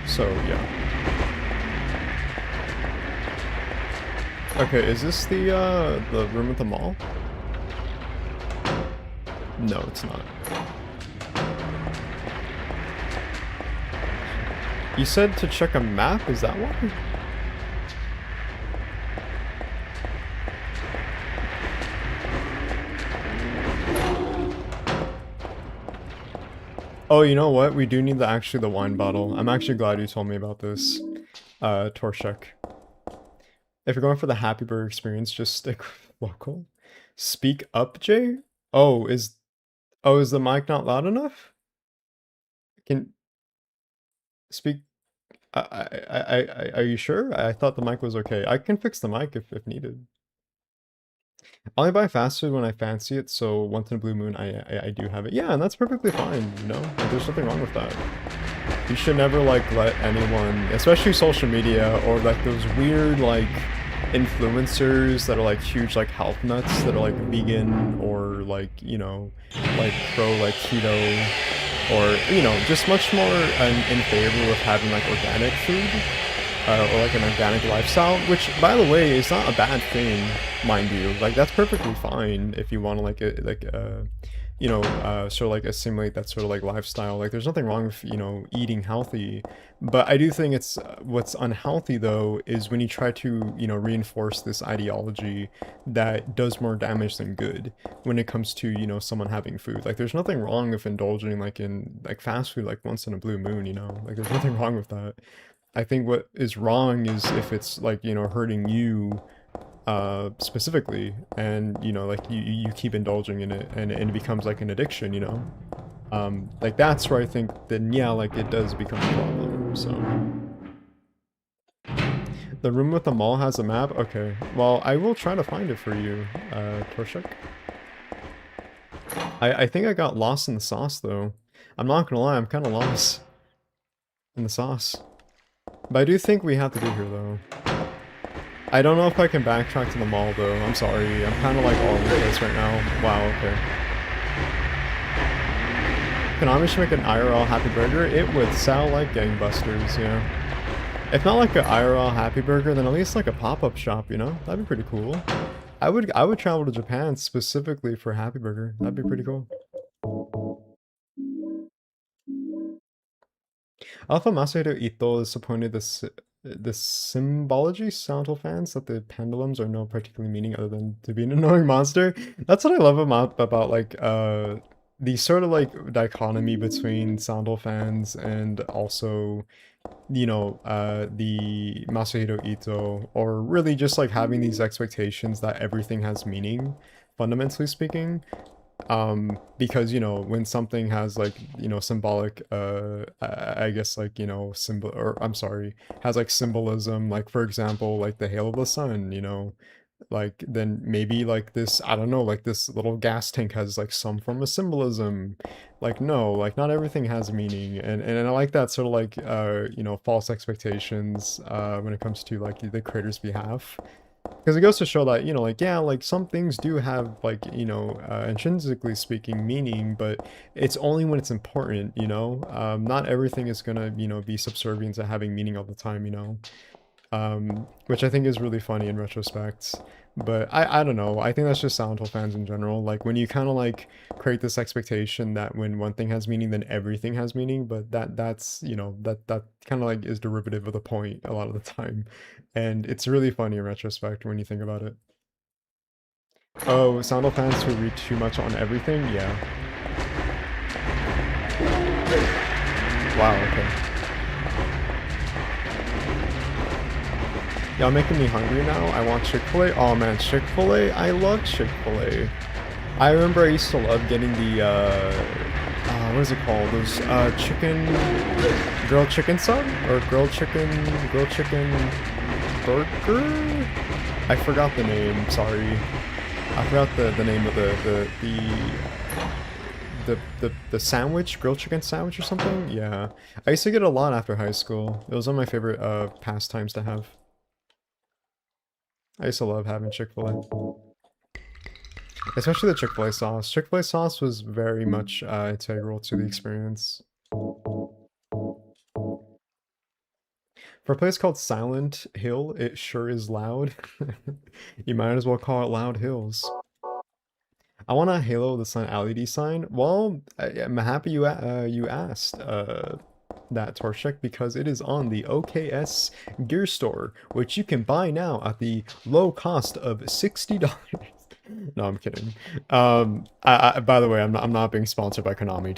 So, yeah. Okay, is this the room at the mall? No, it's not. You said to check a map, is that why? Oh, you know what? We do need actually the wine bottle. I'm actually glad you told me about this, Torshek. If you're going for the happy burger experience, just stick with local. Speak up, Jay? Oh, is the mic not loud enough? Can speak. Are you sure? I thought the mic was okay. I can fix the mic if needed. I only buy fast food when I fancy it, so once in a blue moon, I do have it. Yeah, and that's perfectly fine, you know? Like, there's nothing wrong with that. You should never, like, let anyone, especially social media, or, like, those weird, like, influencers that are, like, huge, like, health nuts that are, like, vegan, or, like, you know, like, pro, like, keto, or, you know, just much more in favor of having, like, organic food. Or like an organic lifestyle, which, by the way, is not a bad thing, mind you. Like, that's perfectly fine if you want to you know, sort of like assimilate that sort of like lifestyle. Like there's nothing wrong with, you know, eating healthy, but I do think it's what's unhealthy though is when you try to, you know, reinforce this ideology that does more damage than good when it comes to, you know, someone having food. Like there's nothing wrong with indulging like in like fast food like once in a blue moon, you know? Like there's nothing wrong with that. I think what is wrong is if it's like, you know, hurting you specifically, and you know, like you keep indulging in it, and it becomes like an addiction, you know. Like that's where I think then yeah, like it does become a problem. So the room with the mall has a map. Okay, well I will try to find it for you, Torshik. I think I got lost in the sauce though. I'm not gonna lie, I'm kind of lost in the sauce, but I do think we have to be here though. I don't know if I can backtrack to the mall though. I'm sorry. I'm kind of like all over the place right now. Wow, okay. Konami should make an IRL Happy Burger. It would sound like gangbusters, yeah. If not like an IRL Happy Burger, then at least like a pop-up shop, you know? That'd be pretty cool. I would travel to Japan specifically for Happy Burger. That'd be pretty cool. Alpha Masahiro Ito disappointed the symbology Silent Hill fans that the pendulums are no particular meaning other than to be an annoying monster. That's what I love about like the sort of like dichotomy between Silent Hill fans and also, you know, the Masahiro Ito, or really just like having these expectations that everything has meaning, fundamentally speaking. Because you know, when something has like, you know, symbolic I guess like, you know, symbol, or I'm sorry, has like symbolism, like for example like the hail of the sun, you know, like then maybe like this, I don't know, like this little gas tank has like some form of symbolism. Like no, like not everything has meaning, and I like that sort of like you know, false expectations when it comes to like the creator's behalf. Because it goes to show that, you know, like, yeah, like some things do have like, you know, intrinsically speaking meaning, but it's only when it's important, you know? Not everything is gonna, you know, be subservient to having meaning all the time, you know? Which I think is really funny in retrospect. But I don't know, I think that's just Silent Hill fans in general. Like when you kind of like create this expectation that when one thing has meaning, then everything has meaning, but that's, you know, that kind of like is derivative of the point a lot of the time. And it's really funny in retrospect when you think about it. Oh, Silent Hill fans who read too much on everything? Yeah. Wow, okay. Y'all making me hungry now. I want Chick-fil-A. Oh man, Chick-fil-A. I love Chick-fil-A. I remember I used to love getting the, what is it called? Those, grilled chicken sub? Or grilled chicken burger? I forgot the name, sorry. I forgot the name of the sandwich, grilled chicken sandwich or something? Yeah. I used to get it a lot after high school. It was one of my favorite, pastimes to have. I used to love having Chick-fil-A. Especially the Chick-fil-A sauce. Chick-fil-A sauce was very much integral to the experience. For a place called Silent Hill, it sure is loud. You might as well call it Loud Hills. I want a Halo the Sun LED sign. Well, I'm happy you asked that, Torshik, because it is on the OKS Gear Store, which you can buy now at the low cost of $60. No, I'm kidding. By the way, I'm not being sponsored by Konami.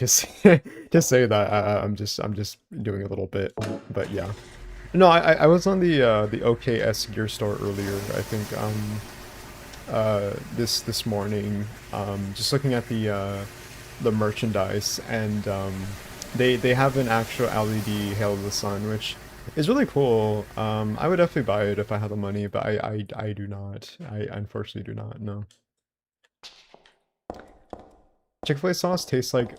To say that I'm just doing a little bit, but yeah. No, I was on the OKS Gear Store earlier. I think this morning, just looking at the merchandise, and they have an actual LED Hail of the Sun, which is really cool. I would definitely buy it if I had the money, but I do not. I unfortunately do not, no. Chick-fil-A sauce tastes like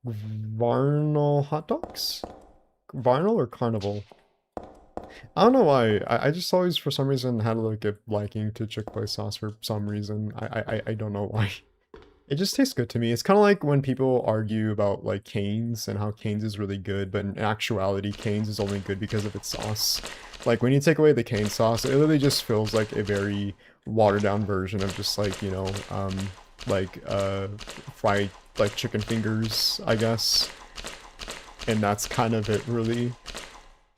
Varnal hot dogs? Varnal or Carnival? I don't know why. I just always, for some reason, had like a liking to Chick-fil-A sauce for some reason. I don't know why. It just tastes good to me. It's kind of like when people argue about like Cane's and how Cane's is really good, but in actuality, Cane's is only good because of its sauce. Like when you take away the Cane's sauce, it literally just feels like a very watered down version of just like, you know, like fried like chicken fingers, I guess. And that's kind of it, really.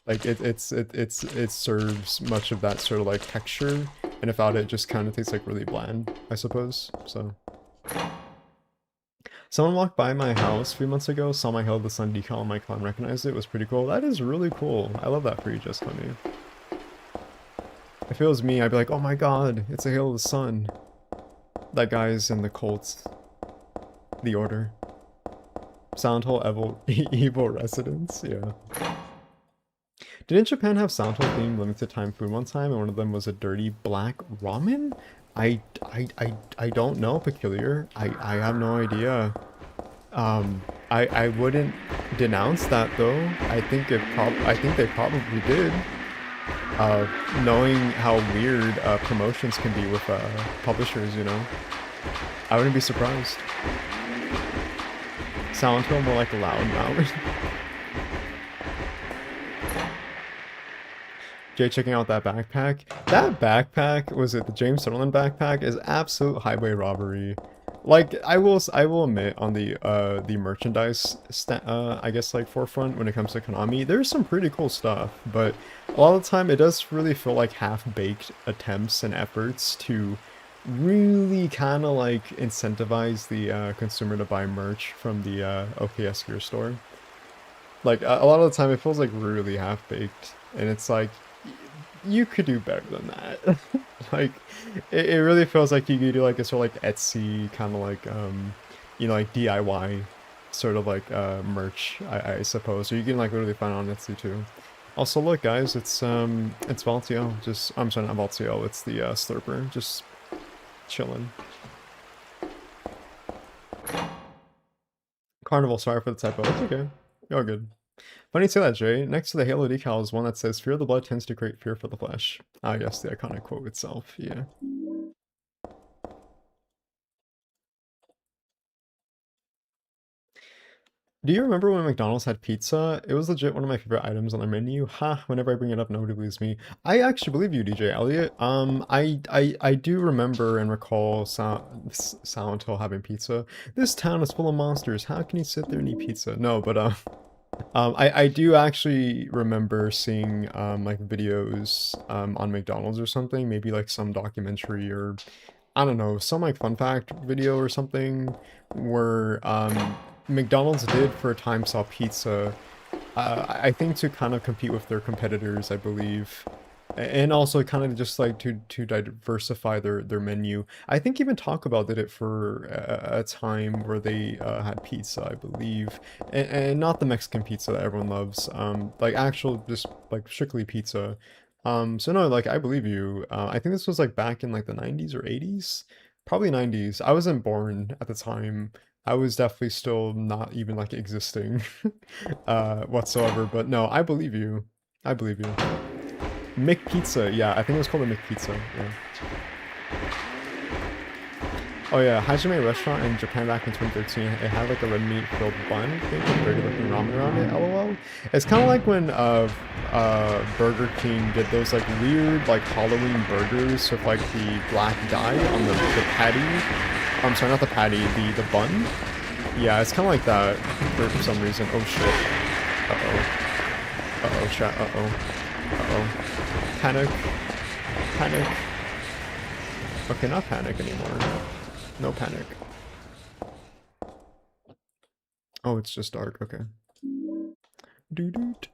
Like it serves much of that sort of like texture, and without it, just kind of tastes like really bland, I suppose. So. Someone walked by my house 3 months ago, saw my Hail of the Sun decal on my car and recognized it. It was pretty cool. That is really cool. I love that for you, Just Honey. If it was me, I'd be like, oh my god, it's a Hail of the Sun. That guy's in the cult. The Order. Silent Hill Evil Residence, yeah. Didn't Japan have Silent Hill themed limited time food one time, and one of them was a dirty black ramen? I don't know, Peculiar. I have no idea. I wouldn't denounce that though. I think they probably did. Knowing how weird promotions can be with publishers, you know. I wouldn't be surprised. Silent Hill more like Loudmouth. Jay checking out that backpack. That backpack, was it the James Sutherland backpack, is absolute highway robbery. Like, I will admit, on the merchandise I guess like forefront when it comes to Konami, there's some pretty cool stuff, but a lot of the time it does really feel like half-baked attempts and efforts to really kind of like incentivize the consumer to buy merch from the OKS Gear store. Like, a lot of the time it feels like really half-baked, and it's like, you could do better than that. Like, it really feels like you could do like a sort of like Etsy kind of like, you know, like DIY sort of like merch, I suppose. Or you can like literally find it on Etsy too. Also, look guys, it's Valtio. I'm sorry, not Valtio, it's the Slurper. Just chilling. Carnival, sorry for the typo. It's okay. You're good. Funny to say that, Jay. Next to the Halo decal is one that says, "Fear of the blood tends to create fear for the flesh." Ah, yes, the iconic quote itself, yeah. Do you remember when McDonald's had pizza? It was legit one of my favorite items on their menu. Ha, whenever I bring it up, nobody believes me. I actually believe you, DJ Elliot. I do remember and recall Silent Hill having pizza. This town is full of monsters. How can you sit there and eat pizza? No, but I do actually remember seeing like videos on McDonald's or something, maybe like some documentary or I don't know, some like fun fact video or something where McDonald's did for a time sell pizza, I think to kind of compete with their competitors, I believe. And also kind of just like to diversify their menu. I think even Taco Bell did it for a time where they had pizza, I believe. And not the Mexican pizza that everyone loves. Like actual just like strictly pizza. So no, like I believe you. I think this was like back in like the 90s or 80s. Probably 90s. I wasn't born at the time. I was definitely still not even like existing whatsoever. But no, I believe you. I believe you. McPizza, yeah, I think it was called a McPizza, yeah. Oh yeah, Hajime restaurant in Japan back in 2013, it had like a red meat filled bun, I think, with dirty looking ramen around it, lol. It's kind of like when Burger King did those like weird like Halloween burgers with like the black dye on the patty. I'm sorry, not the patty, the bun. Yeah, it's kind of like that for some reason. Oh shit. Uh-oh. Uh-oh, chat, uh-oh. Panic. Panic. Okay, not panic anymore. No panic. Oh, it's just dark, okay. Doo-doot.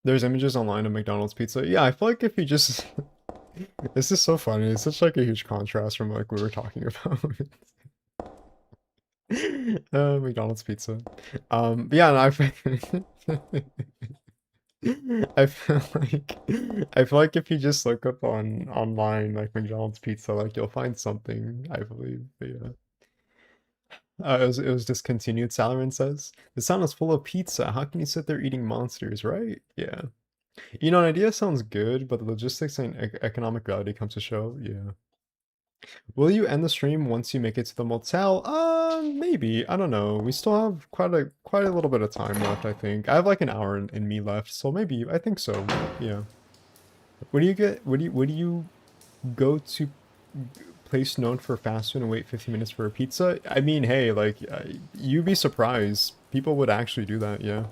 There's images online of McDonald's pizza. Yeah, I feel like if you just... This is so funny. It's such like a huge contrast from like we were talking about. McDonald's pizza. Yeah, and I feel like if you just look up online like McDonald's pizza, like you'll find something, I believe. But yeah. It was discontinued, Salarin says. The sound is full of pizza. How can you sit there eating monsters, right? Yeah. You know, an idea sounds good, but the logistics and economic reality comes to show. Yeah. Will you end the stream once you make it to the motel? Maybe. I don't know. We still have quite a little bit of time left, I think. I have like an hour in me left, so maybe. I think so. Yeah. When do you get? When do you go to place known for fast food and wait 15 minutes for a pizza? I mean, hey, like, you'd be surprised. People would actually do that, yeah.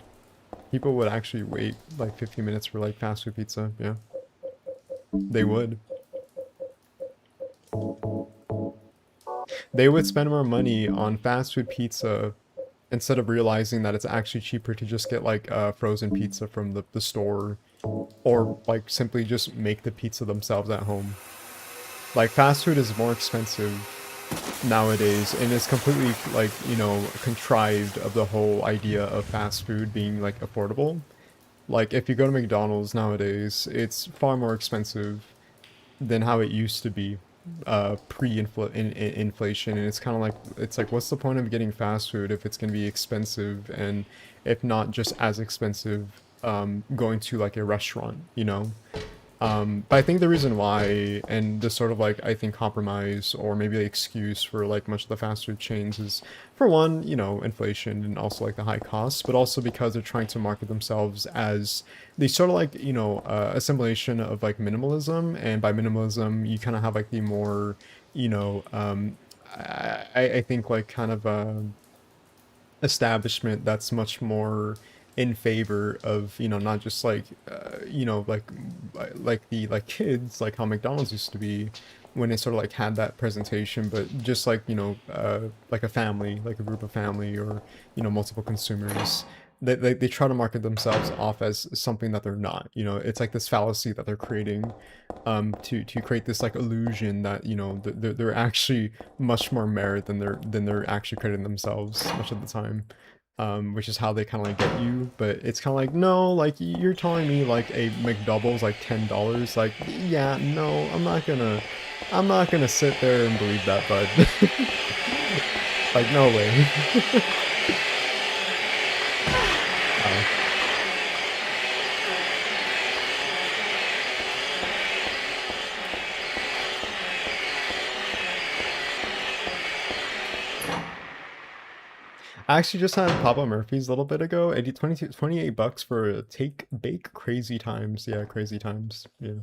People would actually wait like 15 minutes for like fast food pizza, yeah. They would. They would spend more money on fast food pizza instead of realizing that it's actually cheaper to just get like frozen pizza from the store, or like simply just make the pizza themselves at home. Like, fast food is more expensive nowadays, and it's completely like, you know, contrived of the whole idea of fast food being like affordable. Like, if you go to McDonald's nowadays, it's far more expensive than how it used to be inflation, and it's kind of like, it's like, what's the point of getting fast food if it's going to be expensive, and if not just as expensive going to like a restaurant, you know? But I think the reason why, and the sort of like, I think, compromise or maybe the excuse for like much of the fast food chains is, for one, you know, inflation, and also like the high costs, but also because they're trying to market themselves as they sort of like, you know, assimilation of like minimalism, and by minimalism you kind of have like the more, you know, I think like kind of establishment that's much more in favor of, you know, not just like you know, like the like kids, like how McDonald's used to be when it sort of like had that presentation, but just like, you know, like a family, like a group of family, or, you know, multiple consumers. They try to market themselves off as something that they're not, you know. It's like this fallacy that they're creating to create this like illusion that, you know, they're actually much more merit than they're actually crediting themselves much of the time, which is how they kind of like get you. But it's kind of like, no, like, you're telling me like a McDouble's like $10, like, yeah, no, I'm not gonna sit there and believe that, bud. Like, no way. I actually just had Papa Murphy's a little bit ago. 28 bucks for a take bake. Crazy times. Yeah, crazy times. Yeah.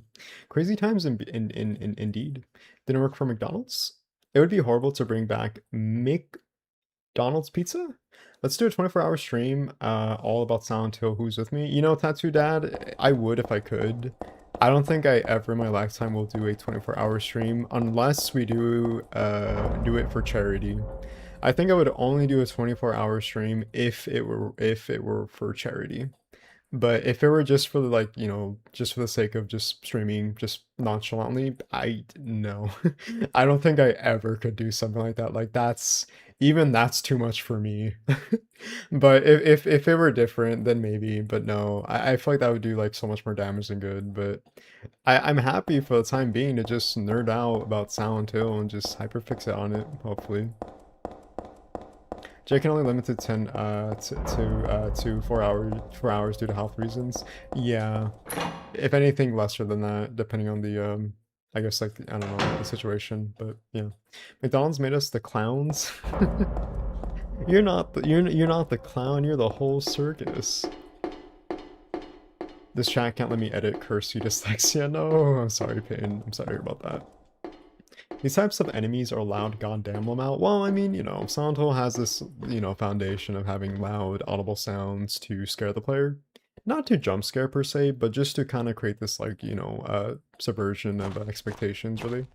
Crazy times indeed. Didn't work for McDonald's. It would be horrible to bring back McDonald's pizza. Let's do a 24-hour stream all about Silent Hill. Who's with me? You know, Tattoo Dad, I would if I could. I don't think I ever in my lifetime will do a 24-hour stream unless we do it for charity. I think I would only do a 24-hour stream if it were for charity. But if it were just for the, like, you know, just for the sake of just streaming just nonchalantly, no. I don't think I ever could do something like that. Like, that's too much for me. But if it were different, then maybe. But no, I feel like that would do like so much more damage than good. But I'm happy for the time being to just nerd out about Silent Hill and just hyperfixate on it, hopefully. Jay can only limit to 10 to 4 hours due to health reasons. Yeah, if anything lesser than that, depending on the I guess, like, I don't know, the situation. But yeah, McDonald's made us the clowns. You're not the clown. You're the whole circus. This chat can't let me edit curse you dyslexia. No, I'm sorry, Payne. I'm sorry about that. These types of enemies are loud goddamn amount. Well, I mean, you know, Silent Hill has this, you know, foundation of having loud, audible sounds to scare the player. Not to jump scare per se, but just to kind of create this, like, you know, subversion of expectations, really.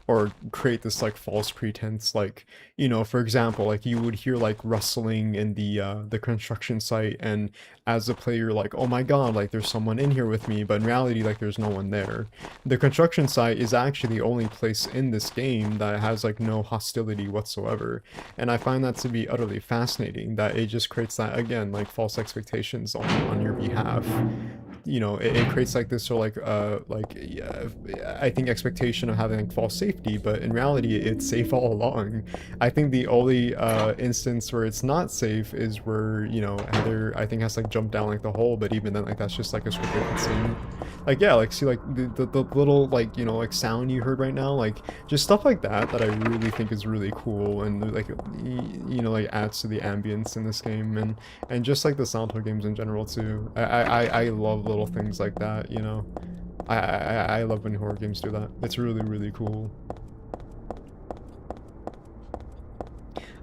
Or create this, like, false pretense, like, you know, for example, like, you would hear, like, rustling in the construction site, and as a player, like, oh my god, like, there's someone in here with me, but in reality, like, there's no one there. The construction site is actually the only place in this game that has, like, no hostility whatsoever, and I find that to be utterly fascinating, that it just creates that, again, like, false expectations on your behalf. You know, it creates like this sort of yeah, I think expectation of having like false safety, but in reality it's safe all along. I think the only instance where it's not safe is where, you know, Heather, I think, has like jumped down like the hole, but even then, like, that's just like a scripted cutscene. Like, yeah, like, see, like the little, like, you know, like sound you heard right now, like just stuff like that I really think is really cool, and like, you know, like adds to the ambience in this game, and just like the Silent Hill games in general too. I love little things like that, you know. I love when horror games do that. It's really, really cool.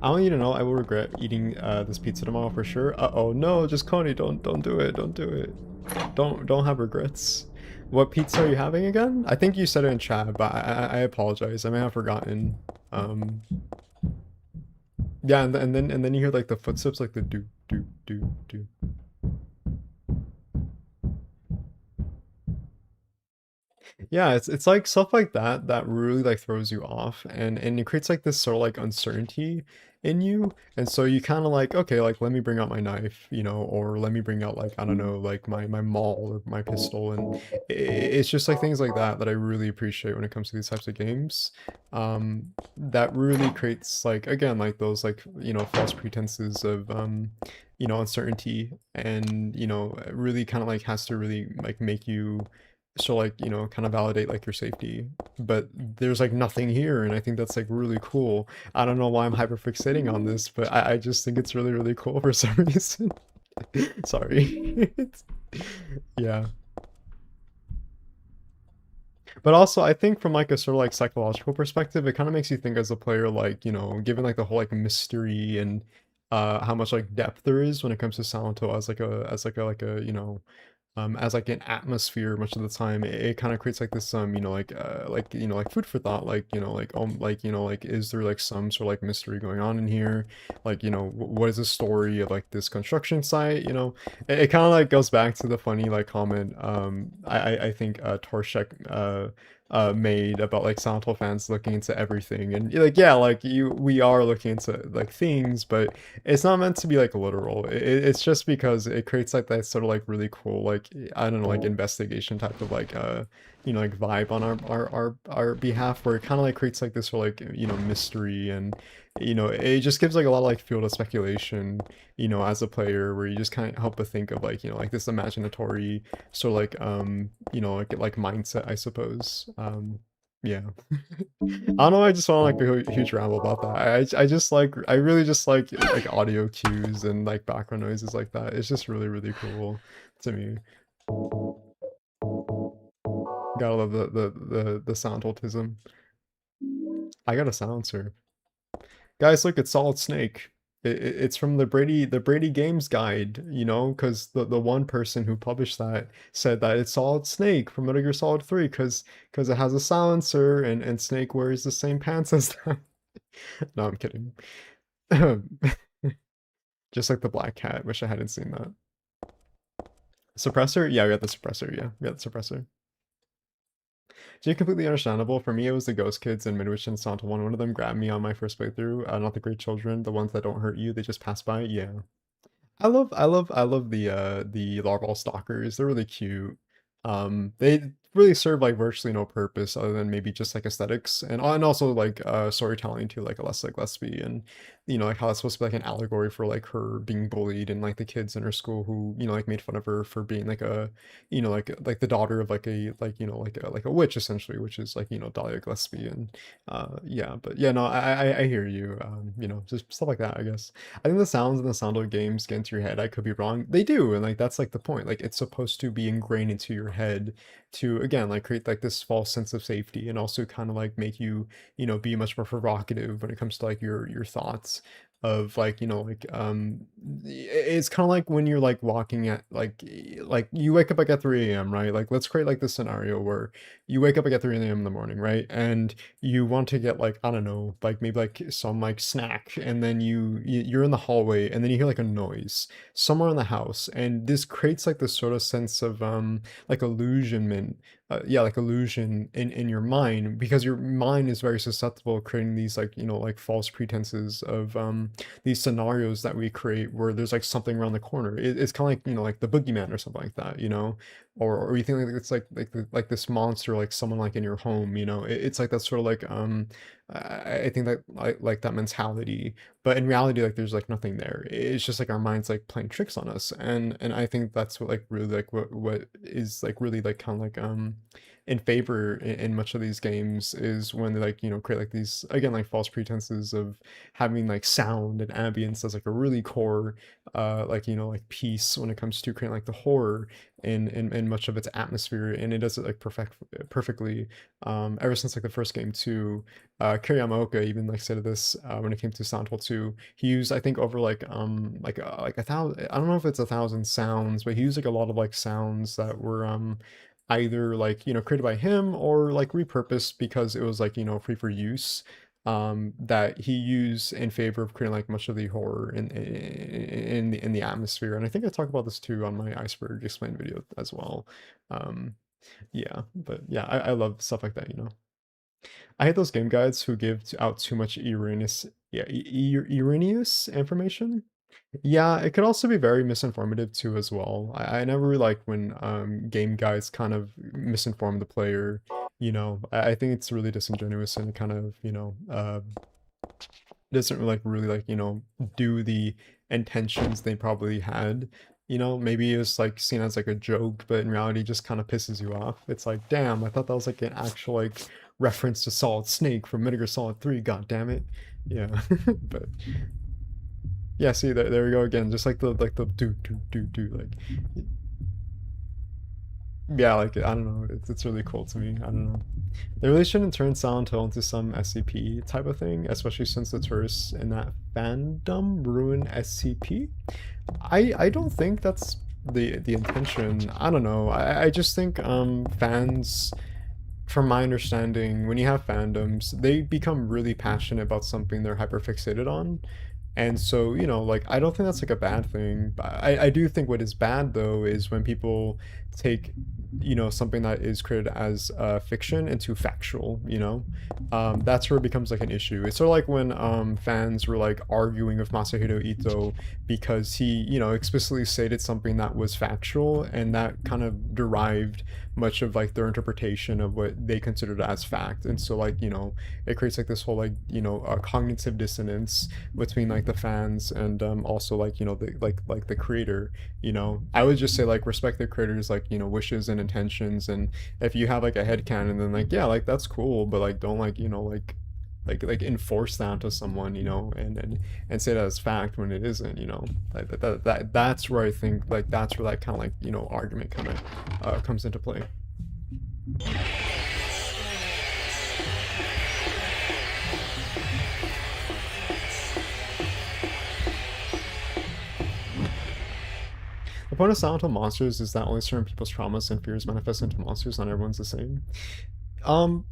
I want you to know I will regret eating this pizza tomorrow for sure. Uh-oh, no, just Coney, don't do it, don't do it. Don't have regrets. What pizza are you having again? I think you said it in chat, but I apologize. I may have forgotten. Um, yeah, and then you hear like the footsteps, like the do do do do. Yeah, it's like stuff like that that really like throws you off, and it creates like this sort of like uncertainty in you, and so you kind of like, okay, like let me bring out my knife, you know, or let me bring out like, I don't know, like my maul or my pistol, and it's just like things like that that I really appreciate when it comes to these types of games. That really creates like, again, like those like, you know, false pretenses of you know, uncertainty, and you know, it really kind of like has to really like make you, so like, you know, kind of validate like your safety, but there's like nothing here, and I think that's like really cool. I don't know why I'm hyperfixating on this, but I just think it's really, really cool for some reason. Sorry. Yeah. But also, I think from like a sort of like psychological perspective, it kind of makes you think as a player, like, you know, given like the whole like mystery and how much like depth there is when it comes to Silent Hill as like a, you know, as like an atmosphere much of the time, it kind of creates like this you know, like, you know, like food for thought, like, you know, like, you know, like, is there like some sort of like mystery going on in here, like, you know, what is the story of like this construction site, you know. It kind of like goes back to the funny like comment I think Torshek made about like Silent Hill fans looking into everything, and like, yeah, like we are looking into like things, but it's not meant to be like literal. It's just because it creates like that sort of like really cool, like, I don't know, like investigation type of like you know, like vibe on our behalf, where it kind of like creates like this sort of like, you know, mystery, and you know, it just gives like a lot of like field of speculation, you know, as a player, where you just can't help but think of like, you know, like this imaginatory sort of like you know, like mindset, I suppose. Yeah. I don't know, I just want like a huge ramble about that. I just like, I really just like audio cues and like background noises like that. It's just really, really cool to me. Gotta love the sound autism. I got a silencer. Guys, look, it's Solid Snake. It's from the Brady Games Guide, you know, because the one person who published that said that it's Solid Snake from Metal Gear Solid 3, because it has a silencer, and Snake wears the same pants as that. No, I'm kidding. Just like the black cat. Wish I hadn't seen that. Suppressor? Yeah, we got the suppressor. Yeah, we got the suppressor. So completely understandable. For me, it was the Ghost Kids in Midwich and Santa 1. One of them grabbed me on my first playthrough. Not the great children, the ones that don't hurt you, they just pass by. Yeah. I love the larval stalkers. They're really cute. They really serve like virtually no purpose other than maybe just like aesthetics, and also like storytelling too, like a less like lesbian, you know, like how it's supposed to be like an allegory for like her being bullied, and like the kids in her school who, you know, like made fun of her for being like a, you know, like the daughter of like a, like, you know, like a witch essentially, which is like, you know, like lesbian. Yeah, but yeah, no, I hear you. You know, just stuff like that, I guess. I think the sounds and the sound of games get into your head. I could be wrong. They do, and like that's like the point. Like it's supposed to be ingrained into your head to, again, like create like this false sense of safety, and also kind of like make you, you know, be much more provocative when it comes to like your thoughts of like, you know, like it's kind of like when you're like walking at like you wake up like at 3 a.m., right? Like let's create like this scenario where you wake up like at 3 a.m. in the morning, right? And you want to get like, I don't know, like maybe like some like snack, and then you're in the hallway, and then you hear like a noise somewhere in the house, and this creates like this sort of sense of like illusionment, yeah, like illusion in your mind, because your mind is very susceptible to creating these like, you know, like false pretenses of these scenarios that we create where there's like something around the corner. It's kind of like, you know, like the boogeyman or something like that, you know, or you think like it's like this monster, like someone like in your home, you know. It's like that sort of like I think that like that mentality, but in reality, like there's like nothing there. It's just like our minds like playing tricks on us, and I think that's what like really like what is like really like kind of like in favor in much of these games, is when they like, you know, create like these, again, like false pretenses of having like sound and ambience as like a really core like, you know, like piece when it comes to creating like the horror. in much of its atmosphere, and it does it like perfectly. Ever since like the first game too, Kiriyamaoka even like said this when it came to Silent Hill 2. He used, I think, over like a thousand. I don't know if it's 1,000 sounds, but he used like a lot of like sounds that were either like created by him or like repurposed because it was like free for use, that he used in favor of creating like much of the horror in the atmosphere. And I think I talk about this too on my Iceberg Explained video as well. um yeah, but yeah, I love stuff like that. I hate those game guides who give out too much erroneous information. Yeah, it could also be very misinformative too as well. I never really like when game guides kind of misinform the player. I think it's really disingenuous and kind of, doesn't really like, do the intentions they probably had. Maybe it's like seen as like a joke, but in reality just kind of pisses you off. It's like, damn, I thought that was like an actual like reference to Solid Snake from Metal Gear Solid 3, god damn it. Yeah. But yeah, see, there we go again, just like the do like, yeah, like I don't know, it's really cool to me. I don't know. They really shouldn't turn Silent Hill into some SCP type of thing, especially since the tourists in that fandom ruin SCP. I don't think that's the intention. I don't know. I just think fans, from my understanding, when you have fandoms, they become really passionate about something they're hyperfixated on. And so, like, I don't think that's like a bad thing. But I do think what is bad though is when people take, something that is created as fiction into factual. That's where it becomes like an issue. It's sort of like when fans were like arguing with Masahiro Ito because he, explicitly stated something that was factual, and that kind of derived much of like their interpretation of what they considered as fact. And so like, it creates like this whole like, cognitive dissonance between like the fans and also like, the creator. I would just say like respect the creator's like, wishes and intentions, and if you have like a headcanon, then like, yeah, like that's cool, but like don't like, like enforce that to someone, and say that as fact when it isn't. Like that's where I think like that's where that kind of like argument kind of comes into play. The point of Silent Hill monsters is that only certain people's traumas and fears manifest into monsters. Not everyone's the same.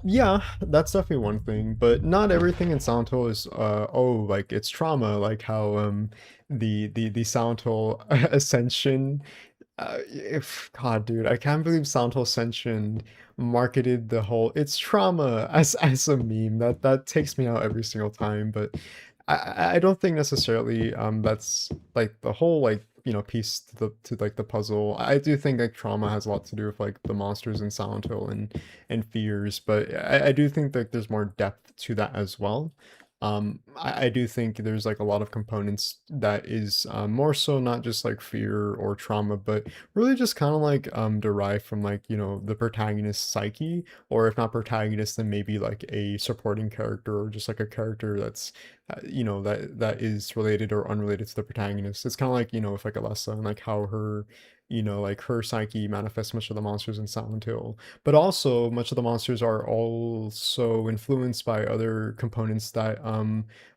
Yeah, that's definitely one thing, but not everything in Silent Hill is oh, like it's trauma, like how the Silent Hill Ascension, if God, dude, I can't believe Silent Hill Ascension marketed the whole it's trauma as a meme. That takes me out every single time. But I don't think necessarily that's like the whole like piece to like the puzzle. I do think like trauma has a lot to do with like the monsters in Silent Hill and fears, but I do think that there's more depth to that as well. I do think there's like a lot of components that is more so not just like fear or trauma, but really just kind of like derived from like the protagonist's psyche, or if not protagonist, then maybe like a supporting character, or just like a character that's that is related or unrelated to the protagonist. It's kind of like with like Alessa and like how her like her psyche manifests much of the monsters in Silent Hill, but also much of the monsters are also influenced by other components that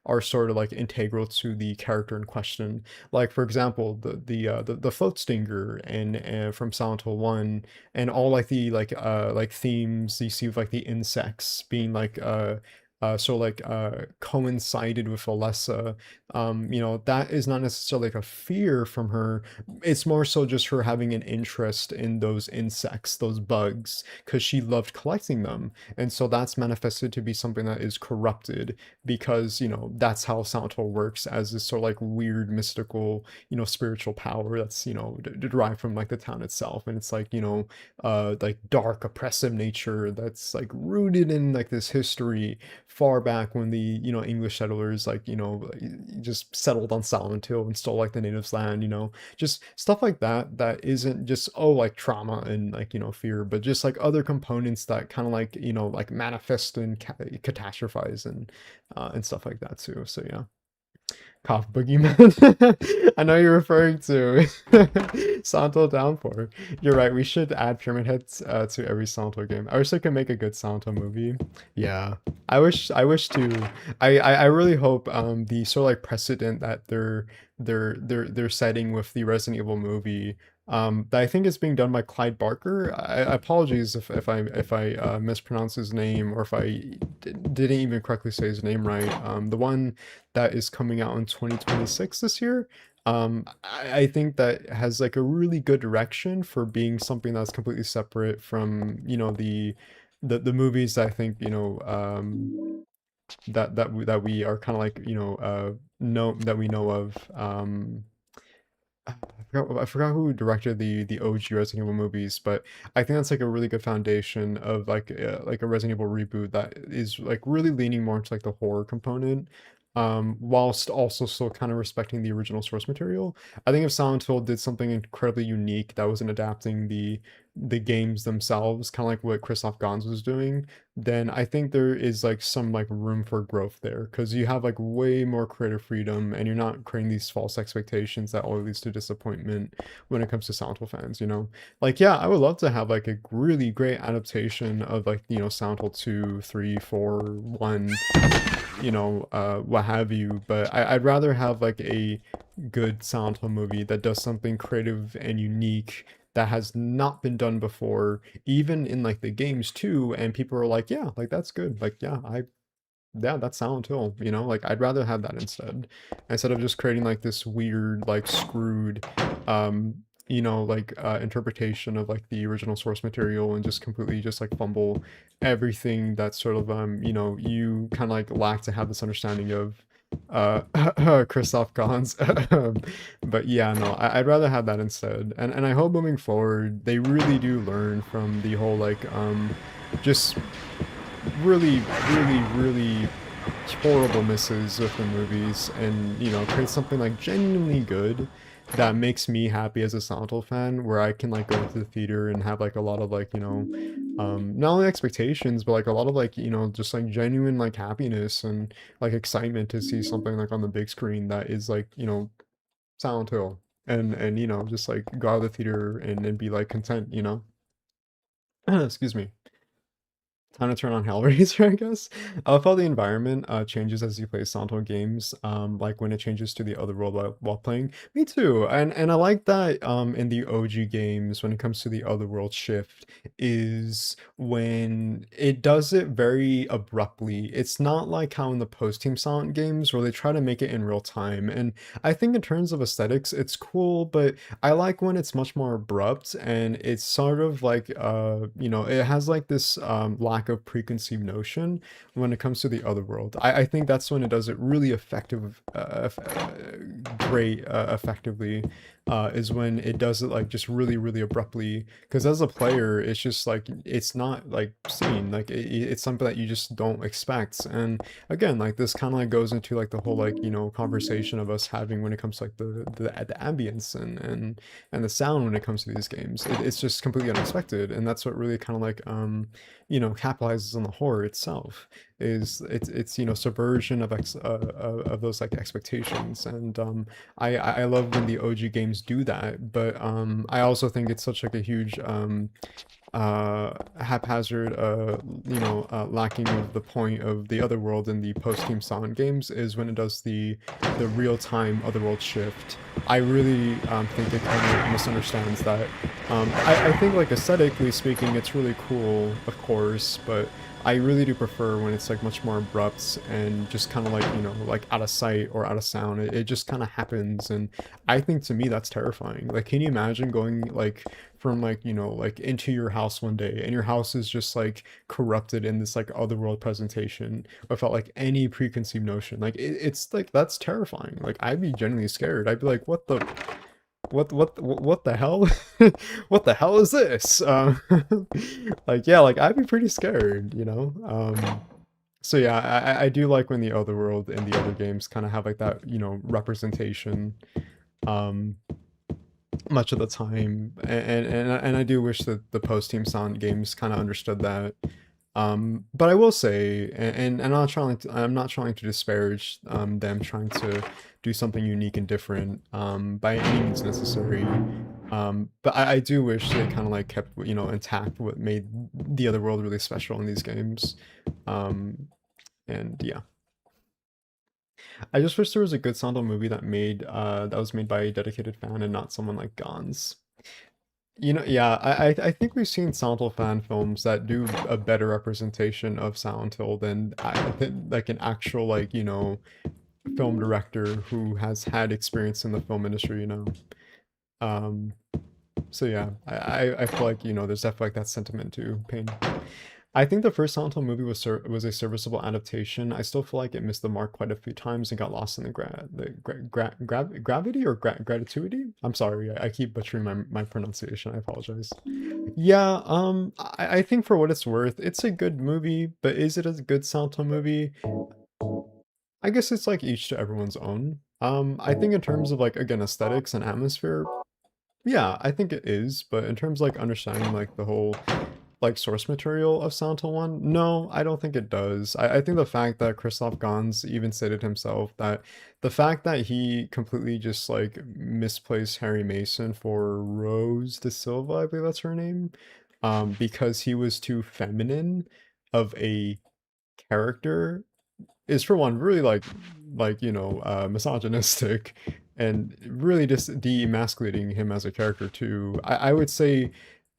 are sort of like integral to the character in question. Like for example, the float stinger and from Silent Hill 1, and all like the like themes you see with like the insects being like so like coincided with Alessa. That is not necessarily like a fear from her. It's more so just her having an interest in those insects, those bugs, because she loved collecting them. And so that's manifested to be something that is corrupted, because that's how Silent Hill works, as this sort of like weird mystical spiritual power that's derived from like the town itself. And it's like like dark oppressive nature that's like rooted in like this history far back when the English settlers like just settled on Silent Hill and stole like the natives' land. Just stuff like that, that isn't just like trauma and like fear, but just like other components that kind of like like manifest and catastrophize and stuff like that too. So yeah. Cough Boogeyman. I know you're referring to Silent Hill Townfall. You're right. We should add Pyramid Heads to every Silent Hill game. I wish they could make a good Silent Hill movie. Yeah, I wish. I wish to. I really hope the sort of like precedent that they're setting with the Resident Evil movie. That I think is being done by Clyde Barker. Apologies if I mispronounced his name or if didn't even correctly say his name right. The one that is coming out in 2026 this year. I think that has like a really good direction for being something that's completely separate from, you know, the movies that I think, you know, that we are kind of like, you know that we know of. I forgot who directed the OG Resident Evil movies, but I think that's like a really good foundation of like a Resident Evil reboot that is like really leaning more into like the horror component, whilst also still kind of respecting the original source material. I think if Silent Hill did something incredibly unique that wasn't adapting the games themselves, kind of like what Christoph Gans was doing, then I think there is like some like room for growth there because you have like way more creative freedom and you're not creating these false expectations that all leads to disappointment when it comes to Silent Hill fans, you know? Like, yeah, I would love to have like a really great adaptation of like, you know, Silent Hill 2, 3, 4, 1, you know, what have you, but I'd rather have like a good Silent Hill movie that does something creative and unique that has not been done before, even in like the games too, and people are like, yeah, like that's good. Like, yeah, that's Silent Hill, you know? Like I'd rather have that instead of just creating like this weird, like screwed, um, you know, like interpretation of like the original source material and just completely just like fumble everything that sort of you know, you kind of like lack to have this understanding of Christoph Gans. But yeah, no, I'd rather have that instead. And I hope moving forward they really do learn from the whole like just really horrible misses with the movies and, you know, create something like genuinely good that makes me happy as a Silent Hill fan, where I can like go into the theater and have like a lot of like, you know, not only expectations but like a lot of like, you know, just like genuine like happiness and like excitement to see something like on the big screen that is like, you know, Silent Hill, and you know, just like go out of the theater and be like content, you know. Excuse me. Time to turn on Hellraiser, I guess. I love how the environment changes as you play Silent Hill games, like when it changes to the other world while playing. Me too, and I like that in the OG games when it comes to the other world shift is when it does it very abruptly. It's not like how in the post-Team Silent games where they try to make it in real time. And I think in terms of aesthetics, it's cool, but I like when it's much more abrupt and it's sort of like you know, it has like this lack of preconceived notion when it comes to the other world. I think that's when it does it really effectively, is when it does it like just really abruptly, because as a player it's just like it's not like seen like it's something that you just don't expect. And again, like this kind of like goes into like the whole like, you know, conversation of us having when it comes to like the ambience and the sound when it comes to these games. It's just completely unexpected, and that's what really kind of like you know, capitalizes on the horror itself. Is it's you know, subversion of those like expectations. And I love when the OG games do that, but I also think it's such like a huge haphazard, you know, lacking of the point of the other world in the post-Team Silent games is when it does the real-time otherworld shift. I really think it kind of misunderstands that. I think like aesthetically speaking it's really cool, of course, but I really do prefer when it's like much more abrupt and just kind of like, you know, like out of sight or out of sound. It just kind of happens, and I think to me that's terrifying. Like, can you imagine going like from like, you know, like into your house one day and your house is just like corrupted in this like otherworld presentation without like any preconceived notion? Like it's like that's terrifying. Like I'd be genuinely scared. I'd be like, what the hell? What the hell is this? Like, yeah, like I'd be pretty scared, you know. So yeah, I do like when the other world and the other games kind of have like that, you know, representation um much of the time. And I do wish that the post Team Silent games kind of understood that. But I will say, and I'm not trying to disparage them trying to do something unique and different by any means necessary. But I do wish they kind of like kept, you know, intact what made the other world really special in these games. Um, and yeah, I just wish there was a good Silent Hill movie that was made by a dedicated fan and not someone like Gons. You know, yeah, I think we've seen Silent Hill fan films that do a better representation of Silent Hill than like an actual like, you know, film director who has had experience in the film industry, you know. Um, so yeah, I feel like, you know, there's definitely like that sentiment to Pain. I think the first Silent Hill movie was a serviceable adaptation. I still feel like it missed the mark quite a few times and got lost in gravity or gratitude. I'm sorry, I keep butchering my pronunciation. I apologize. Yeah, I think for what it's worth, it's a good movie, but is it a good Silent Hill movie? I guess it's like each to everyone's own. I think in terms of like again aesthetics and atmosphere, yeah, I think it is, but in terms of like understanding like the whole like source material of Silent Hill 1, no, I don't think it does. I think the fact that Christoph Gans even stated himself that the fact that he completely just like misplaced Harry Mason for Rose de Silva, I believe that's her name, because he was too feminine of a character is for one really like you know misogynistic and really just demasculating him as a character too. I would say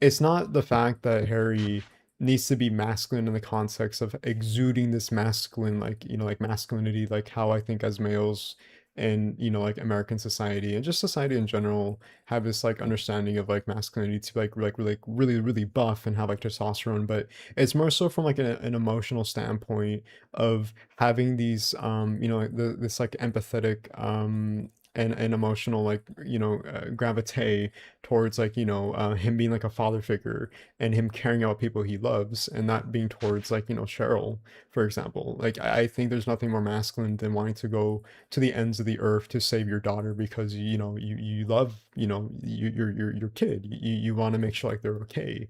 it's not the fact that Harry needs to be masculine in the context of exuding this masculine like you know like masculinity like how I think as males and you know like American society and just society in general have this like understanding of like masculinity to really buff and have like testosterone, but it's more so from like an emotional standpoint of having these you know like this like empathetic and emotional like you know gravite towards like you know him being like a father figure and him caring about people he loves and that being towards like you know Cheryl for example. Like I think there's nothing more masculine than wanting to go to the ends of the earth to save your daughter because you know you love you know your kid, you want to make sure like they're okay.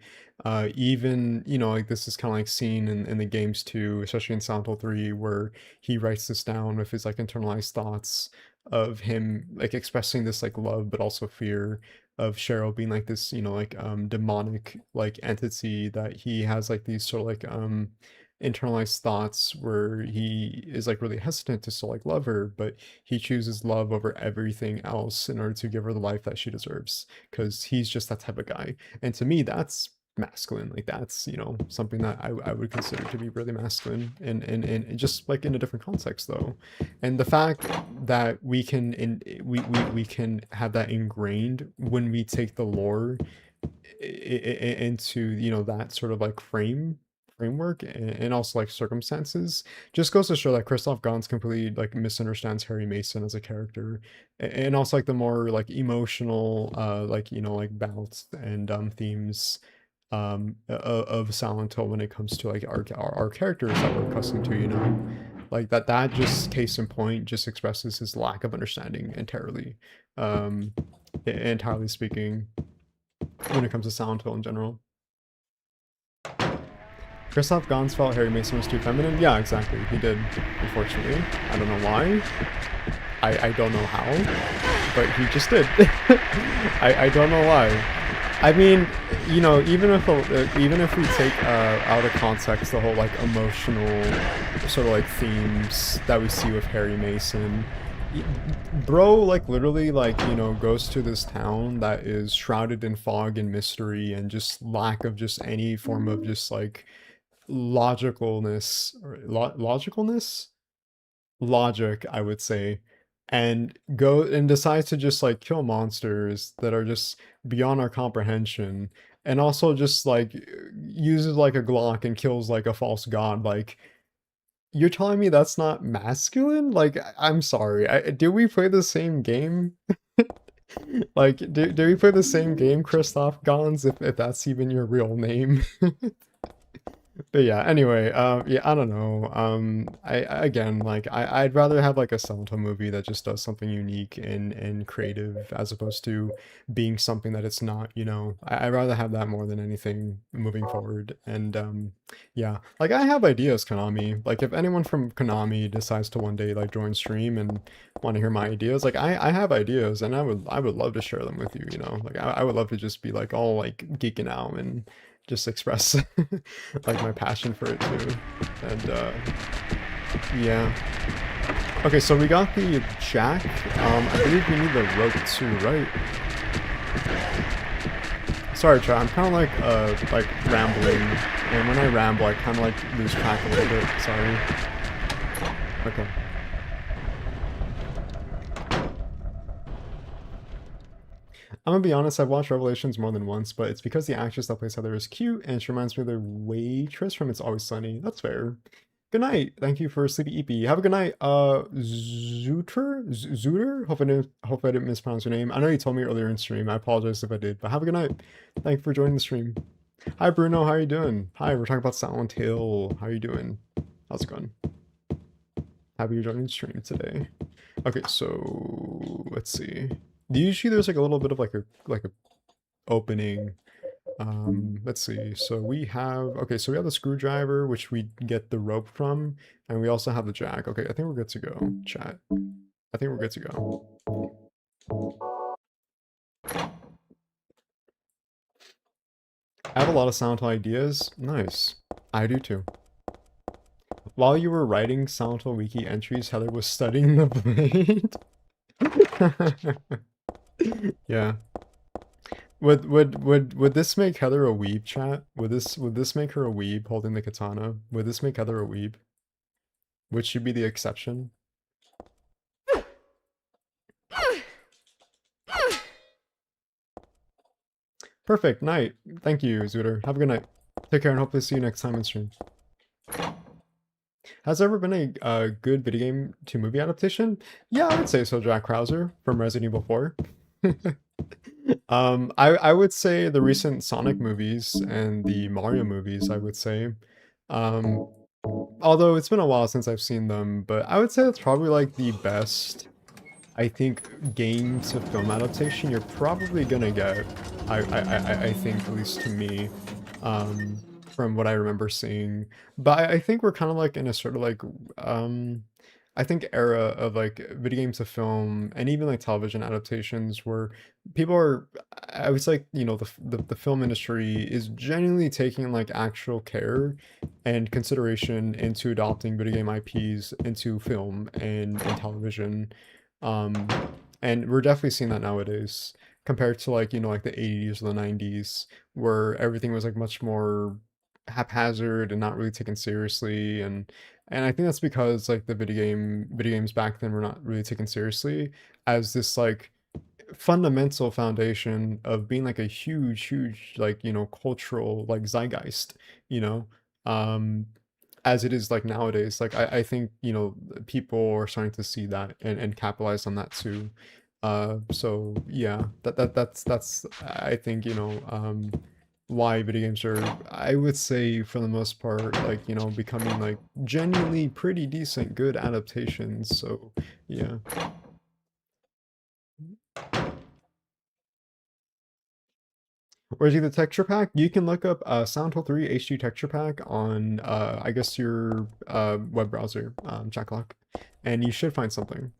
Even you know like this is kind of like seen in the games too, especially in Silent Hill 3 where he writes this down with his like internalized thoughts of him like expressing this like love but also fear of Cheryl being like this you know like demonic like entity that he has like these sort of like internalized thoughts where he is like really hesitant to still like love her, but he chooses love over everything else in order to give her the life that she deserves because he's just that type of guy. And to me that's masculine. Like that's you know something that I would consider to be really masculine and just like in a different context though. And the fact that we can have that ingrained when we take the lore into you know that sort of like framework and also like circumstances just goes to show that Christoph Gans completely like misunderstands Harry Mason as a character and also like the more like emotional like you know like bouts and themes of Silent Hill when it comes to like our characters that we're accustomed to, you know, like that just case in point just expresses his lack of understanding entirely, um, entirely speaking, when it comes to Silent Hill in general. Christoph Gans felt Harry Mason was too feminine. Yeah, exactly. He did, unfortunately. I don't know why. I don't know how, but he just did. I don't know why. I mean, you know, even if we take out of context the whole like emotional sort of like themes that we see with Harry Mason, bro, like literally like you know goes to this town that is shrouded in fog and mystery and just lack of just any form of just like logicalness or logicalness logic, I would say, and go and decides to just like kill monsters that are just beyond our comprehension, and also just like uses like a Glock and kills like a false god. Like, you're telling me that's not masculine? Like, I'm sorry. Did we play the same game? Like, did we play the same game, Christoph Gans, if that's even your real name? But yeah, anyway, yeah, I don't know. Again, like, I'd rather have like a Silent Hill movie that just does something unique and creative as opposed to being something that it's not, you know. I'd rather have that more than anything moving forward. And yeah, like I have ideas, Konami. Like if anyone from Konami decides to one day like join stream and want to hear my ideas, like I have ideas and I would love to share them with you, you know. Like I would love to just be like all like geeking out and just express like my passion for it too. And yeah. Okay, so we got the jack. I believe we need the rope too, right? Sorry, chat. I'm kind of like rambling, and when I ramble, I kind of like lose track a little bit. Sorry. Okay. I'm gonna be honest, I've watched Revelations more than once, but it's because the actress that plays Heather is cute, and she reminds me of the waitress from It's Always Sunny. That's fair. Good night. Thank you for Sleepy EP. Have a good night. Zooter? Hope I didn't mispronounce your name. I know you told me earlier in stream. I apologize if I did, but have a good night. Thank you for joining the stream. Hi Bruno, how are you doing? Hi, we're talking about Silent Hill. How are you doing? How's it going? Happy you're joining the stream today. Okay, so let's see. Usually there's like a little bit of like a opening. Let's see. So we have okay, so we have the screwdriver, which we get the rope from, and we also have the jack. Okay, I think we're good to go, chat. I think we're good to go. I have a lot of Silent Hill ideas. Nice. I do too. While you were writing Silent Hill wiki entries, Heather was studying the blade. Yeah. Would this make Heather a weeb, chat? Would this make her a weeb holding the katana? Would this make Heather a weeb? Which should be the exception? Perfect. Night. Thank you, Zooter. Have a good night. Take care and hopefully see you next time in stream. Has there ever been a good video game to movie adaptation? Yeah, I would say so, Jack Krauser from Resident Evil 4. I would say the recent Sonic movies and the Mario movies, I would say. Um, although it's been a while since I've seen them, but I would say that's probably like the best, I think, game to film adaptation you're probably gonna get. I think, at least to me, from what I remember seeing. But I think we're kind of like in a sort of like, I think era of like video games to film and even like television adaptations where people are, I was like, you know, the film industry is genuinely taking like actual care and consideration into adopting video game IPs into film and television. Um, and we're definitely seeing that nowadays compared to like, you know, like the 80s or the 90s where everything was like much more haphazard and not really taken seriously. And I think that's because like the video games back then were not really taken seriously as this like fundamental foundation of being like a huge like, you know, cultural like zeitgeist, you know, um as it is like nowadays. Like I think, you know, people are starting to see that and capitalize on that too. So yeah, that's I think, you know, why video games are, I would say for the most part, like, you know, becoming like genuinely pretty decent good adaptations. So yeah. Where's the texture pack? You can look up Silent Hill 3 HD texture pack on I guess your web browser, Jacklock, and you should find something.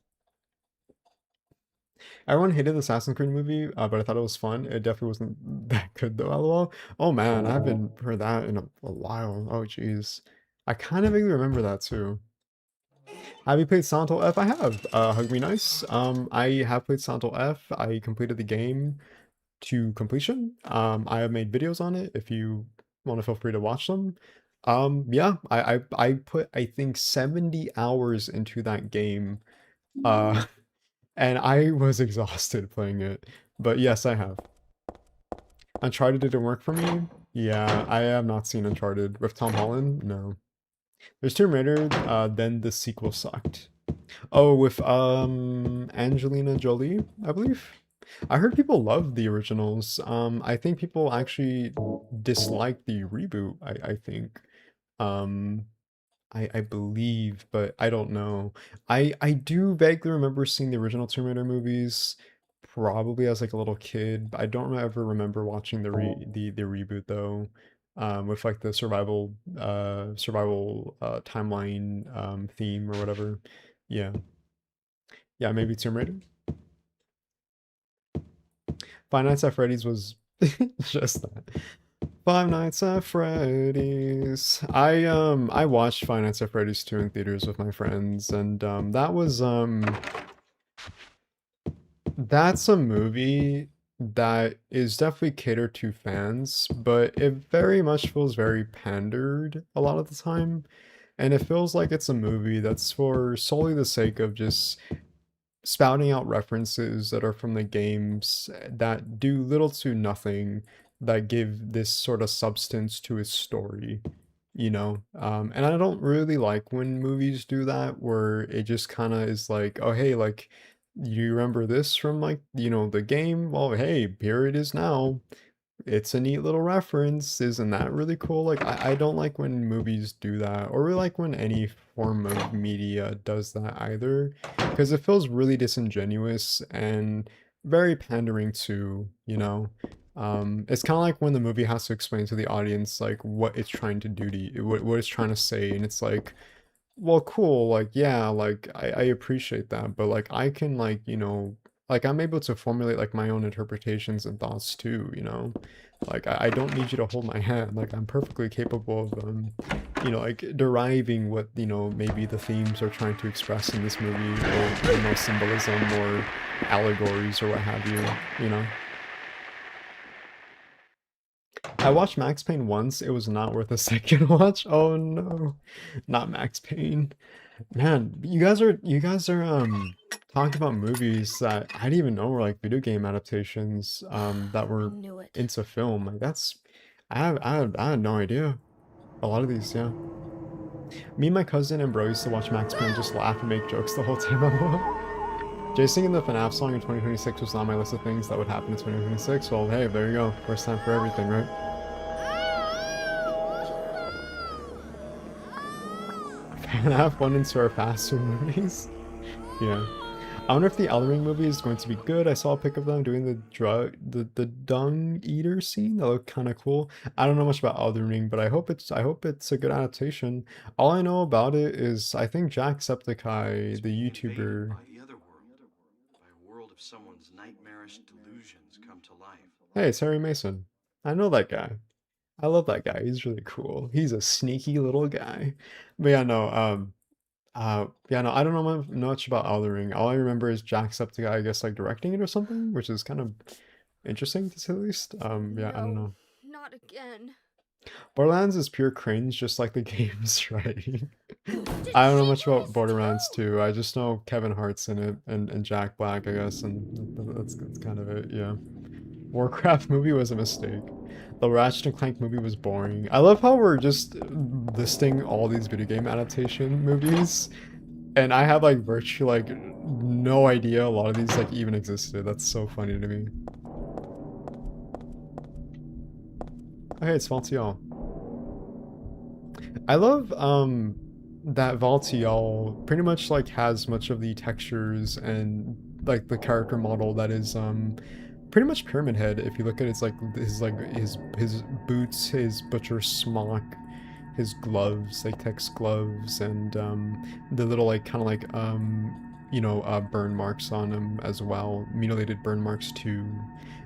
Everyone hated the Assassin's Creed movie, but I thought it was fun. It definitely wasn't that good though, lol. Oh man, I haven't heard that in a while. Oh jeez. I kind of vaguely remember that too. Have you played Silent Hill F? I have. Hug Me Nice. I have played Silent Hill F. I completed the game to completion. I have made videos on it if you want to feel free to watch them. Yeah, I put I think 70 hours into that game. Uh and I was exhausted playing it. But yes, I have. Uncharted didn't work for me. Yeah, I have not seen Uncharted with Tom Holland. No. There's Tomb Raider, then the sequel sucked. Oh, with Angelina Jolie, I believe. I heard people love the originals. I think people actually dislike the reboot, I think. Um, I believe, but I don't know. I do vaguely remember seeing the original Tomb Raider movies, probably as like a little kid. But I don't ever remember watching the reboot though, with like the survival timeline theme or whatever. Yeah, yeah, maybe Tomb Raider. Five Nights at Freddy's was just that. Five Nights at Freddy's. I watched Five Nights at Freddy's 2 in theaters with my friends, and that's a movie that is definitely catered to fans, but it very much feels very pandered a lot of the time. And it feels like it's a movie that's for solely the sake of just spouting out references that are from the games that do little to nothing that give this sort of substance to its story, you know? And I don't really like when movies do that, where it just kind of is like, oh, hey, like, you remember this from like, the game? Well, hey, here it is now. It's a neat little reference. Isn't that really cool? Like, I don't like when movies do that, or really like when any form of media does that either, because it feels really disingenuous and very pandering to, it's kind of like when the movie has to explain to the audience like what it's trying to do to you, what it's trying to say, and it's like, well, cool, like, yeah, like, I appreciate that, but, like, I can, like, like, I'm able to formulate, like, my own interpretations and thoughts too, you know? Like, I don't need you to hold my hand, like, I'm perfectly capable of, like, deriving what, maybe the themes are trying to express in this movie, or, symbolism, or allegories, or what have you, you know? I watched Max Payne once, it was not worth a second watch. Oh no, not Max Payne. Man, you guys are talking about movies that I didn't even know were like video game adaptations that I were knew it. into film. Like that's I had no idea. A lot of these, yeah. Me and my cousin and bro used to watch Max Payne and just laugh and make jokes the whole time. Jay singing the FNAF song in 2026 was on my list of things that would happen in 2026. Well, hey, there you go. First time for everything, right? FNAF 1 and 2 are faster movies. Yeah. I wonder if the Elden Ring movie is going to be good. I saw a pic of them doing the dung eater scene. That looked kind of cool. I don't know much about Elden Ring, but I hope it's a good adaptation. All I know about it is I think Jacksepticeye, the Being invaded YouTuber. by the other world, by a world of someone's nightmarish delusions come to life. Hey, it's Harry Mason. I know that guy. I love that guy. He's really cool. He's a sneaky little guy. But yeah, no, yeah, no, I don't know much about Elden Ring. All I remember is Jacksepticeye, I guess, like directing it or something, which is kind of interesting to say the least. Yeah, I don't No, know. not again. Borderlands is pure cringe, just like the games, right? Did I don't know she much about just Borderlands too? 2. I just know Kevin Hart's in it and Jack Black, I guess, and that's kind of it, yeah. Warcraft movie was a mistake. The Ratchet and Clank movie was boring. I love how we're just listing all these video game adaptation movies, and I have like virtually like no idea a lot of these like even existed. That's so funny to me. Okay, it's Valtiel. I love that Valtiel pretty much like has much of the textures and like the character model that is pretty much Pyramid Head. If you look at it, it's like his boots, his butcher smock, his gloves, latex gloves, and the little like kind of like burn marks on him as well, mutilated burn marks too.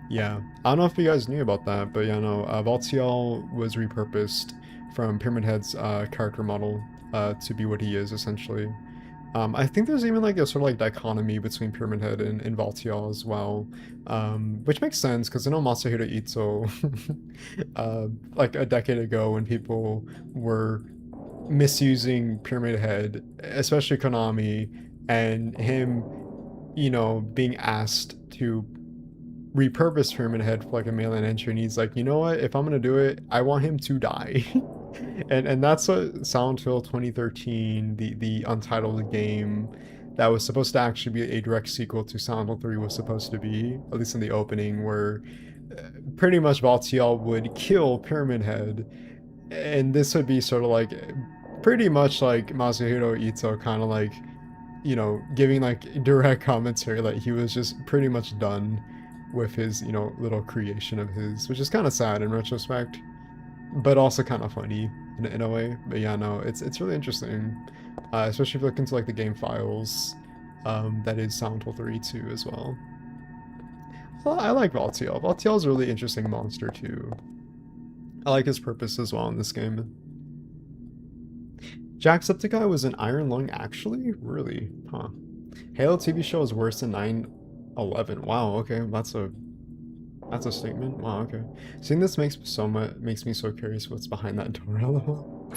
Yeah, I don't know if you guys knew about that, but yeah, no, Valtiel was repurposed from Pyramid Head's character model to be what he is essentially. I think there's even like a sort of like dichotomy between Pyramid Head and Valtiel as well, which makes sense because I know Masahiro Ito, like a decade ago when people were misusing Pyramid Head, especially Konami, and him, being asked to repurpose Pyramid Head for like a mainline entry, and he's like, you know what? If I'm gonna do it, I want him to die. And that's what Silent Hill 2013, the untitled game that was supposed to actually be a direct sequel to Silent Hill 3 was supposed to be, at least in the opening, where pretty much Valtiel would kill Pyramid Head and this would be sort of like pretty much like Masahiro Ito kind of like, you know, giving like direct commentary, like he was just pretty much done with his, you know, little creation of his, which is kind of sad in retrospect, but also kind of funny in a way. But yeah, no, it's really interesting, especially if you look into like the game files. That is Silent Hill 3 too as well. Well, I like Valtiel. Valtiel's a really interesting monster too. I like his purpose as well in this game. Jacksepticeye was an Iron Lung actually? Really? Huh. Halo TV show is worse than 9/11. Wow, okay. That's a statement. Wow, okay. Seeing this makes me so curious what's behind that door. LOL.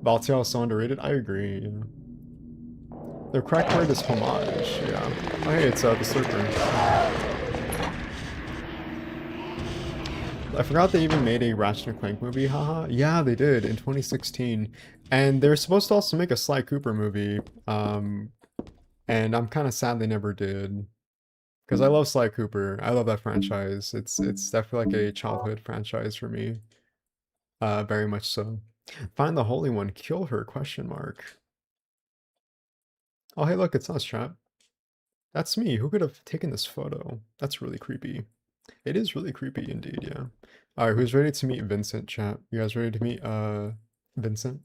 Valtiel is so underrated. I agree, yeah. The correct word is homage, yeah. Oh hey, it's the Slurper. I forgot they even made a Ratchet and Clank movie, haha. Yeah, they did in 2016. And they're supposed to also make a Sly Cooper movie. And I'm kind of sad they never did. Because I love Sly Cooper. I love that franchise. It's definitely like a childhood franchise for me. Very much so. Find the Holy One, kill her, question mark. Oh hey look, it's us, chat. That's me. Who could have taken this photo? That's really creepy. It is really creepy indeed, yeah. Alright, who's ready to meet Vincent, chat? You guys ready to meet Vincent?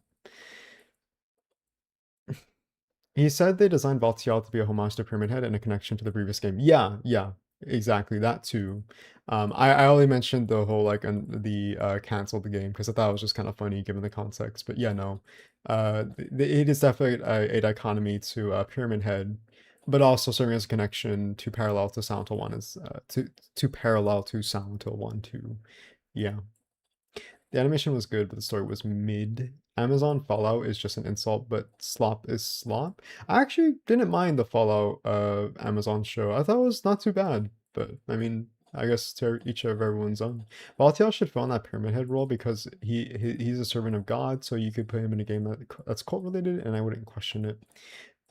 He said they designed Valtiel to be a homage to Pyramid Head and a connection to the previous game. Yeah, yeah, exactly, that too. I only mentioned the whole like cancel the game because I thought it was just kind of funny given the context. But yeah, no. It is definitely a dichotomy to Pyramid Head, but also serving as a connection to parallel to Silent Hill 1 is to parallel to Silent Hill 1 too. Yeah. The animation was good, but the story was mid. Amazon Fallout is just an insult, but slop is slop. I actually didn't mind the Fallout Amazon show. I thought it was not too bad, but I mean, I guess to each of everyone's own. Valtiel should fill in that Pyramid Head role because he's a servant of God, so you could put him in a game that's cult related, and I wouldn't question it.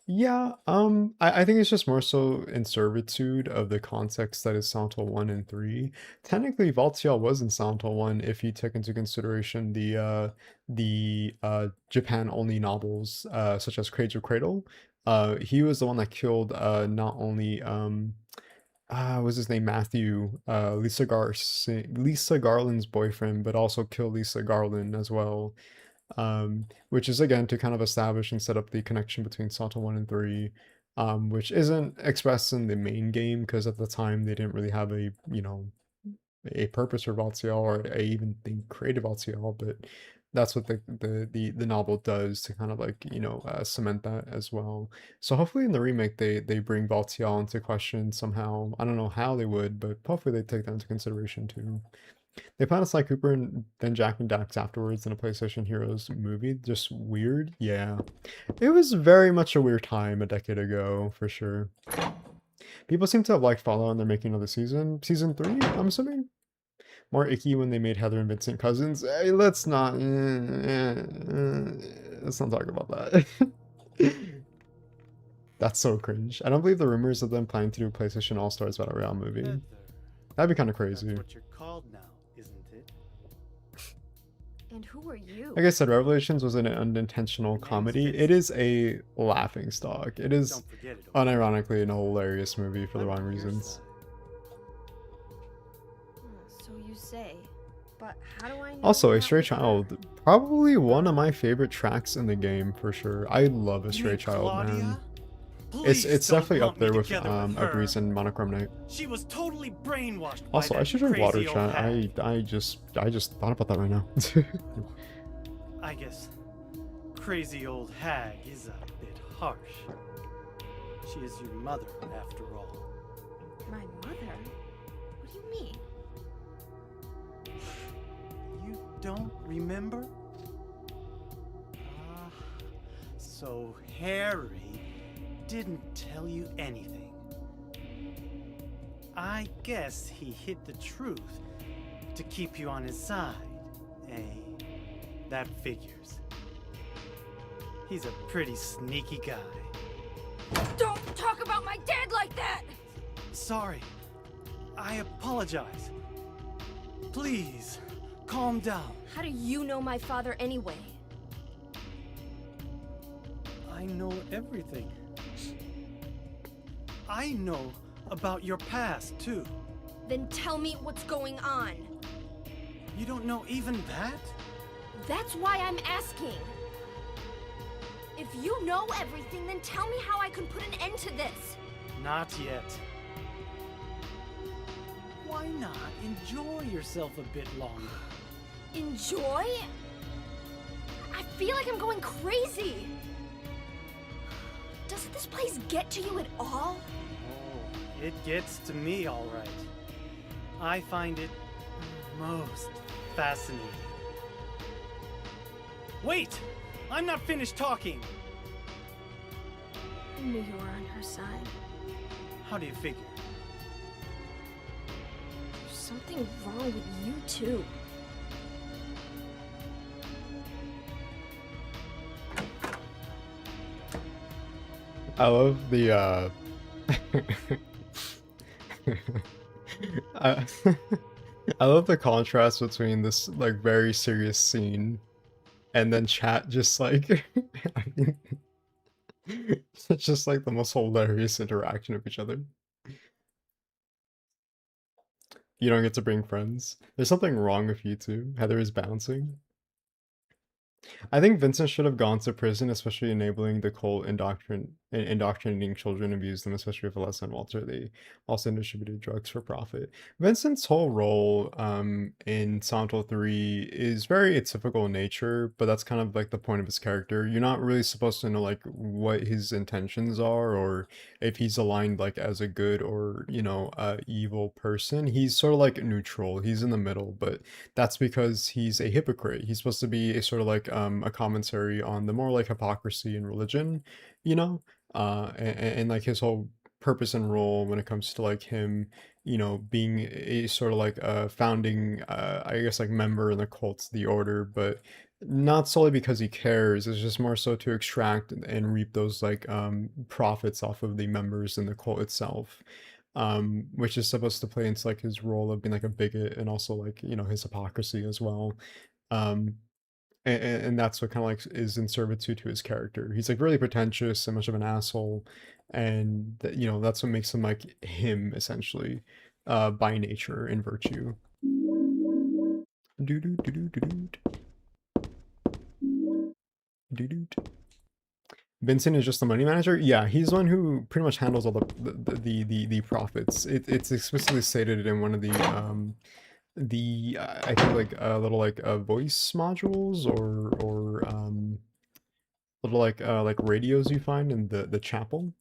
Yeah, I think it's just more so in servitude of the context that is Silent Hill 1 and 3. Technically, Valtiel was in Silent Hill 1 if you took into consideration the Japan-only novels, such as Cradle of Cradle. He was the one that killed not only was his name Matthew, Lisa Garland's boyfriend, but also killed Lisa Garland as well. Which is again to kind of establish and set up the connection between Silent Hill 1 and 3, which isn't expressed in the main game because at the time they didn't really have a, you know, a purpose for Valtiel or a even think creative Valtiel, but that's what the novel does to kind of like, you know, cement that as well. So hopefully in the remake they bring Valtiel into question somehow. I don't know how they would, but hopefully they take that into consideration too. They plan to Sly Cooper and then Jack and Dax afterwards in a PlayStation Heroes movie. Just weird? Yeah. It was very much a weird time a decade ago, for sure. People seem to have liked Fallout and they're making another season. Season 3, I'm assuming? More icky when they made Heather and Vincent cousins. Hey, let's not talk about that. That's so cringe. I don't believe the rumors of them planning to do a PlayStation All-Stars Battle Royale movie. That'd be kind of crazy. That's what you're called now, isn't it? And who are you? Like I said, Revelations was an unintentional comedy. It is a laughing stock. It is Don't forget it. unironically an hilarious movie for the wrong reasons. So you say. But how do I know? Also, A what Stray happened? Child, probably one of my favorite tracks in the game for sure. I love A Stray Child, man. It's definitely up there with Agrees and Monochrome Night. She was totally brainwashed. Also, by I that should drink water, crazy old chat. hag. I just thought about that right now. I guess crazy old hag is a bit harsh. She is your mother, after all. My mother? What do you mean? You don't remember? Ah, so Harry didn't tell you anything. I guess he hid the truth to keep you on his side, eh? That figures. He's a pretty sneaky guy. Don't talk about my dad like that! Sorry. I apologize. Please, Calm down. How do you know my father anyway? I know everything. I know about your past, too. Then tell me what's going on. You don't know even that? That's why I'm asking. If you know everything, then tell me how I can put an end to this. Not yet. Why not enjoy yourself a bit longer? Enjoy? I feel like I'm going crazy. Does this place get to you at all? Oh, it gets to me all right. I find it most fascinating. Wait! I'm not finished talking! I knew you were on her side. How do you figure? There's something wrong with you too. I love the I, I love the contrast between this like very serious scene and then chat just like I mean, it's just like the most hilarious interaction of each other. You don't get to bring friends. There's something wrong with you two. Heather is bouncing. I think Vincent should have gone to prison, especially enabling the cult indoctrinating children, abuse them, especially with Les and Walter. They also distributed drugs for profit. Vincent's whole role in Silent Hill 3 is very atypical in nature, but that's kind of like the point of his character. You're not really supposed to know like what his intentions are or if he's aligned like as a good or, you know, evil person. He's sort of like neutral. He's in the middle, but that's because he's a hypocrite. He's supposed to be a sort of like a commentary on the more like hypocrisy in religion, you know, and like his whole purpose and role when it comes to like him, you know, being a sort of like a founding, I guess like member in the cult, the order, but not solely because he cares. It's just more so to extract and reap those like profits off of the members in the cult itself. Which is supposed to play into like his role of being like a bigot and also like, you know, his hypocrisy as well. Um, and that's what kind of like is in servitude to his character. He's like really pretentious and much of an asshole, and that, you know, that's what makes him like him essentially, by nature and virtue. Doo doo doo doo doo doo doo. Vincent is just the money manager. Yeah, he's the one who pretty much handles all the profits. It's explicitly stated in one of the I think like little like voice modules or little like radios you find in the chapel.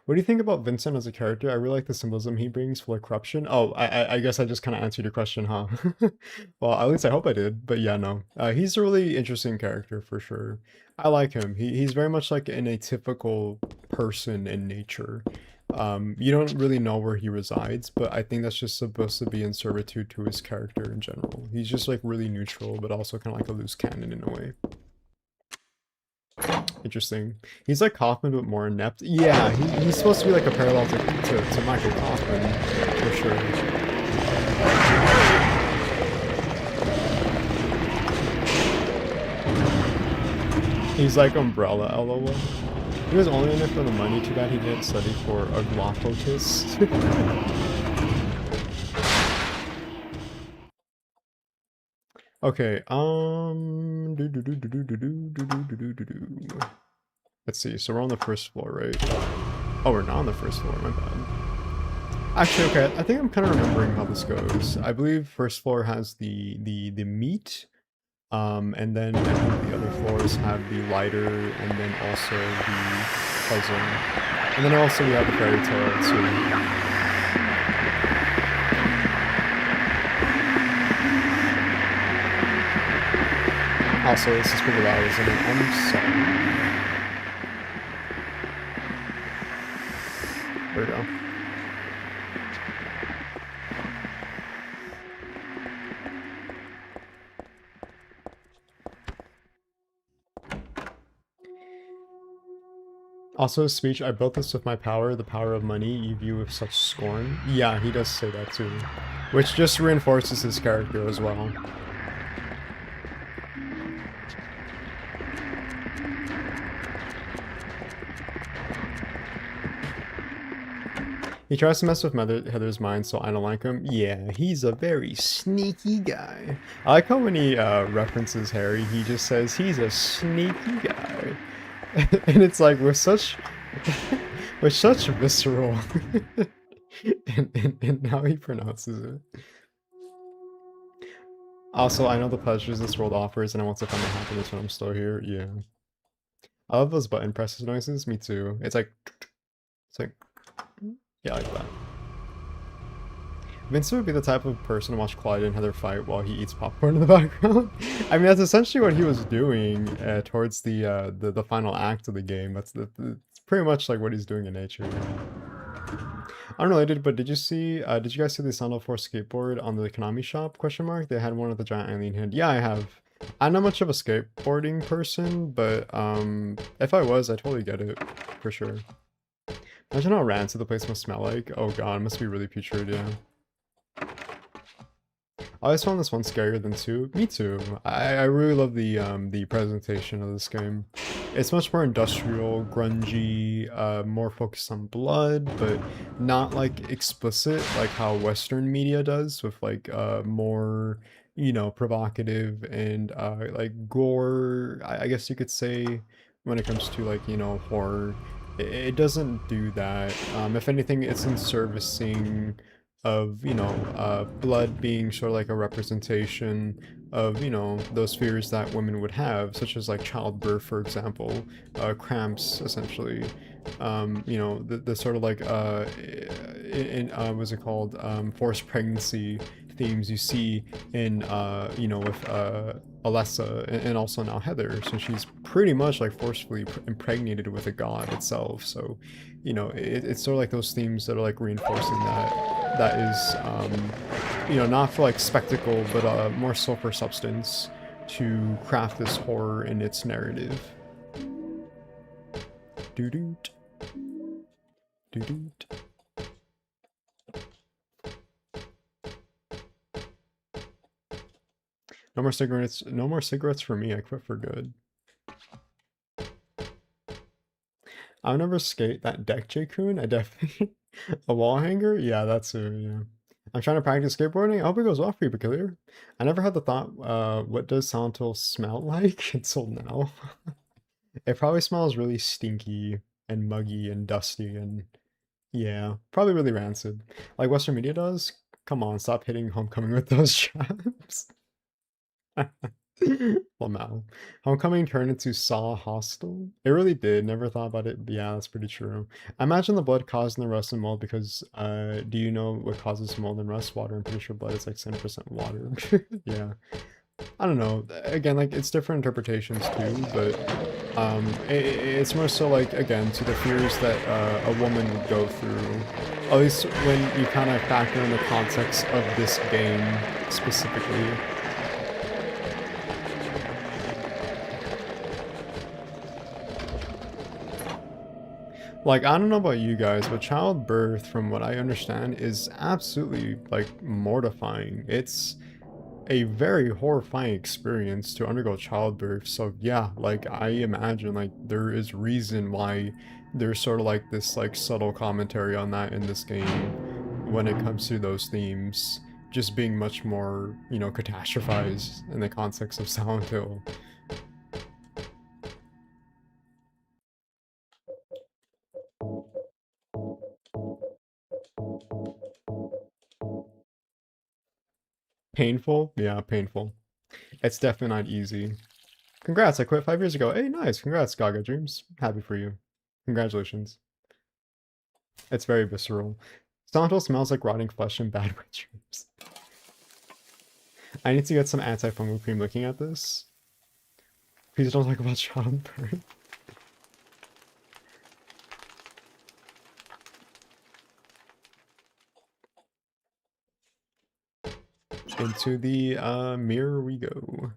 What do you think about Vincent as a character? I really like the symbolism he brings for like corruption. Oh, I guess I just kind of answered your question, huh? Well, at least I hope I did. But yeah, no. He's a really interesting character for sure. I like him. He's very much like an atypical person in nature. You don't really know where he resides, but I think that's just supposed to be in servitude to his character in general. He's just like really neutral, but also kind of like a loose cannon in a way. Interesting. He's like Kaufman, but more inept. Yeah, he's supposed to be like a parallel to Michael Kaufman, for sure. He's like Umbrella, LOL. He was only in it for the money. Too bad he didn't study for a glophotist. Okay, let's see, so we're on the first floor, right? Oh, we're not on the first floor, my bad. Actually, okay, I think I'm kind of remembering how this goes. I believe first floor has the meat, and then I think the other floors have the lighter, and then also the puzzle. And then also we have the fairy tale too. Also, this is pretty loud, isn't it? I'm sorry. There we go. Also, his speech, I built this with my power, the power of money, you view with such scorn. Yeah, he does say that too. Which just reinforces his character as well. He tries to mess with Heather's mind, so I don't like him. Yeah, he's a very sneaky guy. I like how when he references Harry, he just says he's a sneaky guy. And it's like, we're such visceral in how he pronounces it. Also, I know the pleasures this world offers, and I want to find my happiness when I'm still here. Yeah. I love those button presses noises. Me too. It's like, yeah, I like that. Vincent would be the type of person to watch Clyde and Heather fight while he eats popcorn in the background. I mean, that's essentially what he was doing towards the final act of the game. It's pretty much like what he's doing in nature. Unrelated, but did you guys see the Silent Hill 4 skateboard on the Konami shop, question mark? They had one with the giant alien hand. Yeah, I have. I'm not much of a skateboarding person, but if I was, I totally get it, for sure. Imagine how rancid the place must smell like. Oh god, it must be really putrid, yeah. I always found this one scarier than 2. Me too. I really love the presentation of this game. It's much more industrial, grungy, more focused on blood, but not like explicit like how Western media does, with like more, you know, provocative and like gore, I guess you could say, when it comes to like, you know, horror. It doesn't do that. If anything, it's in servicing of, you know, blood being sort of like a representation of, you know, those fears that women would have, such as like childbirth, for example, cramps, essentially. You know, the sort of like, what's it called, forced pregnancy themes you see in, you know, with Alessa and also now Heather, so she's pretty much like forcefully impregnated with a god itself. So, you know, it's sort of like those themes that are like reinforcing that is, you know, not for like spectacle, but more so for substance to craft this horror in its narrative. Doo-doot. Doo-doot. No more cigarettes. No more cigarettes for me. I quit for good. I'll never skate that deck, J-Kun. I definitely... A wall hanger? Yeah, that's it, yeah. I'm trying to practice skateboarding. I hope it goes well for you, Peculiar. I never had the thought, what does Silent Hill smell like until now? It probably smells really stinky and muggy and dusty and... Yeah, probably really rancid. Like Western media does? Come on, stop hitting Homecoming with those traps. Lamau. Homecoming turned into Saw Hostel? It really did. Never thought about it. But yeah, that's pretty true. I imagine the blood causing the rust and mold because, do you know what causes mold and rust? Water. I'm pretty sure blood is like 70% water. Yeah. I don't know. Again, like, it's different interpretations too, but, it's more so like, again, to the fears that, a woman would go through. At least when you kind of factor in the context of this game specifically. Like, I don't know about you guys, but childbirth, from what I understand, is absolutely, like, mortifying. It's a very horrifying experience to undergo childbirth. So yeah, like, I imagine, like, there is reason why there's sort of like this, like, subtle commentary on that in this game when it comes to those themes just being much more, you know, catastrophized in the context of Silent Hill. Painful? Yeah, painful. It's definitely not easy. Congrats, I quit 5 years ago. Hey, nice. Congrats, Gaga Dreams. Happy for you. Congratulations. It's very visceral. Silent Hill smells like rotting flesh and bad wet dreams. I need to get some anti-fungal cream looking at this. Please don't talk about childbirth. Into the mirror we go.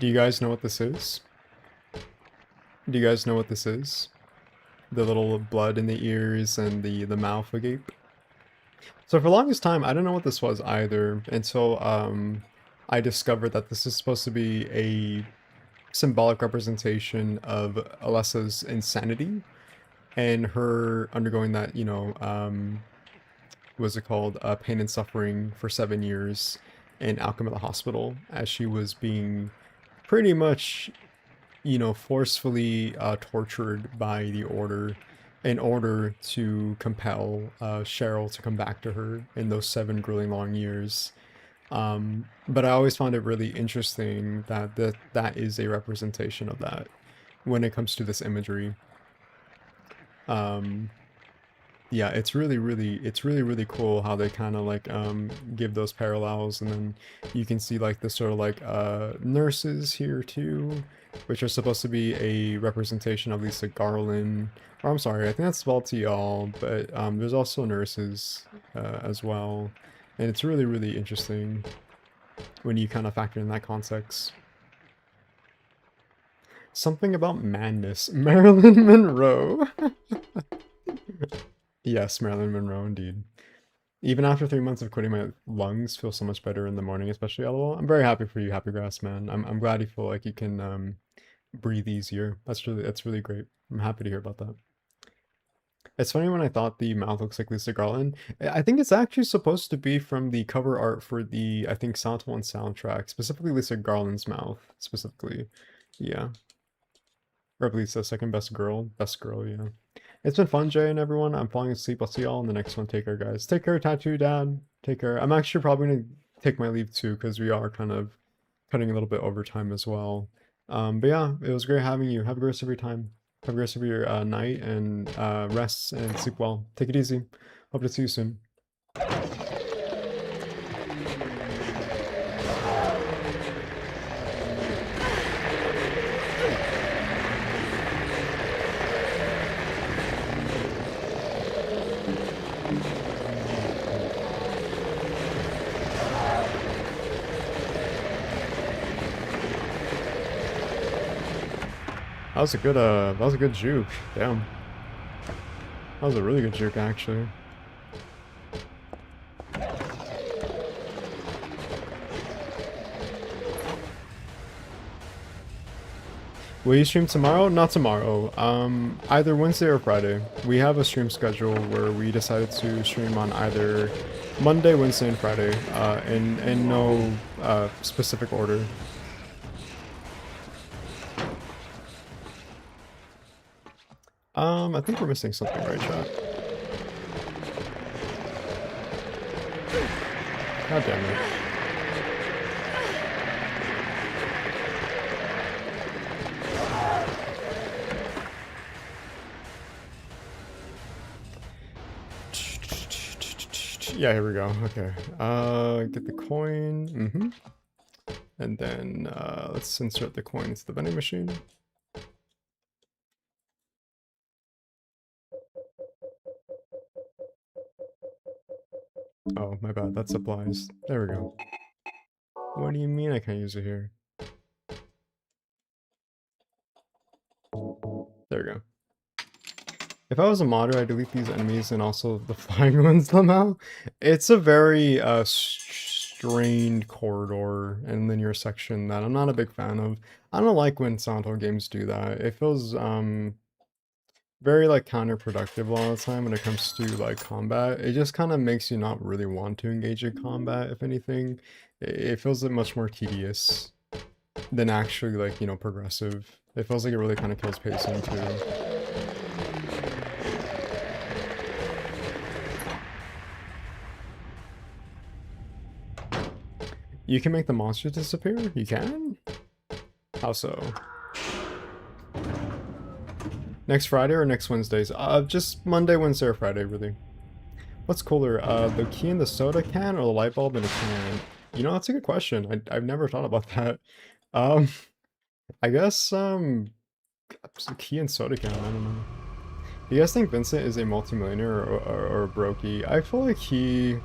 Do you guys know what this is? Do you guys know what this is? The little blood in the ears and the mouth agape. So for the longest time, I didn't know what this was either until I discovered that this is supposed to be a symbolic representation of Alessa's insanity and her undergoing that, you know, what's it called, pain and suffering for 7 years in Alchemilla Hospital as she was being pretty much, you know, forcefully tortured by the Order in order to compel Cheryl to come back to her in those 7 grueling long years. But I always found it really interesting that that is a representation of that when it comes to this imagery. Yeah, it's really cool how they kind of like give those parallels, and then you can see like the sort of like nurses here too, which are supposed to be a representation of Lisa Garland. Or I'm sorry, I think that's spelled T-all, but there's also nurses as well, and it's really interesting when you kind of factor in that context. Something about madness, Marilyn Monroe. Yes, Marilyn Monroe, indeed. Even after 3 months of quitting, my lungs feel so much better in the morning, especially LOL. I'm very happy for you, Happy Grass, man. I'm glad you feel like you can breathe easier. That's really great. I'm happy to hear about that. It's funny when I thought the mouth looks like Lisa Garland. I think it's actually supposed to be from the cover art for the, I think, Silent Hill soundtrack, specifically Lisa Garland's mouth, specifically. Yeah. Or at least the second best girl. Best girl, yeah. It's been fun, Jay and everyone. I'm falling asleep. I'll see y'all in the next one. Take care, guys. Take care, Tattoo Dad. Take care. I'm actually probably going to take my leave too, because we are kind of cutting a little bit over time as well. But yeah, it was great having you. Have a great rest of your time. Have a great rest of your night, and rest and sleep well. Take it easy. Hope to see you soon. That was a good juke. Damn. That was a really good juke, actually. Will you stream tomorrow? Not tomorrow. Either Wednesday or Friday. We have a stream schedule where we decided to stream on either Monday, Wednesday, and Friday, in no specific order. I think we're missing something, right, chat? God damn it. Yeah, here we go. Okay. Get the coin. And then let's insert the coin into the vending machine. Oh, my bad. That's supplies. There we go. What do you mean I can't use it here? There we go. If I was a modder, I'd delete these enemies and also the flying ones somehow. It's a very strained corridor and linear section that I'm not a big fan of. I don't like when Silent Hill games do that. It feels very like counterproductive a lot of the time when it comes to like combat. It just kind of makes you not really want to engage in combat, if anything. It feels like much more tedious than actually like, you know, progressive. It feels like it really kind of kills pacing too. You can make the monsters disappear? You can? How so? Next Friday or next Wednesdays? Just Monday, Wednesday, or Friday, really. What's cooler, the key in the soda can or the light bulb in a can? You know, that's a good question. I've never thought about that. I guess, key and soda can, I don't know. Do you guys think Vincent is a multimillionaire or a brokey? I feel like he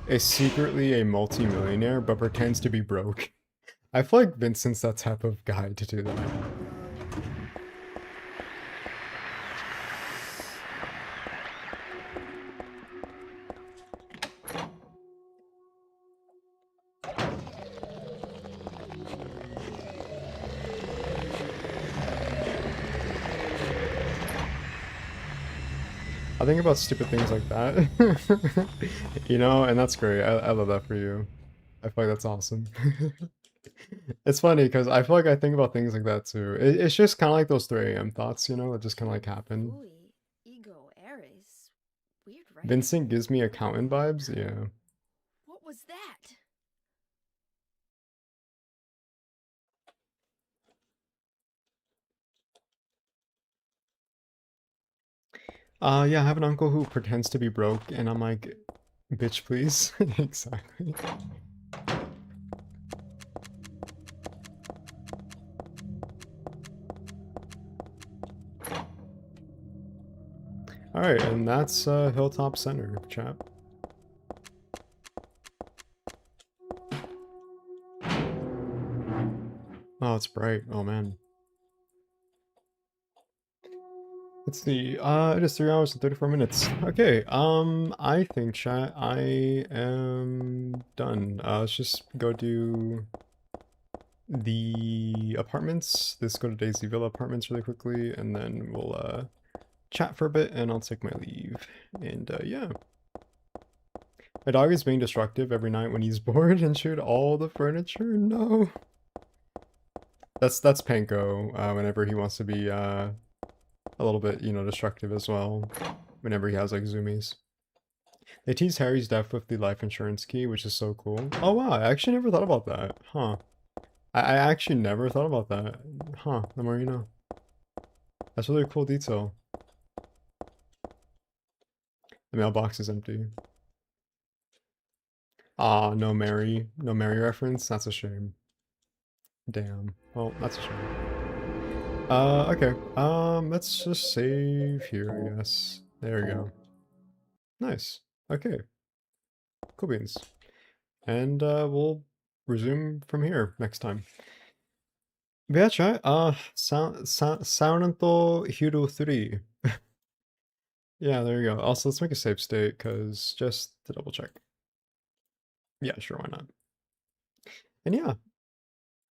is secretly a multimillionaire, but pretends to be broke. I feel like Vincent's that type of guy to do that. I think about stupid things like that, you know, and that's great. I love that for you. I feel like that's awesome. It's funny because I feel like I think about things like that too. It's just kind of like those 3 a.m. thoughts, you know, that just kind of like happen. Ooh, ego Ares. Weird, right? Vincent gives me accountant vibes, yeah. What was that? Yeah, I have an uncle who pretends to be broke, and I'm like, bitch, please. Exactly. Alright, and that's Hilltop Center, chat. Oh, it's bright. Oh, man. Let's see. It is 3 hours and 34 minutes. Okay, I think, chat, I am done. Let's just go do the apartments. Let's go to Daisy Villa Apartments really quickly, and then we'll, chat for a bit, and I'll take my leave. And, yeah. My dog is being destructive every night when he's bored and chewed all the furniture. No. That's Panko, whenever he wants to be, a little bit, you know, destructive as well. Whenever he has, like, zoomies. They tease Harry's death with the life insurance key, which is so cool. Oh, wow, I actually never thought about that. Huh. I actually never thought about that. Huh, the more you know. That's really a cool detail. The mailbox is empty. Ah, no Mary. No Mary reference? That's a shame. Damn. Well, that's a shame. Okay. Let's just save here, I guess. There we go. Nice. Okay. Cool beans. And, we'll resume from here next time. But yeah, chat, Silent Hill 3. Yeah, there you go. Also, let's make a save state, because just to double check. Yeah, sure, why not? And yeah,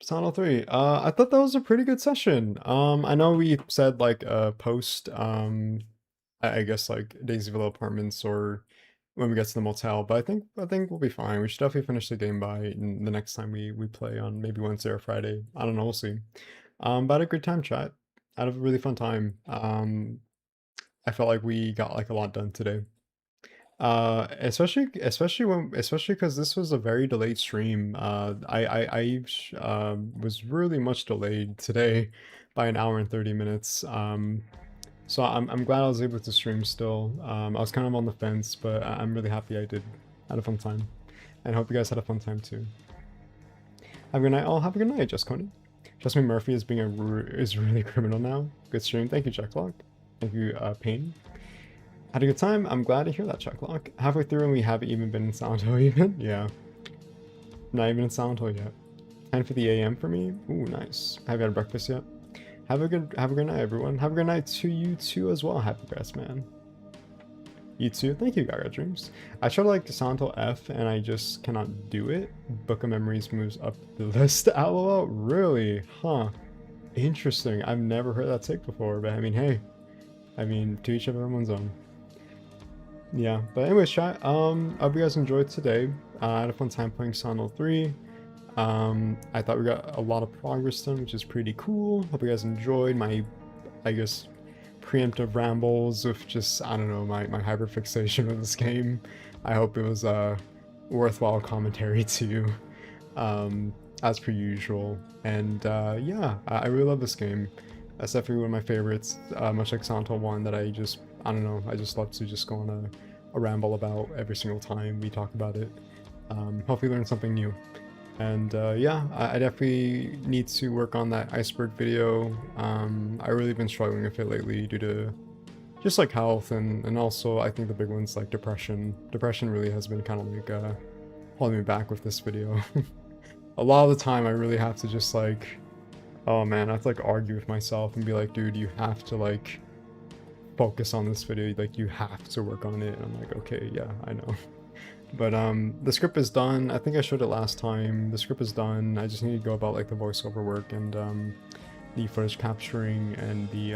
Silent Hill 3. I thought that was a pretty good session. I know we said like post I guess like Daisy Villa Apartments or when we get to the motel, but I think we'll be fine. We should definitely finish the game by the next time we play on maybe Wednesday or Friday. I don't know, we'll see. But I had a good time, chat. I had a really fun time. I felt like we got like a lot done today. Especially because this was a very delayed stream. I was really much delayed today by an hour and 30 minutes. So I'm glad I was able to stream still. I was kind of on the fence, but I'm really happy I did. Had a fun time, and hope you guys had a fun time too. Have a good night. All have a good night, Just Coney. Trust me, Murphy is being is really criminal now. Good stream. Thank you, Jacklock. Thank you, Pain. Had a good time. I'm glad to hear that, Chucklock. Halfway through and we haven't even been in Silent Hill even? Yeah. Not even in Silent Hill yet. 10:50 a.m. for me? Ooh, nice. Have you had breakfast yet? Have a good night, everyone. Have a good night to you too as well, Happy Grass Man. You too. Thank you, Gaga Dreams. I tried like Silent Hill F and I just cannot do it. Book of Memories moves up the list. LOL. Really? Huh. Interesting. I've never heard that take before, but I mean, hey. I mean, to each of everyone's own. Yeah, but anyways, chat, I hope you guys enjoyed today. I had a fun time playing Silent Hill 3. I thought we got a lot of progress done, which is pretty cool. Hope you guys enjoyed my, I guess, preemptive rambles with just, I don't know, my hyperfixation with this game. I hope it was a worthwhile commentary to you, as per usual. And yeah, I really love this game. That's definitely one of my favorites, much like Silent Hill 1 that I don't know, I just love to just go on a ramble about every single time we talk about it. Hopefully learn something new. And yeah, I definitely need to work on that iceberg video. I really been struggling with it lately due to just like health and also I think the big one's like depression. Depression really has been kind of like holding me back with this video. a lot of the time I really have to just like, oh man, I have to like argue with myself and be like, dude, you have to like focus on this video, like you have to work on it. And I'm like, okay, yeah, I know. But the script is done. I think I showed it last time. The script is done. I just need to go about like the voiceover work and the footage capturing and the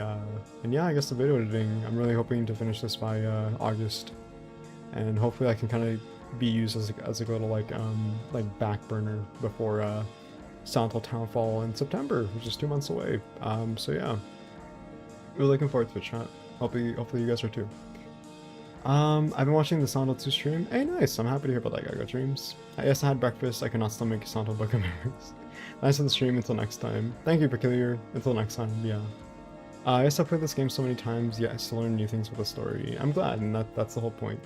and yeah, I guess the video editing. I'm really hoping to finish this by August, and hopefully I can kind of be used as a little like back burner before Silent Hill Townfall in September, which is 2 months away. So yeah, really looking forward to it, chat. Hopefully you guys are too. I've been watching the Silent Hill 2 stream. Hey, nice. I'm happy to hear about that, Gaga Dreams. Yes, I had breakfast. I cannot still make Silent Hill Book of Memories. Nice on the stream. Until next time. Thank you, Peculiar. Until next time. Yeah. Yes, I've played this game so many times. Yeah, I still learn new things with the story. I'm glad, and that's the whole point.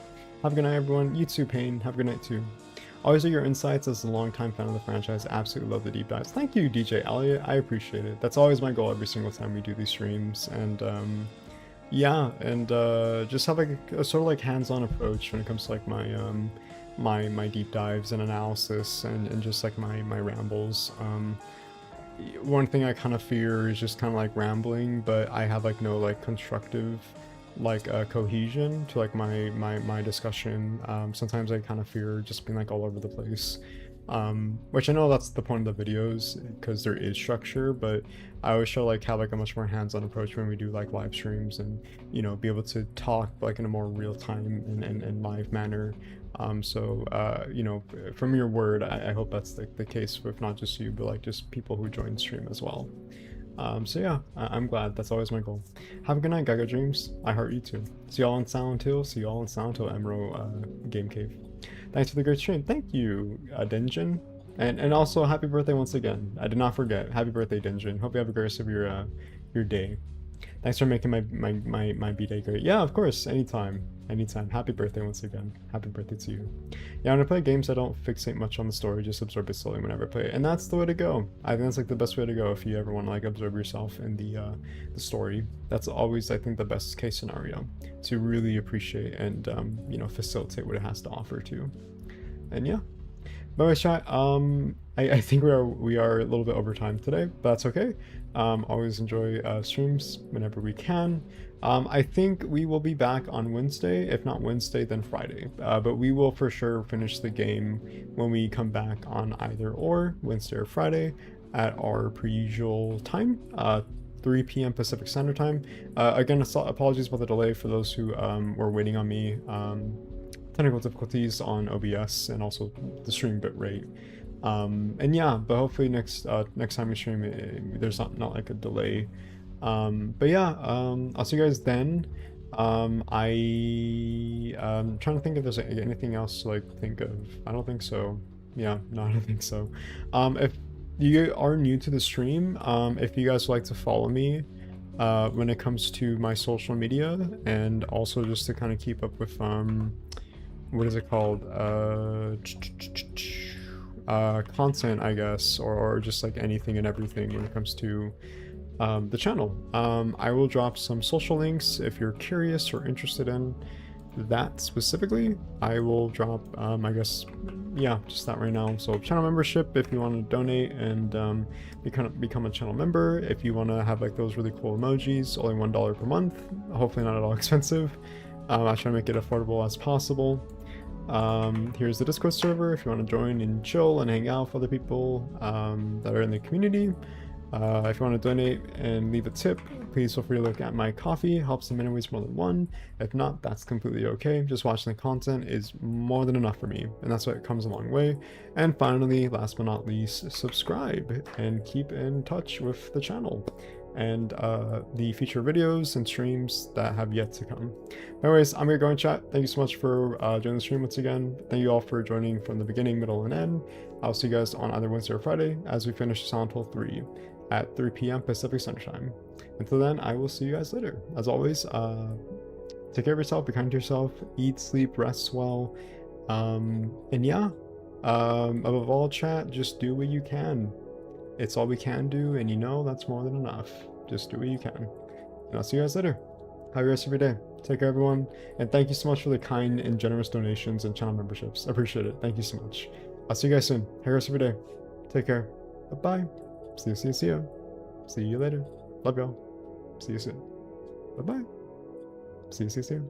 Have a good night, everyone. You too, Pain. Have a good night too. Always are your insights as a longtime fan of the franchise. Absolutely love the deep dives. Thank you, DJ Elliot. I appreciate it. That's always my goal every single time we do these streams. And yeah, and just have like a sort of like hands-on approach when it comes to like my deep dives and analysis and just like my rambles. One thing I kind of fear is just kind of like rambling, but I have like no like constructive like cohesion to like my discussion. Sometimes I kind of fear just being like all over the place, which I know that's the point of the videos because there is structure, but I always try to like have like a much more hands-on approach when we do like live streams and, you know, be able to talk like in a more real-time and live manner. So you know, from your word, I hope that's the case with not just you, but like just people who join the stream as well. So yeah, I'm glad. That's always my goal. Have a good night, Gaga Dreams. I heart you too. See y'all in Silent Hill. See y'all in Silent Hill Emerald Game Cave. Thanks for the great stream. Thank you, Dinjin. And also happy birthday once again. I did not forget. Happy birthday, Dinjin. Hope you have a great rest of your day. Thanks for making my B-Day great. Yeah, of course. Anytime. Anytime. Happy birthday once again. Happy birthday to you. Yeah, when I play games, I don't fixate much on the story, just absorb it slowly whenever I play it. And that's the way to go. I think that's like the best way to go if you ever want to like absorb yourself in the story. That's always, I think, the best case scenario to really appreciate and you know, facilitate what it has to offer too. And yeah. By the way, chat, I think we are a little bit over time today, but that's okay. Always enjoy streams whenever we can. I think we will be back on Wednesday. If not Wednesday, then Friday. But we will for sure finish the game when we come back on either or Wednesday or Friday at our per usual time, 3 p.m. Pacific Standard Time. Again, apologies about the delay for those who were waiting on me. Technical difficulties on OBS and also the stream bitrate. And yeah, but hopefully next time we stream, there's not like a delay. But yeah, I'll see you guys then. I'm trying to think if there's anything else to like think of. I don't think so. Yeah, no, I don't think so. If you are new to the stream, if you guys would like to follow me when it comes to my social media, and also just to kind of keep up with what is it called, content, I guess, or just like anything and everything when it comes to the channel. I will drop some social links if you're curious or interested in that specifically. I will drop I guess, yeah, just that right now. So channel membership if you want to donate and become a channel member. If you want to have like those really cool emojis, only $1 per month, hopefully not at all expensive. I try to make it affordable as possible. Here's the Discord server if you want to join and chill and hang out with other people that are in the community. If you want to donate and leave a tip, please feel free to look at my coffee. Helps in many ways more than one. If not, that's completely okay. Just watching the content is more than enough for me, and that's why it comes a long way. And finally, last but not least, subscribe and keep in touch with the channel and the future videos and streams that have yet to come. Anyways, I'm gonna go and chat. Thank you so much for joining the stream once again. Thank you all for joining from the beginning, middle, and end. I'll see you guys on either Wednesday or Friday as we finish Silent Hill 3 at 3 p.m. Pacific Standard Time. Until then, I will see you guys later. As always, take care of yourself, be kind to yourself, eat, sleep, rest well, and yeah, above all, chat, just do what you can. It's all we can do, and you know that's more than enough. Just do what you can. And I'll see you guys later. Have a rest of your day. Take care, everyone. And thank you so much for the kind and generous donations and channel memberships. I appreciate it. Thank you so much. I'll see you guys soon. Have a rest of your day. Take care. Bye-bye. See you. See you later. Love y'all. See you soon. Bye-bye. See you soon.